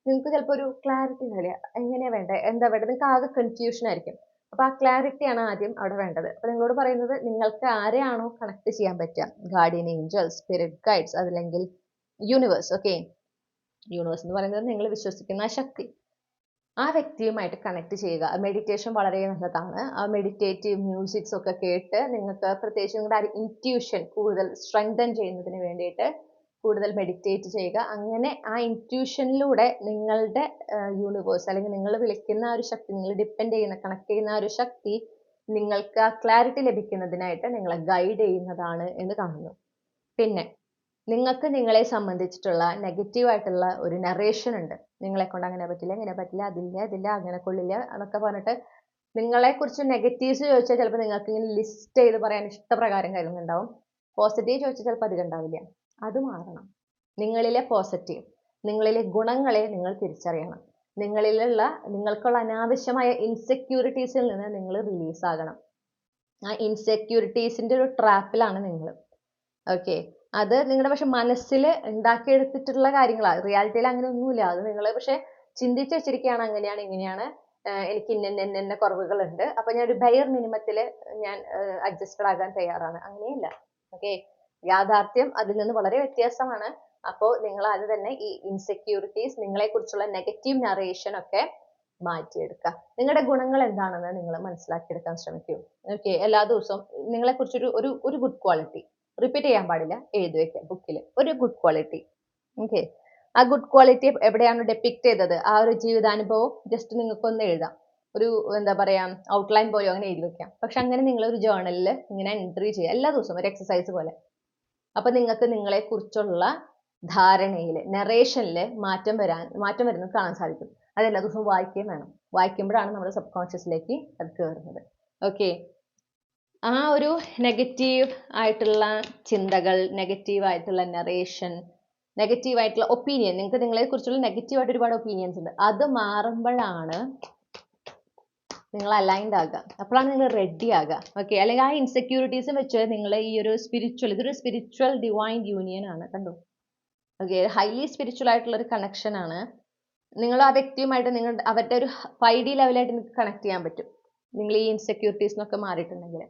നിങ്ങൾക്ക് ചിലപ്പോൾ ഒരു ക്ലാരിറ്റി ഉണ്ടാവില്ല. എങ്ങനെയാണ് വേണ്ടത്, എന്താ വേണ്ടത്, നിങ്ങൾക്ക് ആകെ കൺഫ്യൂഷൻ ആയിരിക്കും. അപ്പോൾ ആ ക്ലാരിറ്റിയാണ് ആദ്യം അവിടെ വേണ്ടത്. അപ്പോൾ നിങ്ങളോട് പറയുന്നത് നിങ്ങൾക്ക് ആരെയാണോ കണക്ട് ചെയ്യാൻ പറ്റുക, ഗാർഡിയൻ ഏഞ്ചൽസ്, സ്പിരിറ്റ് ഗൈഡ്സ്, അതല്ലെങ്കിൽ യൂണിവേഴ്സ്. ഓക്കെ, യൂണിവേഴ്സ് എന്ന് പറയുന്നത് നിങ്ങൾ വിശ്വസിക്കുന്ന ആ ശക്തി, ആ വ്യക്തിയുമായിട്ട് കണക്ട് ചെയ്യുക. മെഡിറ്റേഷൻ വളരെ നല്ലതാണ്. ആ മെഡിറ്റേറ്റീവ് മ്യൂസിക്സ് ഒക്കെ കേട്ട് നിങ്ങൾക്ക് പ്രത്യേകിച്ച് നിങ്ങളുടെ ഇൻറ്റ്യൂഷൻ കൂടുതൽ സ്ട്രെങ്തൻ ചെയ്യുന്നതിന് വേണ്ടിയിട്ട് കൂടുതൽ മെഡിറ്റേറ്റ് ചെയ്യുക. അങ്ങനെ ആ ഇൻറ്റ്യൂഷനിലൂടെ നിങ്ങളുടെ യൂണിവേഴ്സ് അല്ലെങ്കിൽ നിങ്ങൾ വിളിക്കുന്ന ആ ഒരു ശക്തി, നിങ്ങൾ ഡിപ്പെൻഡ് ചെയ്യുന്ന, കണക്ട് ചെയ്യുന്ന ആ ഒരു ശക്തി നിങ്ങൾക്ക് ആ ക്ലാരിറ്റി ലഭിക്കുന്നതിനായിട്ട് നിങ്ങളെ ഗൈഡ് ചെയ്യുന്നതാണ് എന്ന് കാണുന്നു. പിന്നെ നിങ്ങൾക്ക് നിങ്ങളെ സംബന്ധിച്ചിട്ടുള്ള നെഗറ്റീവായിട്ടുള്ള ഒരു നറേഷൻ ഉണ്ട്. നിങ്ങളെ കൊണ്ട് അങ്ങനെ പറ്റില്ല, ഇങ്ങനെ പറ്റില്ല, അതില്ല, അങ്ങനെ കൊള്ളില്ല എന്നൊക്കെ പറഞ്ഞിട്ട് നിങ്ങളെക്കുറിച്ച് നെഗറ്റീവ്സ് ചോദിച്ചാൽ ചിലപ്പോൾ നിങ്ങൾക്ക് ഇങ്ങനെ ലിസ്റ്റ് ചെയ്ത് പറയാൻ ഇഷ്ടപ്രകാരം കാര്യങ്ങളുണ്ടാവും. പോസിറ്റീവ് ചോദിച്ചാൽ ചിലപ്പോൾ അധികം ഉണ്ടാവില്ല. അത് മാറണം. നിങ്ങളിലെ പോസിറ്റീവ്, നിങ്ങളിലെ ഗുണങ്ങളെ നിങ്ങൾ തിരിച്ചറിയണം. നിങ്ങൾക്കുള്ള അനാവശ്യമായ ഇൻസെക്യൂരിറ്റീസിൽ നിന്ന് നിങ്ങൾ റിലീസ് ആകണം. ആ ഇൻസെക്യൂരിറ്റീസിന്റെ ഒരു ട്രാപ്പിലാണ് നിങ്ങൾ. ഓക്കെ, അത് നിങ്ങളുടെ പക്ഷെ മനസ്സിൽ ഉണ്ടാക്കിയെടുത്തിട്ടുള്ള കാര്യങ്ങളാണ്. റിയാലിറ്റിയിൽ അങ്ങനെ ഒന്നുമില്ല. അത് നിങ്ങൾ പക്ഷെ ചിന്തിച്ചു വെച്ചിരിക്കുകയാണ്, അങ്ങനെയാണ് ഇങ്ങനെയാണ്, എനിക്ക് ഇന്ന കുറവുകളുണ്ട്, അപ്പൊ ഞാൻ ഒരു ബയർ മിനിമത്തിൽ ഞാൻ അഡ്ജസ്റ്റഡ് ആകാൻ തയ്യാറാണ്. അങ്ങനെയില്ല. ഓക്കെ, യാഥാർത്ഥ്യം അതിൽ നിന്ന് വളരെ വ്യത്യാസമാണ്. അപ്പോൾ നിങ്ങൾ അത് തന്നെ ഈ ഇൻസെക്യൂരിറ്റീസ്, നിങ്ങളെ കുറിച്ചുള്ള നെഗറ്റീവ് നറേഷൻ ഒക്കെ മാറ്റിയെടുക്കുക. നിങ്ങളുടെ ഗുണങ്ങൾ എന്താണെന്ന് നിങ്ങൾ മനസ്സിലാക്കിയെടുക്കാൻ ശ്രമിക്കൂ. ഓക്കെ, എല്ലാ ദിവസവും നിങ്ങളെ കുറിച്ചൊരു ഒരു ഗുഡ് ക്വാളിറ്റി റിപ്പീറ്റ് ചെയ്യാൻ പാടില്ല, എഴുതി വെക്കാം ബുക്കിൽ ഒരു ഗുഡ് ക്വാളിറ്റി. ഓക്കെ, ആ ഗുഡ് ക്വാളിറ്റി എവിടെയാണ് ഡെപ്പിക്ട് ചെയ്തത്, ആ ഒരു ജീവിതാനുഭവം ജസ്റ്റ് നിങ്ങൾക്കൊന്ന് എഴുതാം. ഒരു എന്താ പറയാ ഔട്ട്ലൈൻ പോലെയോ അങ്ങനെ എഴുതി വെക്കാം. പക്ഷെ അങ്ങനെ നിങ്ങൾ ഒരു ജേർണലിൽ ഇങ്ങനെ എൻട്രി ചെയ്യുക എല്ലാ ദിവസവും, ഒരു എക്സസൈസ് പോലെ. അപ്പൊ നിങ്ങൾക്ക് നിങ്ങളെ കുറിച്ചുള്ള ധാരണയിൽ, നെറേഷനിൽ മാറ്റം വരുന്നത് കാണാൻ സാധിക്കും. അത് എല്ലാ ദിവസവും വായിക്കുകയും വേണം. വായിക്കുമ്പോഴാണ് നമ്മുടെ സബ് കോൺഷ്യസിലേക്ക് അത് കയറുന്നത്. ഓക്കെ, ആ ഒരു നെഗറ്റീവ് ആയിട്ടുള്ള ചിന്തകൾ, നെഗറ്റീവ് ആയിട്ടുള്ള നറേഷൻ, നെഗറ്റീവ് ആയിട്ടുള്ള ഒപ്പീനിയൻ, നിങ്ങൾക്ക് നിങ്ങളെ കുറിച്ചുള്ള നെഗറ്റീവ് ആയിട്ട് ഒരുപാട് ഒപ്പീനിയൻസ് ഉണ്ട്, അത് മാറുമ്പോഴാണ് നിങ്ങൾ അലൈൻഡ് ആകുക. അപ്പോഴാണ് നിങ്ങൾ റെഡി ആകുക. ഓക്കെ, അല്ലെങ്കിൽ ആ ഇൻസെക്യൂരിറ്റീസും വെച്ച് നിങ്ങൾ ഈ ഒരു ഇതൊരു സ്പിരിച്വൽ ഡിവൈൻ യൂണിയൻ ആണ്. കണ്ടോ? ഓക്കെ, ഹൈലി സ്പിരിച്വൽ ആയിട്ടുള്ള ഒരു കണക്ഷൻ ആണ്. നിങ്ങൾ ആ വ്യക്തിയുമായിട്ട് അവരുടെ ഒരു 5D ലെവലായിട്ട് നിങ്ങൾക്ക് കണക്ട് ചെയ്യാൻ പറ്റും, നിങ്ങൾ ഈ ഇൻസെക്യൂരിറ്റീസിനൊക്കെ മാറിയിട്ടുണ്ടെങ്കിൽ.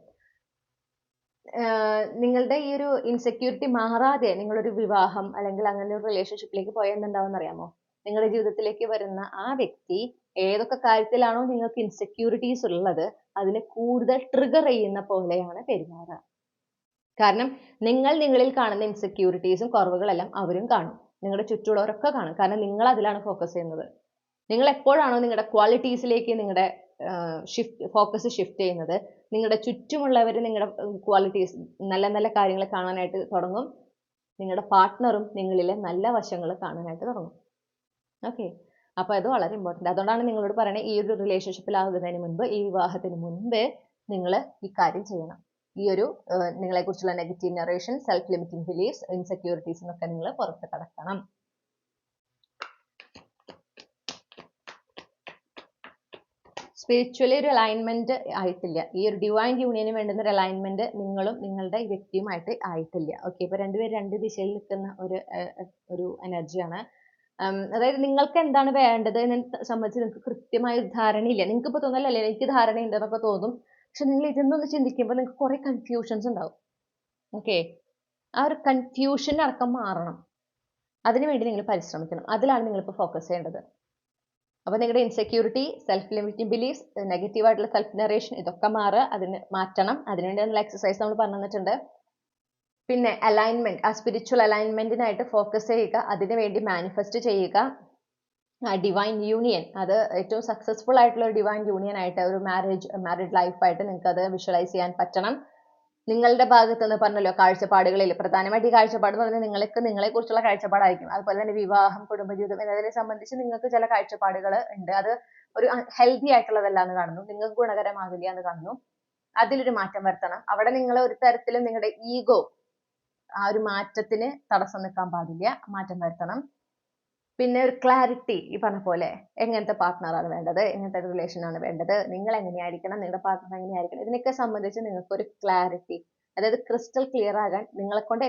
നിങ്ങളുടെ ഈ ഒരു ഇൻസെക്യൂരിറ്റി മാറാതെ നിങ്ങളൊരു വിവാഹം അല്ലെങ്കിൽ അങ്ങനെ ഒരു റിലേഷൻഷിപ്പിലേക്ക് പോയാൽ എന്തുണ്ടാവും അറിയാമോ? നിങ്ങളുടെ ജീവിതത്തിലേക്ക് വരുന്ന ആ വ്യക്തി ഏതൊക്കെ കാര്യത്തിലാണോ നിങ്ങൾക്ക് ഇൻസെക്യൂരിറ്റീസ് ഉള്ളത് അതിനെ കൂടുതൽ ട്രിഗർ ചെയ്യുന്ന പോലെയാണ് പെരുമാറുക. കാരണം നിങ്ങളിൽ കാണുന്ന ഇൻസെക്യൂരിറ്റീസും കുറവുകളെല്ലാം അവരും കാണും, നിങ്ങളുടെ ചുറ്റുമുള്ളവരൊക്കെ കാണും. കാരണം നിങ്ങൾ അതിലാണ് ഫോക്കസ് ചെയ്യുന്നത്. നിങ്ങൾ എപ്പോഴാണോ നിങ്ങളുടെ ക്വാളിറ്റീസിലേക്ക് നിങ്ങളുടെ ഫോക്കസ് ഷിഫ്റ്റ് ചെയ്യുന്നത്, നിങ്ങളുടെ ചുറ്റുമുള്ളവർ നിങ്ങളുടെ ക്വാളിറ്റീസ്, നല്ല നല്ല കാര്യങ്ങൾ കാണാനായിട്ട് തുടങ്ങും. നിങ്ങളുടെ പാർട്ട്ണറും നിങ്ങളിലെ നല്ല വശങ്ങൾ കാണാനായിട്ട് തുടങ്ങും. ഓക്കെ, അപ്പൊ അത് വളരെ ഇമ്പോർട്ടൻ്റ്. അതുകൊണ്ടാണ് നിങ്ങളോട് പറയുന്നത്, ഈ ഒരു റിലേഷൻഷിപ്പിലാകുന്നതിന് മുൻപ്, ഈ വിവാഹത്തിന് മുൻപ് നിങ്ങൾ ഈ കാര്യം ചെയ്യണം. ഈ ഒരു നിങ്ങളെ കുറിച്ചുള്ള negative narration, self limiting beliefs, insecurities എന്നൊക്കെ നിങ്ങൾ പുറത്ത് കടക്കണം. സ്പിരിച്വലി ഒരു അലൈൻമെന്റ് ആയിട്ടില്ല. ഈ ഒരു ഡിവൈൻ യൂണിയന് വേണ്ടുന്ന ഒരു അലൈൻമെന്റ് നിങ്ങളും നിങ്ങളുടെ ഈ വ്യക്തിയുമായിട്ട് ആയിട്ടില്ല. ഓക്കെ, ഇപ്പൊ രണ്ടുപേരും രണ്ട് ദിശയിൽ നിൽക്കുന്ന ഒരു എനർജിയാണ്. അതായത് നിങ്ങൾക്ക് എന്താണ് വേണ്ടത് എന്ന് സംബന്ധിച്ച് നിങ്ങൾക്ക് കൃത്യമായ ഒരു ധാരണയില്ല. നിങ്ങൾക്ക് ഇപ്പൊ തോന്നലല്ലേ എനിക്ക് ധാരണയുണ്ടെന്നൊക്കെ തോന്നും, പക്ഷെ നിങ്ങൾ ഇതൊന്നൊന്ന് ചിന്തിക്കുമ്പോൾ നിങ്ങൾക്ക് കുറെ കൺഫ്യൂഷൻസ് ഉണ്ടാവും. ഓക്കെ, ആ ഒരു കൺഫ്യൂഷൻ അടക്കം മാറണം. അതിനുവേണ്ടി നിങ്ങൾ പരിശ്രമിക്കണം. അതിലാണ് നിങ്ങളിപ്പോൾ ഫോക്കസ് ചെയ്യേണ്ടത്. അപ്പോൾ നിങ്ങളുടെ insecurity, self limiting beliefs, negative ആയിട്ടുള്ള സെൽഫ് നറേഷൻ, ഇതൊക്കെ മാറ്റണം. അതിനുവേണ്ടിയുള്ള എക്സസൈസ് നമ്മൾ പറഞ്ഞു തന്നിട്ടുണ്ട്. പിന്നെ അലൈൻമെന്റ്, ആ സ്പിരിച്വൽ അലൈൻമെന്റിനായിട്ട് ഫോക്കസ് ചെയ്യുക, അതിനുവേണ്ടി മാനിഫെസ്റ്റ് ചെയ്യുക. ഡിവൈൻ യൂണിയൻ, അത് ഏറ്റവും സക്സസ്ഫുൾ ആയിട്ടുള്ള ഒരു ഡിവൈൻ യൂണിയൻ ആയിട്ട്, ഒരു മാരിഡ് ലൈഫായിട്ട് നിങ്ങൾക്ക് അത് വിഷ്വലൈസ് ചെയ്യാൻ പറ്റണം. നിങ്ങളുടെ ഭാഗത്ത് നിന്ന് പറഞ്ഞല്ലോ കാഴ്ചപ്പാടുകളിൽ പ്രധാനമായിട്ട് ഈ കാഴ്ചപ്പാട് എന്ന് പറഞ്ഞാൽ നിങ്ങളെ കുറിച്ചുള്ള കാഴ്ചപ്പാടായിരിക്കും. അതുപോലെ തന്നെ വിവാഹം, കുടുംബജീവിതം എന്നതിനെ സംബന്ധിച്ച് നിങ്ങൾക്ക് ചില കാഴ്ചപ്പാടുകൾ ഉണ്ട്. അത് ഒരു ഹെൽത്തി ആയിട്ടുള്ളതല്ല എന്ന് കാണുന്നു, നിങ്ങൾക്ക് ഗുണകരമാകില്ല എന്ന് കാണുന്നു. അതിലൊരു മാറ്റം വരുത്തണം. അവിടെ നിങ്ങൾ ഒരു തരത്തിലും നിങ്ങളുടെ ഈഗോ ആ ഒരു മാറ്റത്തിന് തടസ്സം നിൽക്കാൻ പാടില്ല, മാറ്റം വരുത്തണം. പിന്നെ ഒരു ക്ലാരിറ്റി, ഈ പറഞ്ഞ പോലെ എങ്ങനത്തെ പാർട്ട്ണറാണ് വേണ്ടത്, എങ്ങനത്തെ റിലേഷൻ ആണ് വേണ്ടത്, നിങ്ങൾ എങ്ങനെയായിരിക്കണം, നിങ്ങളുടെ പാർട്ട്ണർ എങ്ങനെയായിരിക്കണം, ഇതിനൊക്കെ സംബന്ധിച്ച് നിങ്ങൾക്കൊരു ക്ലാരിറ്റി, അതായത് ക്രിസ്റ്റൽ ക്ലിയർ ആകാൻ നിങ്ങളെ കൊണ്ട്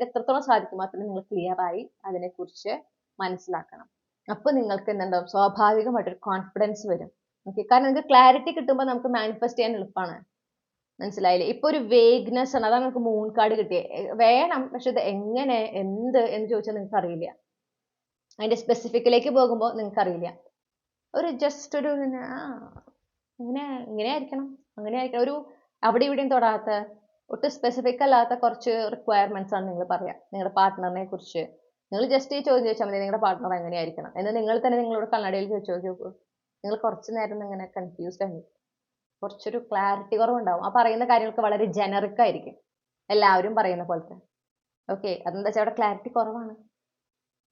എത്രത്തോളം സാധിക്കും അത്രയും നിങ്ങൾ ക്ലിയർ ആയി അതിനെക്കുറിച്ച് മനസ്സിലാക്കണം. അപ്പോൾ നിങ്ങൾക്ക് എന്തുണ്ടാവും, സ്വാഭാവികമായിട്ടൊരു കോൺഫിഡൻസ് വരും. ഓക്കെ, കാരണം നിങ്ങൾക്ക് ക്ലാരിറ്റി കിട്ടുമ്പോൾ നമുക്ക് മാനിഫെസ്റ്റ് ചെയ്യാൻ എളുപ്പമാണ്. മനസ്സിലായില്ലേ? ഇപ്പൊ ഒരു വേഗ്നെസ് ആണ്, അതാണ് നമുക്ക് മൂൺ കാർഡ് കിട്ടിയത്. വേണം, പക്ഷെ ഇത് എങ്ങനെ, എന്ത് എന്ന് ചോദിച്ചാൽ നിങ്ങൾക്ക് അറിയില്ല. അതിന്റെ സ്പെസിഫിക്കിലേക്ക് പോകുമ്പോൾ നിങ്ങൾക്ക് അറിയില്ല. ഒരു ജസ്റ്റ് ഒരു ഇങ്ങനെ ആയിരിക്കണം, അങ്ങനെ ആയിരിക്കണം, ഒരു അവിടെ ഇവിടെയും തൊടാത്ത, ഒട്ടും സ്പെസിഫിക് അല്ലാത്ത കുറച്ച് റിക്വയർമെന്റ്സ് ആണ് നിങ്ങൾ പറയാം നിങ്ങളുടെ പാർട്ട്ണറിനെ കുറിച്ച്. നിങ്ങൾ ജസ്റ്റ് ഈ ചോദ്യം ചോദിച്ചാൽ മതി, നിങ്ങളുടെ പാർട്ട്ണർ എങ്ങനെയായിരിക്കണം എന്ന് നിങ്ങൾ തന്നെ നിങ്ങളോട് കണ്ണടയിൽ ചോദിച്ചു നോക്കൂ. നിങ്ങൾ കുറച്ച് നേരം ഇങ്ങനെ കൺഫ്യൂസ്ഡ് ആയി, കുറച്ചൊരു ക്ലാരിറ്റി കുറവുണ്ടാവും. ആ പറയുന്ന കാര്യങ്ങൾക്ക് വളരെ ജനറിക് ആയിരിക്കും, എല്ലാവരും പറയുന്ന പോലത്തെ. ഓക്കെ, അതെന്താ വെച്ചാൽ അവിടെ ക്ലാരിറ്റി കുറവാണ്.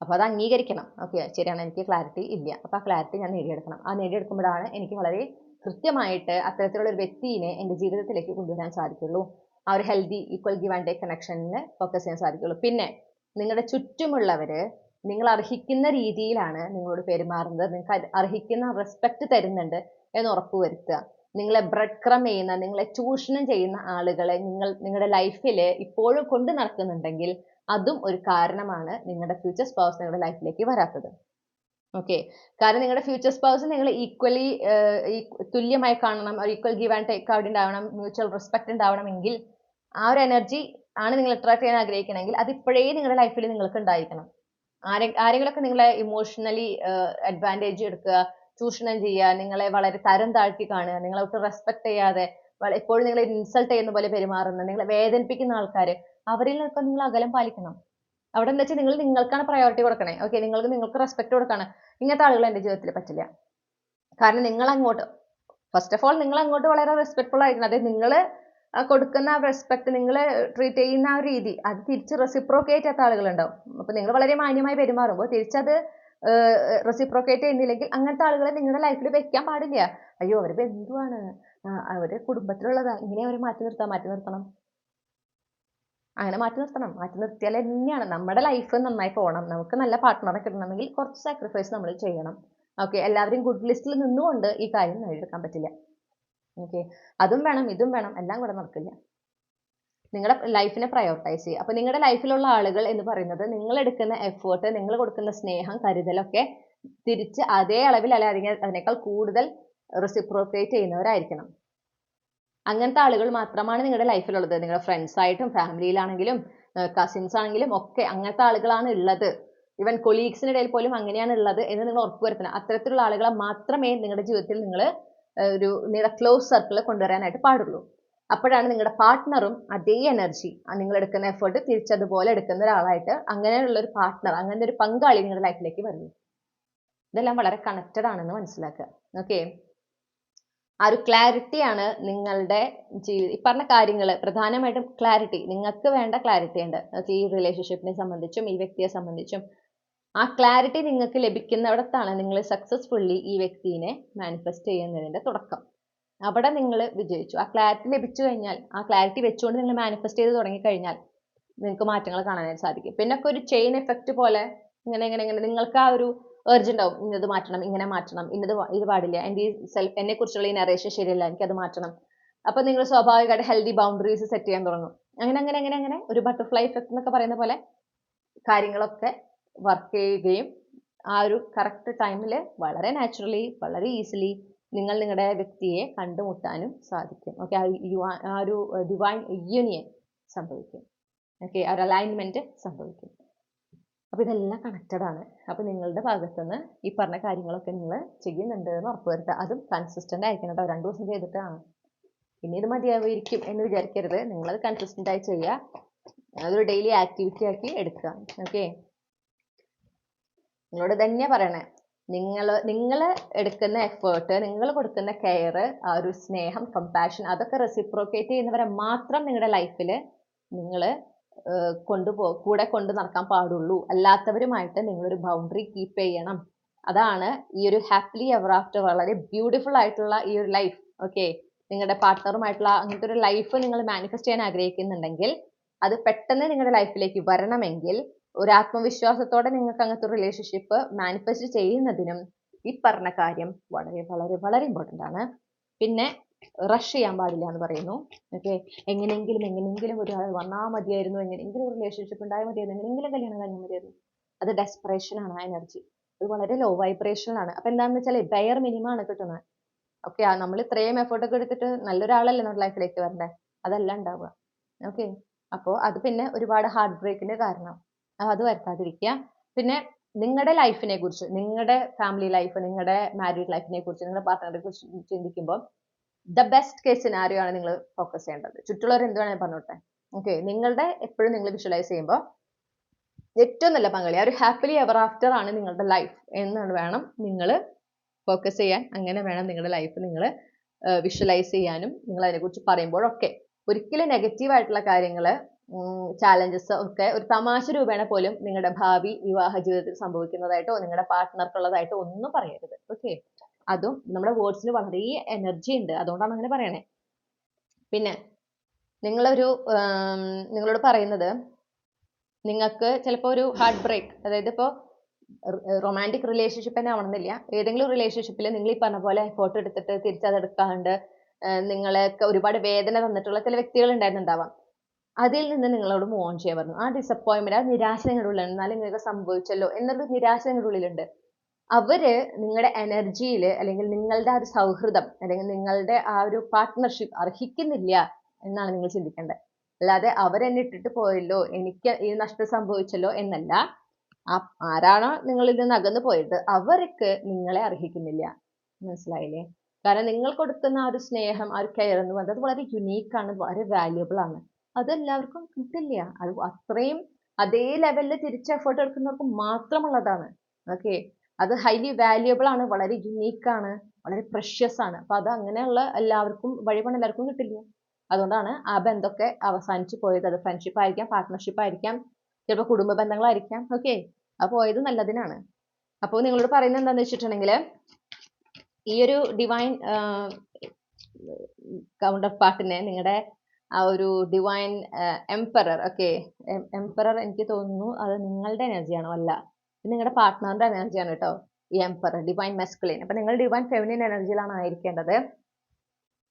അപ്പോൾ അത് അംഗീകരിക്കണം. ഓക്കെ, ശരിയാണ്, എനിക്ക് ക്ലാരിറ്റി ഇല്ല, അപ്പോൾ ആ ക്ലാരിറ്റി ഞാൻ നേടിയെടുക്കണം. ആ നേടിയെടുക്കുമ്പോഴാണ് എനിക്ക് വളരെ കൃത്യമായിട്ട് അത്തരത്തിലുള്ള ഒരു വ്യക്തിയെ എൻ്റെ ജീവിതത്തിലേക്ക് കൊണ്ടുവരാൻ സാധിക്കുള്ളൂ. ആ ഒരു healthy equal give and take കണക്ഷനിൽ ഫോക്കസ് ചെയ്യാൻ സാധിക്കുള്ളൂ. പിന്നെ നിങ്ങളുടെ ചുറ്റുമുള്ളവർ നിങ്ങൾ അർഹിക്കുന്ന രീതിയിലാണ് നിങ്ങളോട് പെരുമാറുന്നത്, നിങ്ങൾക്ക് അർഹിക്കുന്ന റെസ്പെക്ട് തരുന്നുണ്ട് എന്ന് ഉറപ്പുവരുത്തുക. നിങ്ങളെ ബ്രെഡ് ക്രം ചെയ്യുന്ന, നിങ്ങളെ ചൂഷണം ചെയ്യുന്ന ആളുകളെ നിങ്ങളുടെ ലൈഫിൽ ഇപ്പോഴും കൊണ്ട് നടക്കുന്നുണ്ടെങ്കിൽ അതും ഒരു കാരണമാണ് നിങ്ങളുടെ ഫ്യൂച്ചർ സ്പൗസ് നിങ്ങളുടെ ലൈഫിലേക്ക് വരാത്തത്. ഓക്കെ, കാരണം നിങ്ങളുടെ ഫ്യൂച്ചർ സ്പൗസ് നിങ്ങൾ ഈക്വലി തുല്യമായി കാണണം, ഈക്വൽ ഗീവ് ആൻഡ് ടേക്ക് അവിടെ ഉണ്ടാവണം, മ്യൂച്വൽ റെസ്പെക്ട് ഉണ്ടാവണമെങ്കിൽ ആ ഒരു എനർജി ആണ് നിങ്ങൾ അട്രാക്ട് ചെയ്യാൻ ആഗ്രഹിക്കണമെങ്കിൽ അത് ഇപ്പോഴേ നിങ്ങളുടെ ലൈഫിൽ നിങ്ങൾക്ക് ഉണ്ടായിരിക്കണം. ആരെങ്കിലുമൊക്കെ നിങ്ങളെ ഇമോഷണലി അഡ്വാൻറ്റേജ് എടുക്കുക, ചൂഷണം ചെയ്യുക, നിങ്ങളെ വളരെ തരം താഴ്ത്തി കാണുക, നിങ്ങളെ ഒട്ടും റെസ്പെക്ട് ചെയ്യാതെ എപ്പോഴും നിങ്ങളെ ഇൻസൾട്ട് ചെയ്യുന്ന പോലെ പെരുമാറുന്ന, നിങ്ങളെ വേദനിപ്പിക്കുന്ന ആൾക്കാർ, അവരിൽ നിന്നൊക്കെ നിങ്ങൾ അകലം പാലിക്കണം. അവിടെ എന്താ വെച്ചാൽ നിങ്ങൾ നിങ്ങൾക്കാണ് പ്രയോറിറ്റി കൊടുക്കണേ. ഓക്കെ, നിങ്ങൾക്ക് റെസ്പെക്ട് കൊടുക്കണം. ഇങ്ങനത്തെ ആളുകൾ എൻ്റെ ജീവിതത്തിൽ പറ്റില്ല. കാരണം നിങ്ങൾ അങ്ങോട്ട് ഫസ്റ്റ് ഓഫ് ഓൾ നിങ്ങൾ അങ്ങോട്ട് വളരെ റെസ്പെക്ട്ഫുൾ ആയിരിക്കണം. അതായത് നിങ്ങൾ കൊടുക്കുന്ന ആ റെസ്പെക്ട്, നിങ്ങൾ ട്രീറ്റ് ചെയ്യുന്ന ആ രീതി, അത് തിരിച്ച് റെസിപ്രോക്കേറ്റ് ചെയ്യാത്ത ആളുകളുണ്ടാവും. അപ്പോൾ നിങ്ങൾ വളരെ മാന്യമായി പെരുമാറുമ്പോൾ തിരിച്ചത് റെസിപ്രോക്കേറ്റ് ചെയ്യുന്നില്ലെങ്കിൽ അങ്ങനത്തെ ആളുകളെ നിങ്ങളുടെ ലൈഫിൽ വെക്കാൻ പാടില്ല. അയ്യോ അവർ ബന്ധുവാണ്, അവരുടെ കുടുംബത്തിലുള്ളതാ, ഇങ്ങനെ അവരെ മാറ്റി നിർത്തണം. അങ്ങനെ മാറ്റി നിർത്തിയാൽ തന്നെയാണ് നമ്മുടെ ലൈഫ് നന്നായി പോകണം. നമുക്ക് നല്ല പാർട്ട്ണറെ കിട്ടണമെങ്കിൽ കുറച്ച് സാക്രിഫൈസ് നമ്മൾ ചെയ്യണം. ഓക്കെ, എല്ലാവരെയും ഗുഡ് ലിസ്റ്റിൽ നിന്നുകൊണ്ട് ഈ കാര്യം നേടിയെടുക്കാൻ പറ്റില്ല. ഓക്കെ, അതും വേണം ഇതും വേണം, എല്ലാം കൂടെ നടക്കില്ല. നിങ്ങളുടെ ലൈഫിനെ പ്രയോറിറ്റൈസ് ചെയ്യുക. അപ്പോൾ നിങ്ങളുടെ ലൈഫിലുള്ള ആളുകൾ എന്ന് പറയുന്നത് നിങ്ങൾ എടുക്കുന്ന എഫേർട്ട്, നിങ്ങൾ കൊടുക്കുന്ന സ്നേഹം, കരുതലൊക്കെ തിരിച്ച് അതേ അളവിൽ അല്ലെങ്കിൽ അതിനേക്കാൾ കൂടുതൽ റെസിപ്രോക്കേറ്റ് ചെയ്യുന്നവരായിരിക്കണം. അങ്ങനത്തെ ആളുകൾ മാത്രമാണ് നിങ്ങളുടെ ലൈഫിലുള്ളത്. നിങ്ങളുടെ ഫ്രണ്ട്സ് ആയിട്ടും ഫാമിലിയിലാണെങ്കിലും കസിൻസ് ആണെങ്കിലും ഒക്കെ അങ്ങനത്തെ ആളുകളാണ് ഉള്ളത്. ഈവൻ കൊളീഗ്സിനിടയിൽ പോലും അങ്ങനെയാണ് ഉള്ളത് എന്ന് നിങ്ങൾ ഉറപ്പുവരുത്തണം. അത്തരത്തിലുള്ള ആളുകളെ മാത്രമേ നിങ്ങളുടെ ജീവിതത്തിൽ നിങ്ങൾ നിങ്ങളുടെ ക്ലോസ് സർക്കിൾ കൊണ്ടുവരാനായിട്ട് പാടുള്ളൂ. അപ്പോഴാണ് നിങ്ങളുടെ പാർട്ട്ണറും അതേ എനർജി, നിങ്ങൾ എടുക്കുന്ന എഫേർട്ട് തിരിച്ചതുപോലെ എടുക്കുന്ന ഒരാളായിട്ട്, അങ്ങനെയുള്ള ഒരു പാർട്ട്ണർ, അങ്ങനെ ഒരു പങ്കാളി നിങ്ങളുടെ ലൈഫിലേക്ക് വരുന്നു. ഇതെല്ലാം വളരെ കണക്റ്റഡ് ആണെന്ന് മനസ്സിലാക്കുക. ഓക്കെ, ആ ഒരു ക്ലാരിറ്റിയാണ് നിങ്ങളുടെ ഈ പറഞ്ഞ കാര്യങ്ങൾ പ്രധാനമായിട്ടും ക്ലാരിറ്റി. നിങ്ങൾക്ക് വേണ്ട ക്ലാരിറ്റി ഉണ്ട്. ഈ റിലേഷൻഷിപ്പിനെ സംബന്ധിച്ചും ഈ വ്യക്തിയെ സംബന്ധിച്ചും ആ ക്ലാരിറ്റി നിങ്ങൾക്ക് ലഭിക്കുന്നിടത്താണ് നിങ്ങൾ സക്സസ്ഫുള്ളി ഈ വ്യക്തിയെ മാനിഫെസ്റ്റ് ചെയ്യുന്നതിൻ്റെ തുടക്കം. അവിടെ നിങ്ങൾ വിജയിച്ചു. ആ ക്ലാരിറ്റി ലഭിച്ചു കഴിഞ്ഞാൽ, ആ ക്ലാരിറ്റി വെച്ചുകൊണ്ട് നിങ്ങൾ മാനിഫെസ്റ്റ് ചെയ്ത് തുടങ്ങിക്കഴിഞ്ഞാൽ നിങ്ങൾക്ക് മാറ്റങ്ങൾ കാണാനായിട്ട് സാധിക്കും. പിന്നെ ഒക്കെ ഒരു ചെയിൻ എഫക്റ്റ് പോലെ ഇങ്ങനെ നിങ്ങൾക്ക് ആ ഒരു ഏർജ് ഉണ്ടാവും, ഇന്നത് മാറ്റണം, ഇങ്ങനെ മാറ്റണം, ഇത് പാടില്ല, എന്നെ കുറിച്ചുള്ള ഈ നറേഷൻ ശരിയല്ല, എനിക്കത് മാറ്റണം. അപ്പൊ നിങ്ങൾ സ്വാഭാവികമായിട്ട് ഹെൽത്തി ബൗണ്ടറീസ് സെറ്റ് ചെയ്യാൻ തുടങ്ങും. അങ്ങനെ ഒരു ബട്ടർഫ്ലൈ എഫക്റ്റ് എന്നൊക്കെ പറയുന്ന പോലെ കാര്യങ്ങളൊക്കെ വർക്ക് ചെയ്യുകയും ആ ഒരു കറക്റ്റ് ടൈമിൽ വളരെ നാച്ചുറലി, വളരെ ഈസിലി നിങ്ങളുടെ വ്യക്തിയെ കണ്ടുമുട്ടാനും സാധിക്കും. ഓക്കെ, ആ ഒരു ഡിവൈൻ യൂണിയൻ സംഭവിക്കും. ഓക്കെ, ആ ഒരു അലൈൻമെന്റ് സംഭവിക്കും. അപ്പോൾ ഇതെല്ലാം കണക്റ്റഡ് ആണ്. അപ്പോൾ നിങ്ങളുടെ ഭാഗത്തുനിന്ന് ഈ പറഞ്ഞ കാര്യങ്ങളൊക്കെ നിങ്ങൾ ചെയ്യുന്നുണ്ട് എന്ന് ഉറപ്പുവരുത്തുക. അതും കൺസിസ്റ്റന്റ് ആയിരിക്കണം കേട്ടോ. 2 ദിവസം ചെയ്തിട്ടാണ് പിന്നെ ഇത് മതിയായിരിക്കും എന്ന് വിചാരിക്കരുത്. നിങ്ങളത് കൺസിസ്റ്റന്റ് ആയി ചെയ്യുക. അതൊരു ഡെയിലി ആക്ടിവിറ്റി ആക്കി എടുക്കുക. ഓക്കെ, നിങ്ങളോട് തന്നെ പറയണേ, നിങ്ങൾ എടുക്കുന്ന എഫേർട്ട്, നിങ്ങൾ കൊടുക്കുന്ന കെയർ, ആ ഒരു സ്നേഹം, കമ്പാഷൻ, അതൊക്കെ റെസിപ്രോക്കേറ്റ് ചെയ്യുന്നവരെ മാത്രം നിങ്ങളുടെ ലൈഫിൽ നിങ്ങൾ കൂടെ കൊണ്ട് നടക്കാൻ പാടുള്ളൂ. അല്ലാത്തവരുമായിട്ട് നിങ്ങളൊരു ബൗണ്ടറി കീപ്പ് ചെയ്യണം. അതാണ് ഈ ഒരു ഹാപ്പിലി എവർ ആഫ്റ്റർ, വളരെ ബ്യൂട്ടിഫുൾ ആയിട്ടുള്ള ഈ ഒരു ലൈഫ്. ഓക്കെ, നിങ്ങളുടെ പാർട്ട്ണറുമായിട്ടുള്ള അങ്ങനത്തെ ഒരു ലൈഫ് നിങ്ങൾ മാനിഫെസ്റ്റ് ചെയ്യാൻ ആഗ്രഹിക്കുന്നുണ്ടെങ്കിൽ, അത് പെട്ടെന്ന് നിങ്ങളുടെ ലൈഫിലേക്ക് വരണമെങ്കിൽ, ഒരു ആത്മവിശ്വാസത്തോടെ നിങ്ങൾക്ക് അങ്ങനത്തെ ഒരു റിലേഷൻഷിപ്പ് മാനിഫെസ്റ്റ് ചെയ്യുന്നതിനും ഈ പറഞ്ഞ കാര്യം വളരെ വളരെ വളരെ ഇമ്പോർട്ടൻ്റ് ആണ്. പിന്നെ റഷ് ചെയ്യാൻ പാടില്ല എന്ന് പറയുന്നു. ഓക്കെ, എങ്ങനെയെങ്കിലും ഒരാൾ വന്നാൽ മതിയായിരുന്നു, എങ്ങനെയെങ്കിലും ഒരു റിലേഷൻഷിപ്പ് ഉണ്ടായാൽ മതിയായിരുന്നു, എങ്ങനെയെങ്കിലും കല്യാണം കഴിഞ്ഞാൽ മതിയായിരുന്നു. അത് ഡെസ്പറേഷൻ ആണ്. ആ എനർജി അത് വളരെ ലോ വൈബ്രേഷനിലാണ്. അപ്പം എന്താണെന്ന് വെച്ചാൽ ബെയർ മിനിമം ആണ് കിട്ടുന്നത്. ഓക്കെ, നമ്മൾ ഇത്രയും എഫേർട്ട് ഒക്കെ എടുത്തിട്ട് നല്ലൊരാളല്ലേ നമ്മുടെ ലൈഫിലേക്ക് വരണ്ടേ, അതല്ല ഉണ്ടാവുക. ഓക്കെ, അപ്പോൾ അത് പിന്നെ ഒരുപാട് ഹാർട്ട് ബ്രേക്കിന് കാരണം. അത് വരുത്താതിരിക്കുക. പിന്നെ നിങ്ങളുടെ ലൈഫിനെ കുറിച്ച്, നിങ്ങളുടെ ഫാമിലി ലൈഫ്, നിങ്ങളുടെ മാരീഡ് ലൈഫിനെ കുറിച്ച്, നിങ്ങളുടെ പാർട്ട്ണറെ കുറിച്ച് ചിന്തിക്കുമ്പോൾ ദ ബെസ്റ്റ് കേസ് സിനാരിയോ ആണ് നിങ്ങൾ ഫോക്കസ് ചെയ്യേണ്ടത്. ചുറ്റുള്ളവർ എന്ത് വേണമെങ്കിൽ പറഞ്ഞോട്ടെ. ഓക്കെ, നിങ്ങളുടെ എപ്പോഴും നിങ്ങൾ വിഷ്വലൈസ് ചെയ്യുമ്പോൾ ഏറ്റവും നല്ല പങ്കാളി, ആ ഒരു ഹാപ്പിലി എവർ ആഫ്റ്റർ ആണ് നിങ്ങളുടെ ലൈഫ് എന്നാണ് വേണം നിങ്ങൾ ഫോക്കസ് ചെയ്യാൻ. അങ്ങനെ വേണം നിങ്ങളുടെ ലൈഫ് നിങ്ങൾ വിഷ്വലൈസ് ചെയ്യാനും. നിങ്ങൾ അതിനെക്കുറിച്ച് പറയുമ്പോഴൊക്കെ ഒരിക്കലും നെഗറ്റീവായിട്ടുള്ള കാര്യങ്ങൾ, ചാലഞ്ചസ് ഒക്കെ ഒരു തമാശ രൂപേണ പോലും നിങ്ങളുടെ ഭാവി വിവാഹ ജീവിതത്തിൽ സംഭവിക്കുന്നതായിട്ടോ നിങ്ങളുടെ പാർട്ട്ണർക്കുള്ളതായിട്ടോ ഒന്നും പറയരുത്. ഓക്കെ, അതും നമ്മുടെ വേർഡ്സിന് വളരെ എനർജി ഉണ്ട്, അതുകൊണ്ടാണ് അങ്ങനെ പറയണേ. പിന്നെ നിങ്ങളോട് പറയുന്നത്, നിങ്ങൾക്ക് ചിലപ്പോൾ ഒരു ഹാർട്ട് ബ്രേക്ക്, അതായത് ഇപ്പോൾ റൊമാൻറ്റിക് റിലേഷൻഷിപ്പ് തന്നെ ആവണമെന്നില്ല. ഏതെങ്കിലും റിലേഷൻഷിപ്പിൽ നിങ്ങൾ ഈ പറഞ്ഞ പോലെ എഫോർട്ട് എടുത്തിട്ട് തിരിച്ചതെടുക്കാണ്ട് നിങ്ങളെയൊക്കെ ഒരുപാട് വേദന തന്നിട്ടുള്ള ചില വ്യക്തികൾ ഉണ്ടായിരുന്നുണ്ടാവാം. അതിൽ നിന്ന് നിങ്ങളോട് മൂവ് ഓൺ ചെയ്യാൻ പറഞ്ഞു. ആ ഡിസപ്പോയിൻമെന്റ്, ആ നിരാശ നിങ്ങളുടെ ഉള്ളിലുണ്ട്. എന്നാലും നിങ്ങൾക്ക് സംഭവിച്ചല്ലോ എന്നുള്ള നിരാശ നിങ്ങളുടെ ഉള്ളിലുണ്ട്. അവര് നിങ്ങളുടെ എനർജിയിൽ അല്ലെങ്കിൽ നിങ്ങളുടെ ആ ഒരു സൗഹൃദം അല്ലെങ്കിൽ നിങ്ങളുടെ ആ ഒരു പാർട്ട്ണർഷിപ്പ് അർഹിക്കുന്നില്ല എന്നാണ് നിങ്ങൾ ചിന്തിക്കേണ്ടത്. അല്ലാതെ അവരെന്നെ ഇട്ടിട്ട് പോയല്ലോ, എനിക്ക് ഈ നഷ്ടം സംഭവിച്ചല്ലോ എന്നല്ല. ആരാണോ നിങ്ങളിൽ നിന്ന് അകന്നു പോയത് അവർക്ക് നിങ്ങളെ അർഹിക്കുന്നില്ല. മനസ്സിലായില്ലേ? കാരണം നിങ്ങൾ കൊടുക്കുന്ന ആ ഒരു സ്നേഹം, ആ ഒരു കെയർ എന്ന് പറയുന്നത് അത് വളരെ യുണീക്കാണ്, വളരെ വാല്യുബിൾ ആണ്. അതെല്ലാവർക്കും കിട്ടില്ല. അത് അത്രയും അതേ ലെവലിൽ തിരിച്ച് എഫേർട്ട് എടുക്കുന്നവർക്ക് മാത്രമുള്ളതാണ്. ഓക്കെ, അത് ഹൈലി വാല്യുബിൾ ആണ്, വളരെ യുണീക്കാണ്, വളരെ പ്രഷ്യസ് ആണ്. അപ്പൊ അത് അങ്ങനെയുള്ള എല്ലാവർക്കും വഴിപണ എല്ലാവർക്കും കിട്ടില്ല. അതുകൊണ്ടാണ് ആ ബന്ധമൊക്കെ അവസാനിച്ചു പോയത്. അത് ഫ്രണ്ട്ഷിപ്പ് ആയിരിക്കാം, പാർട്ട്ണർഷിപ്പ് ആയിരിക്കാം, ചിലപ്പോൾ കുടുംബ ബന്ധങ്ങളായിരിക്കാം. ഓക്കെ, ആ പോയത് നല്ലതിനാണ്. അപ്പോൾ നിങ്ങളോട് പറയുന്നത് എന്താണെന്ന് വെച്ചിട്ടുണ്ടെങ്കിൽ ഈ ഒരു ഡിവൈൻ കൗണ്ടർ പാർട്ടിനെ നിങ്ങളുടെ ആ ഒരു ഡിവൈൻ എംപറർ, ഓക്കെ, എംപറർ എനിക്ക് തോന്നുന്നു അത് നിങ്ങളുടെ എനർജിയാണോ? അല്ല, ഇത് നിങ്ങളുടെ പാർട്ട്ണറിന്റെ എനർജിയാണ് കേട്ടോ ഈ എംപറർ, ഡിവൈൻ മെസ്കുലിൻ. അപ്പൊ നിങ്ങൾ ഡിവൈൻ ഫെമിനിൻ എനർജിയിലാണ് ആയിരിക്കേണ്ടത്.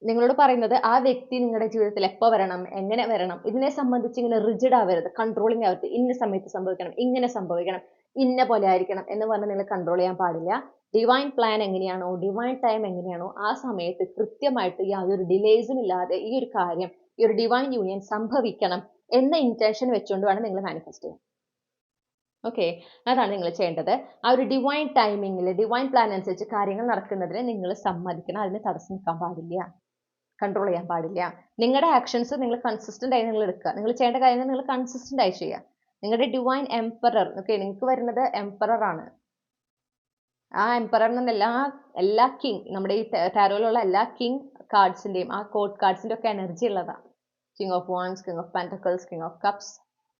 നിങ്ങളോട് പറയുന്നത് ആ വ്യക്തി നിങ്ങളുടെ ജീവിതത്തിൽ എപ്പോൾ വരണം, എങ്ങനെ വരണം, ഇതിനെ സംബന്ധിച്ച് ഇങ്ങനെ റിജിഡ് ആവരുത്, കൺട്രോളിങ് ആവരുത്. ഇന്ന സമയത്ത് സംഭവിക്കണം, ഇങ്ങനെ സംഭവിക്കണം, ഇന്ന പോലെ ആയിരിക്കണം എന്ന് പറഞ്ഞ് നിങ്ങൾ കൺട്രോൾ ചെയ്യാൻ പാടില്ല. ഡിവൈൻ പ്ലാൻ എങ്ങനെയാണോ, ഡിവൈൻ ടൈം എങ്ങനെയാണോ ആ സമയത്ത് കൃത്യമായിട്ട് യാതൊരു ഡിലേസും ഇല്ലാതെ ഈ ഒരു കാര്യം, ഈ ഒരു ഡിവൈൻ യൂണിയൻ സംഭവിക്കണം എന്ന ഇന്റൻഷൻ വെച്ചുകൊണ്ട് വേണം നിങ്ങൾ മാനിഫെസ്റ്റ് ചെയ്യാൻ. ഓക്കെ, അതാണ് നിങ്ങൾ ചെയ്യേണ്ടത്. ആ ഒരു ഡിവൈൻ ടൈമിങ്ങിൽ, ഡിവൈൻ പ്ലാൻ അനുസരിച്ച് കാര്യങ്ങൾ നടക്കുന്നതിന് നിങ്ങൾ സമ്മതിക്കണം. അതിന് തടസ്സം നിൽക്കാൻ പാടില്ല, കൺട്രോൾ ചെയ്യാൻ പാടില്ല. നിങ്ങളുടെ ആക്ഷൻസ് നിങ്ങൾ കൺസിസ്റ്റന്റ് ആയി നിങ്ങൾ എടുക്കുക. നിങ്ങൾ ചെയ്യേണ്ട കാര്യങ്ങൾ നിങ്ങൾ കൺസിസ്റ്റന്റ് ആയി ചെയ്യുക. നിങ്ങളുടെ ഡിവൈൻ എംപറർ, ഓക്കെ, നിങ്ങൾക്ക് വരുന്നത് എംപറർ ആണ്. ആ എംപറർ എന്ന എല്ലാ കിങ്, നമ്മുടെ ഈ ടാരോയിലുള്ള എല്ലാ കിങ് കാർഡ്സിന്റെയും ആ കോഡ് കാർഡ്സിന്റെ ഒക്കെ എനർജി ഉള്ളതാണ്. King of wands, king of pentacles, king of cups,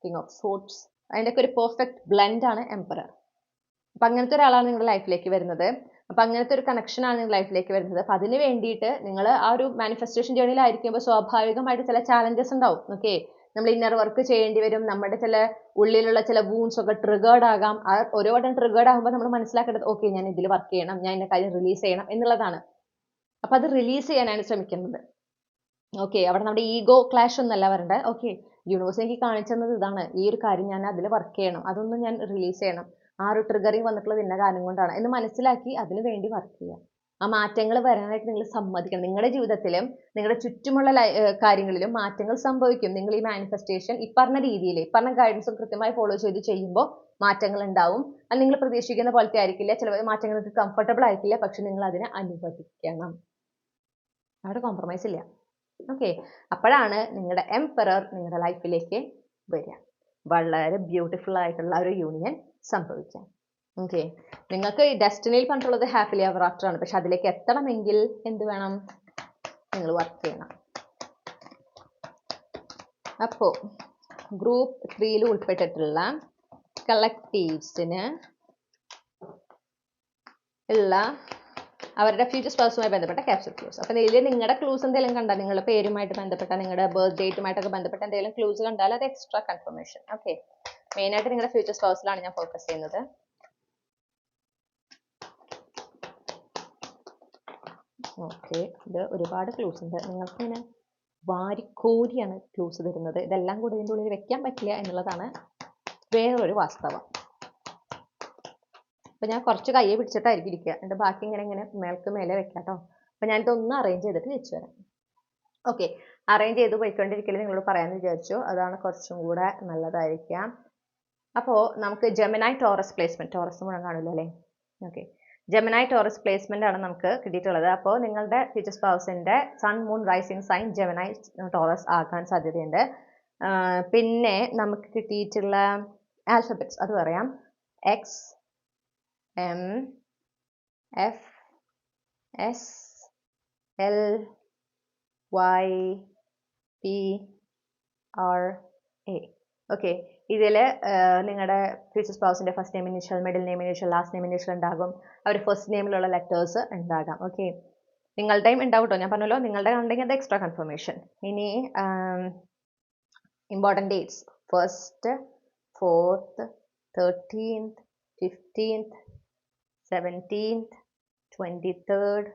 king of swords, അതിന്റെ ഒക്കെ ഒരു പെർഫെക്റ്റ് ബ്ലെൻഡ് ആണ് എംപറർ. അപ്പൊ അങ്ങനത്തെ ഒരാളാണ് നിങ്ങളുടെ ലൈഫിലേക്ക് വരുന്നത്. അപ്പൊ അങ്ങനത്തെ ഒരു കണക്ഷൻ ആണ് നിങ്ങളുടെ ലൈഫിലേക്ക് വരുന്നത്. അപ്പൊ അതിന് വേണ്ടിയിട്ട് നിങ്ങൾ ആ ഒരു മാനിഫെസ്റ്റേഷൻ ജേർണിയിലായിരിക്കുമ്പോൾ സ്വാഭാവികമായിട്ട് ചില ചാലഞ്ചസ് ഉണ്ടാവും. ഓക്കെ, നമ്മൾ ഇന്നർ വർക്ക് ചെയ്യേണ്ടി വരും. നമ്മുടെ ചില ഉള്ളിലുള്ള ചില വൂൺസ് ഒക്കെ ട്രിഗേർഡ് ആകാം. ആ ഓരോ വട്ടം ട്രിഗേർഡ് ആകുമ്പോൾ നമ്മൾ മനസ്സിലാക്കേണ്ടത് ഓക്കെ, ഞാൻ ഇതിൽ വർക്ക് ചെയ്യണം, ഞാൻ ഇന്ന കാര്യം റിലീസ് ചെയ്യണം എന്നുള്ളതാണ്. അപ്പൊ അത് റിലീസ് ചെയ്യാനാണ് ശ്രമിക്കുന്നത്. ഓക്കെ, അവിടെ നമ്മുടെ ഈഗോ ക്ലാഷ് ഒന്നല്ല വരേണ്ടത്. ഓക്കെ, യൂണിവേഴ്സ് എനിക്ക് കാണിച്ചു തന്നത് ഇതാണ്, ഈ ഒരു കാര്യം ഞാൻ അതിൽ വർക്ക് ചെയ്യണം, അതൊന്നും ഞാൻ റിലീസ് ചെയ്യണം, ആ ഒരു ട്രിഗറിങ് വന്നിട്ടുള്ളത് ഇന്ന കാര്യം കൊണ്ടാണ് എന്ന് മനസ്സിലാക്കി അതിന് വേണ്ടി വർക്ക് ചെയ്യുക. ആ മാറ്റങ്ങൾ വരാനായിട്ട് നിങ്ങൾ സമ്മതിക്കണം. നിങ്ങളുടെ ജീവിതത്തിലും നിങ്ങളുടെ ചുറ്റുമുള്ള കാര്യങ്ങളിലും മാറ്റങ്ങൾ സംഭവിക്കും. നിങ്ങൾ ഈ മാനിഫെസ്റ്റേഷൻ ഈ പറഞ്ഞ രീതിയിൽ, ഈ പറഞ്ഞ ഗൈഡൻസും കൃത്യമായി ഫോളോ ചെയ്ത് ചെയ്യുമ്പോൾ മാറ്റങ്ങൾ ഉണ്ടാവും. അത് നിങ്ങൾ പ്രതീക്ഷിക്കുന്ന പോലത്തെ ആയിരിക്കില്ല, ചില മാറ്റങ്ങൾക്ക് കംഫർട്ടബിൾ ആയിരിക്കില്ല, പക്ഷെ നിങ്ങൾ അതിനെ അനുവദിക്കണം. അവിടെ കോംപ്രമൈസ് ഇല്ല. ഓക്കെ, അപ്പോഴാണ് നിങ്ങളുടെ എംപറർ നിങ്ങളുടെ ലൈഫിലേക്ക് വരിക. വളരെ ബ്യൂട്ടിഫുൾ ആയിട്ടുള്ള ഒരു യൂണിയൻ സംഭവിക്കാം. ഓക്കെ, നിങ്ങൾക്ക് ഡെസ്റ്റിനിയിൽ പറഞ്ഞിട്ടുള്ളത് ഹാപ്പിലി എവർ ആഫ്റ്റർ ആണ്. പക്ഷെ അതിലേക്ക് എത്തണമെങ്കിൽ എന്ത് വേണം? നിങ്ങൾ വർക്ക് ചെയ്യണം. അപ്പോ ഗ്രൂപ്പ് 3 ഉൾപ്പെട്ടിട്ടുള്ള കളക്റ്റീവ്സിന് ഉള്ള അവരുടെ ഫ്യൂച്ചർ സ്പൗസുമായി ബന്ധപ്പെട്ട ക്യാപ്ചർ ക്ലൂസ്. അപ്പം ഇതിൽ നിങ്ങളുടെ ക്ലൂസ് എന്തെങ്കിലും കണ്ടാൽ, നിങ്ങളുടെ പേരുമായിട്ട് ബന്ധപ്പെട്ട, നിങ്ങളുടെ ബർത്ത് ഡേറ്റുമായിട്ടൊക്കെ ബന്ധപ്പെട്ട എന്തെങ്കിലും ക്ലൂസ് കണ്ടാൽ അത് എക്സ്ട്രാ കൺഫർമേഷൻ. ഓക്കെ, മെയിനായിട്ട് നിങ്ങളുടെ ഫ്യൂച്ചർ സ്പൗസിലാണ് ഞാൻ ഫോക്കസ് ചെയ്യുന്നത്. ഓക്കെ, ഇത് ഒരുപാട് ക്ലൂസ് ഉണ്ട്. നിങ്ങൾക്ക് ഇങ്ങനെ വാരിക്കോരിയാണ് ക്ലൂസ് തരുന്നത്. ഇതെല്ലാം കൂടി ഇതിൻ്റെ ഉള്ളിൽ വെക്കാൻ പറ്റില്ല എന്നുള്ളതാണ് വേറൊരു വാസ്തവം. അപ്പം ഞാൻ കുറച്ച് കയ്യെ പിടിച്ചിട്ടായിരിക്കും ഇരിക്കുക, എന്നിട്ട് ബാക്കി ഇങ്ങനെ മേലെ വെക്കാം കേട്ടോ. അപ്പം ഞാനിതൊന്ന് അറേഞ്ച് ചെയ്തിട്ട് തിരിച്ചു വരാം. ഓക്കെ, അറേഞ്ച് ചെയ്ത് പോയിക്കൊണ്ടിരിക്കൽ നിങ്ങളോട് പറയാമെന്ന് വിചാരിച്ചു. അതാണ് കുറച്ചും കൂടെ നല്ലതായിരിക്കാം. അപ്പോൾ നമുക്ക് ജെമിനായി ടോറസ് പ്ലേസ്മെന്റ്, ടോറസ് മുഴുവൻ കാണില്ല അല്ലേ? ഓക്കെ, ജെമിനായി ടോറസ് പ്ലേസ്മെന്റ് ആണ് നമുക്ക് കിട്ടിയിട്ടുള്ളത്. അപ്പോൾ നിങ്ങളുടെ ഫ്യൂച്ചർ സ്പൗസിന്റെ sun moon rising sign Gemini Taurus ആകാൻ സാധ്യതയുണ്ട്. പിന്നെ നമുക്ക് കിട്ടിയിട്ടുള്ള ആൽഫബറ്റ്സ് അത് പറയാം. X, M, F, S, L, Y, P, R, A. Okay, ഇതിൽ നിങ്ങളുടെ ഫ്യൂച്ചർ സ്പൗസിന്റെ first name initial, middle name initial, last name initial ഉണ്ടാകും. അവർ ഫസ്റ്റ് നെയിമിലുള്ള ലെറ്റേഴ്സ് ഉണ്ടാകാം. ഓക്കെ, നിങ്ങളുടെയും ഉണ്ടാവും കേട്ടോ. ഞാൻ പറഞ്ഞല്ലോ, നിങ്ങളുടെ ഉണ്ടെങ്കിൽ അത് എക്സ്ട്രാ കൺഫർമേഷൻ. ഇനി important dates 1st, 4th, 13th, 15th, 17th, 23rd,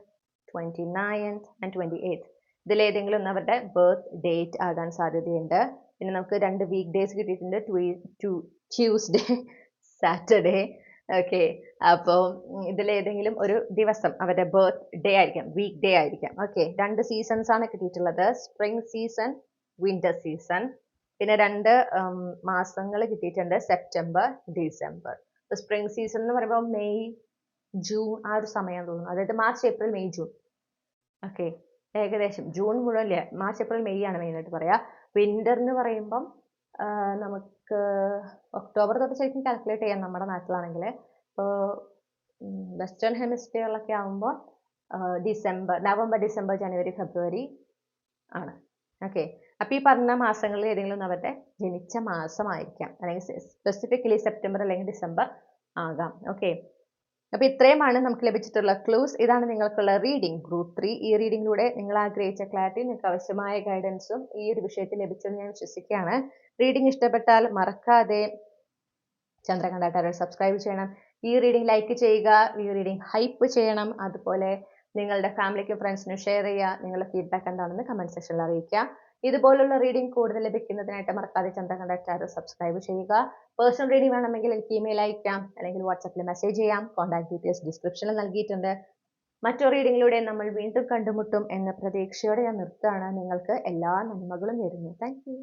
29th and 28th. ഇതിലേതെങ്കിലും ഒന്ന് അവരുടെ ബർത്ത് ഡേറ്റ് ആകാൻ സാധ്യതയുണ്ട്. പിന്നെ നമുക്ക് 2 വീക്ക് ഡേയ്സ് കിട്ടിയിട്ടുണ്ട്, ട്യൂസ്ഡേ, സാറ്റർഡേ. ഓക്കെ, അപ്പോൾ ഇതിലേതെങ്കിലും ഒരു ദിവസം അവരുടെ ബർത്ത് ഡേ ആയിരിക്കാം, വീക്ക് ഡേ ആയിരിക്കാം. ഓക്കെ, 2 സീസൺസ് ആണ് കിട്ടിയിട്ടുള്ളത്, സ്പ്രിംഗ് സീസൺ, വിന്റർ സീസൺ. പിന്നെ 2 മാസങ്ങൾ കിട്ടിയിട്ടുണ്ട്, സെപ്റ്റംബർ, ഡിസംബർ. സ്പ്രിംഗ് സീസൺ എന്ന് പറയുമ്പോൾ മെയ്, ജൂൺ ആ ഒരു സമയം തോന്നുന്നു, അതായത് March, April, May, June. Okay, ഏകദേശം ജൂൺ മുഴുവൻ, മാർച്ച്, ഏപ്രിൽ, മെയ് ആണ് മെയിനായിട്ട് പറയാ. വിന്റർ എന്ന് പറയുമ്പം നമുക്ക് ഒക്ടോബർ തൊട്ട് ശരിക്കും കാൽക്കുലേറ്റ് ചെയ്യാം നമ്മുടെ നാട്ടിലാണെങ്കിൽ. ഇപ്പോൾ വെസ്റ്റേൺ ഹെമിസ്ഫിയറിലൊക്കെ ആകുമ്പോൾ നവംബർ, ഡിസംബർ, ജനുവരി, ഫെബ്രുവരി ആണ്. ഓക്കെ, അപ്പോൾ ഈ പറഞ്ഞ മാസങ്ങളിൽ ഏതെങ്കിലും അവരുടെ ജനിച്ച മാസമായിരിക്കാം, അല്ലെങ്കിൽ സ്പെസിഫിക്കലി സെപ്റ്റംബർ അല്ലെങ്കിൽ ഡിസംബർ ആകാം. ഓക്കെ, അപ്പോൾ ഇത്രയുമാണ് നമുക്ക് ലഭിച്ചിട്ടുള്ള ക്ലൂസ്. ഇതാണ് നിങ്ങൾക്കുള്ള റീഡിംഗ്, ഗ്രൂപ്പ് 3. ഈ റീഡിങ്ങിലൂടെ നിങ്ങൾ ആഗ്രഹിച്ച ക്ലാരിറ്റി, നിങ്ങൾക്ക് ആവശ്യമായ ഗൈഡൻസും ഈ ഒരു വിഷയത്തിൽ ലഭിച്ചെന്ന് ഞാൻ വിശ്വസിക്കുകയാണ്. റീഡിംഗ് ഇഷ്ടപ്പെട്ടാൽ മറക്കാതെ ചന്ദ്രകണ്ഠ ടാരോ സബ്സ്ക്രൈബ് ചെയ്യണം, ഈ റീഡിംഗ് ലൈക്ക് ചെയ്യുക, ഈ റീഡിംഗ് ഹൈപ്പ് ചെയ്യണം, അതുപോലെ നിങ്ങളുടെ ഫാമിലിക്കും ഫ്രണ്ട്സിനും ഷെയർ ചെയ്യുക. നിങ്ങളുടെ ഫീഡ്ബാക്ക് എന്താണെന്ന് കമന്റ് സെക്ഷനിൽ അറിയിക്കുക. ഇതുപോലുള്ള റീഡിംഗ് കൂടുതൽ ലഭിക്കുന്നതിനായിട്ട് മറക്കാതെ ചന്ദ്രകണ്ഠ ടാരോ സബ്സ്ക്രൈബ് ചെയ്യുക. പേഴ്സണൽ റീഡിംഗ് വേണമെങ്കിൽ എനിക്ക് ഇമെയിൽ അയക്കാം, അല്ലെങ്കിൽ വാട്സാപ്പിൽ മെസ്സേജ് ചെയ്യാം. കോൺടാക്ട് ഡീറ്റെയിൽസ് ഡിസ്ക്രിപ്ഷനിൽ നൽകിയിട്ടുണ്ട്. മറ്റൊരു റീഡിങ്ങിലൂടെ നമ്മൾ വീണ്ടും കണ്ടുമുട്ടും എന്ന പ്രതീക്ഷയോടെ ഞാൻ നിർത്തുകയാണ്. നിങ്ങൾക്ക് എല്ലാ നന്മകളും നേരുന്നു. Thank you.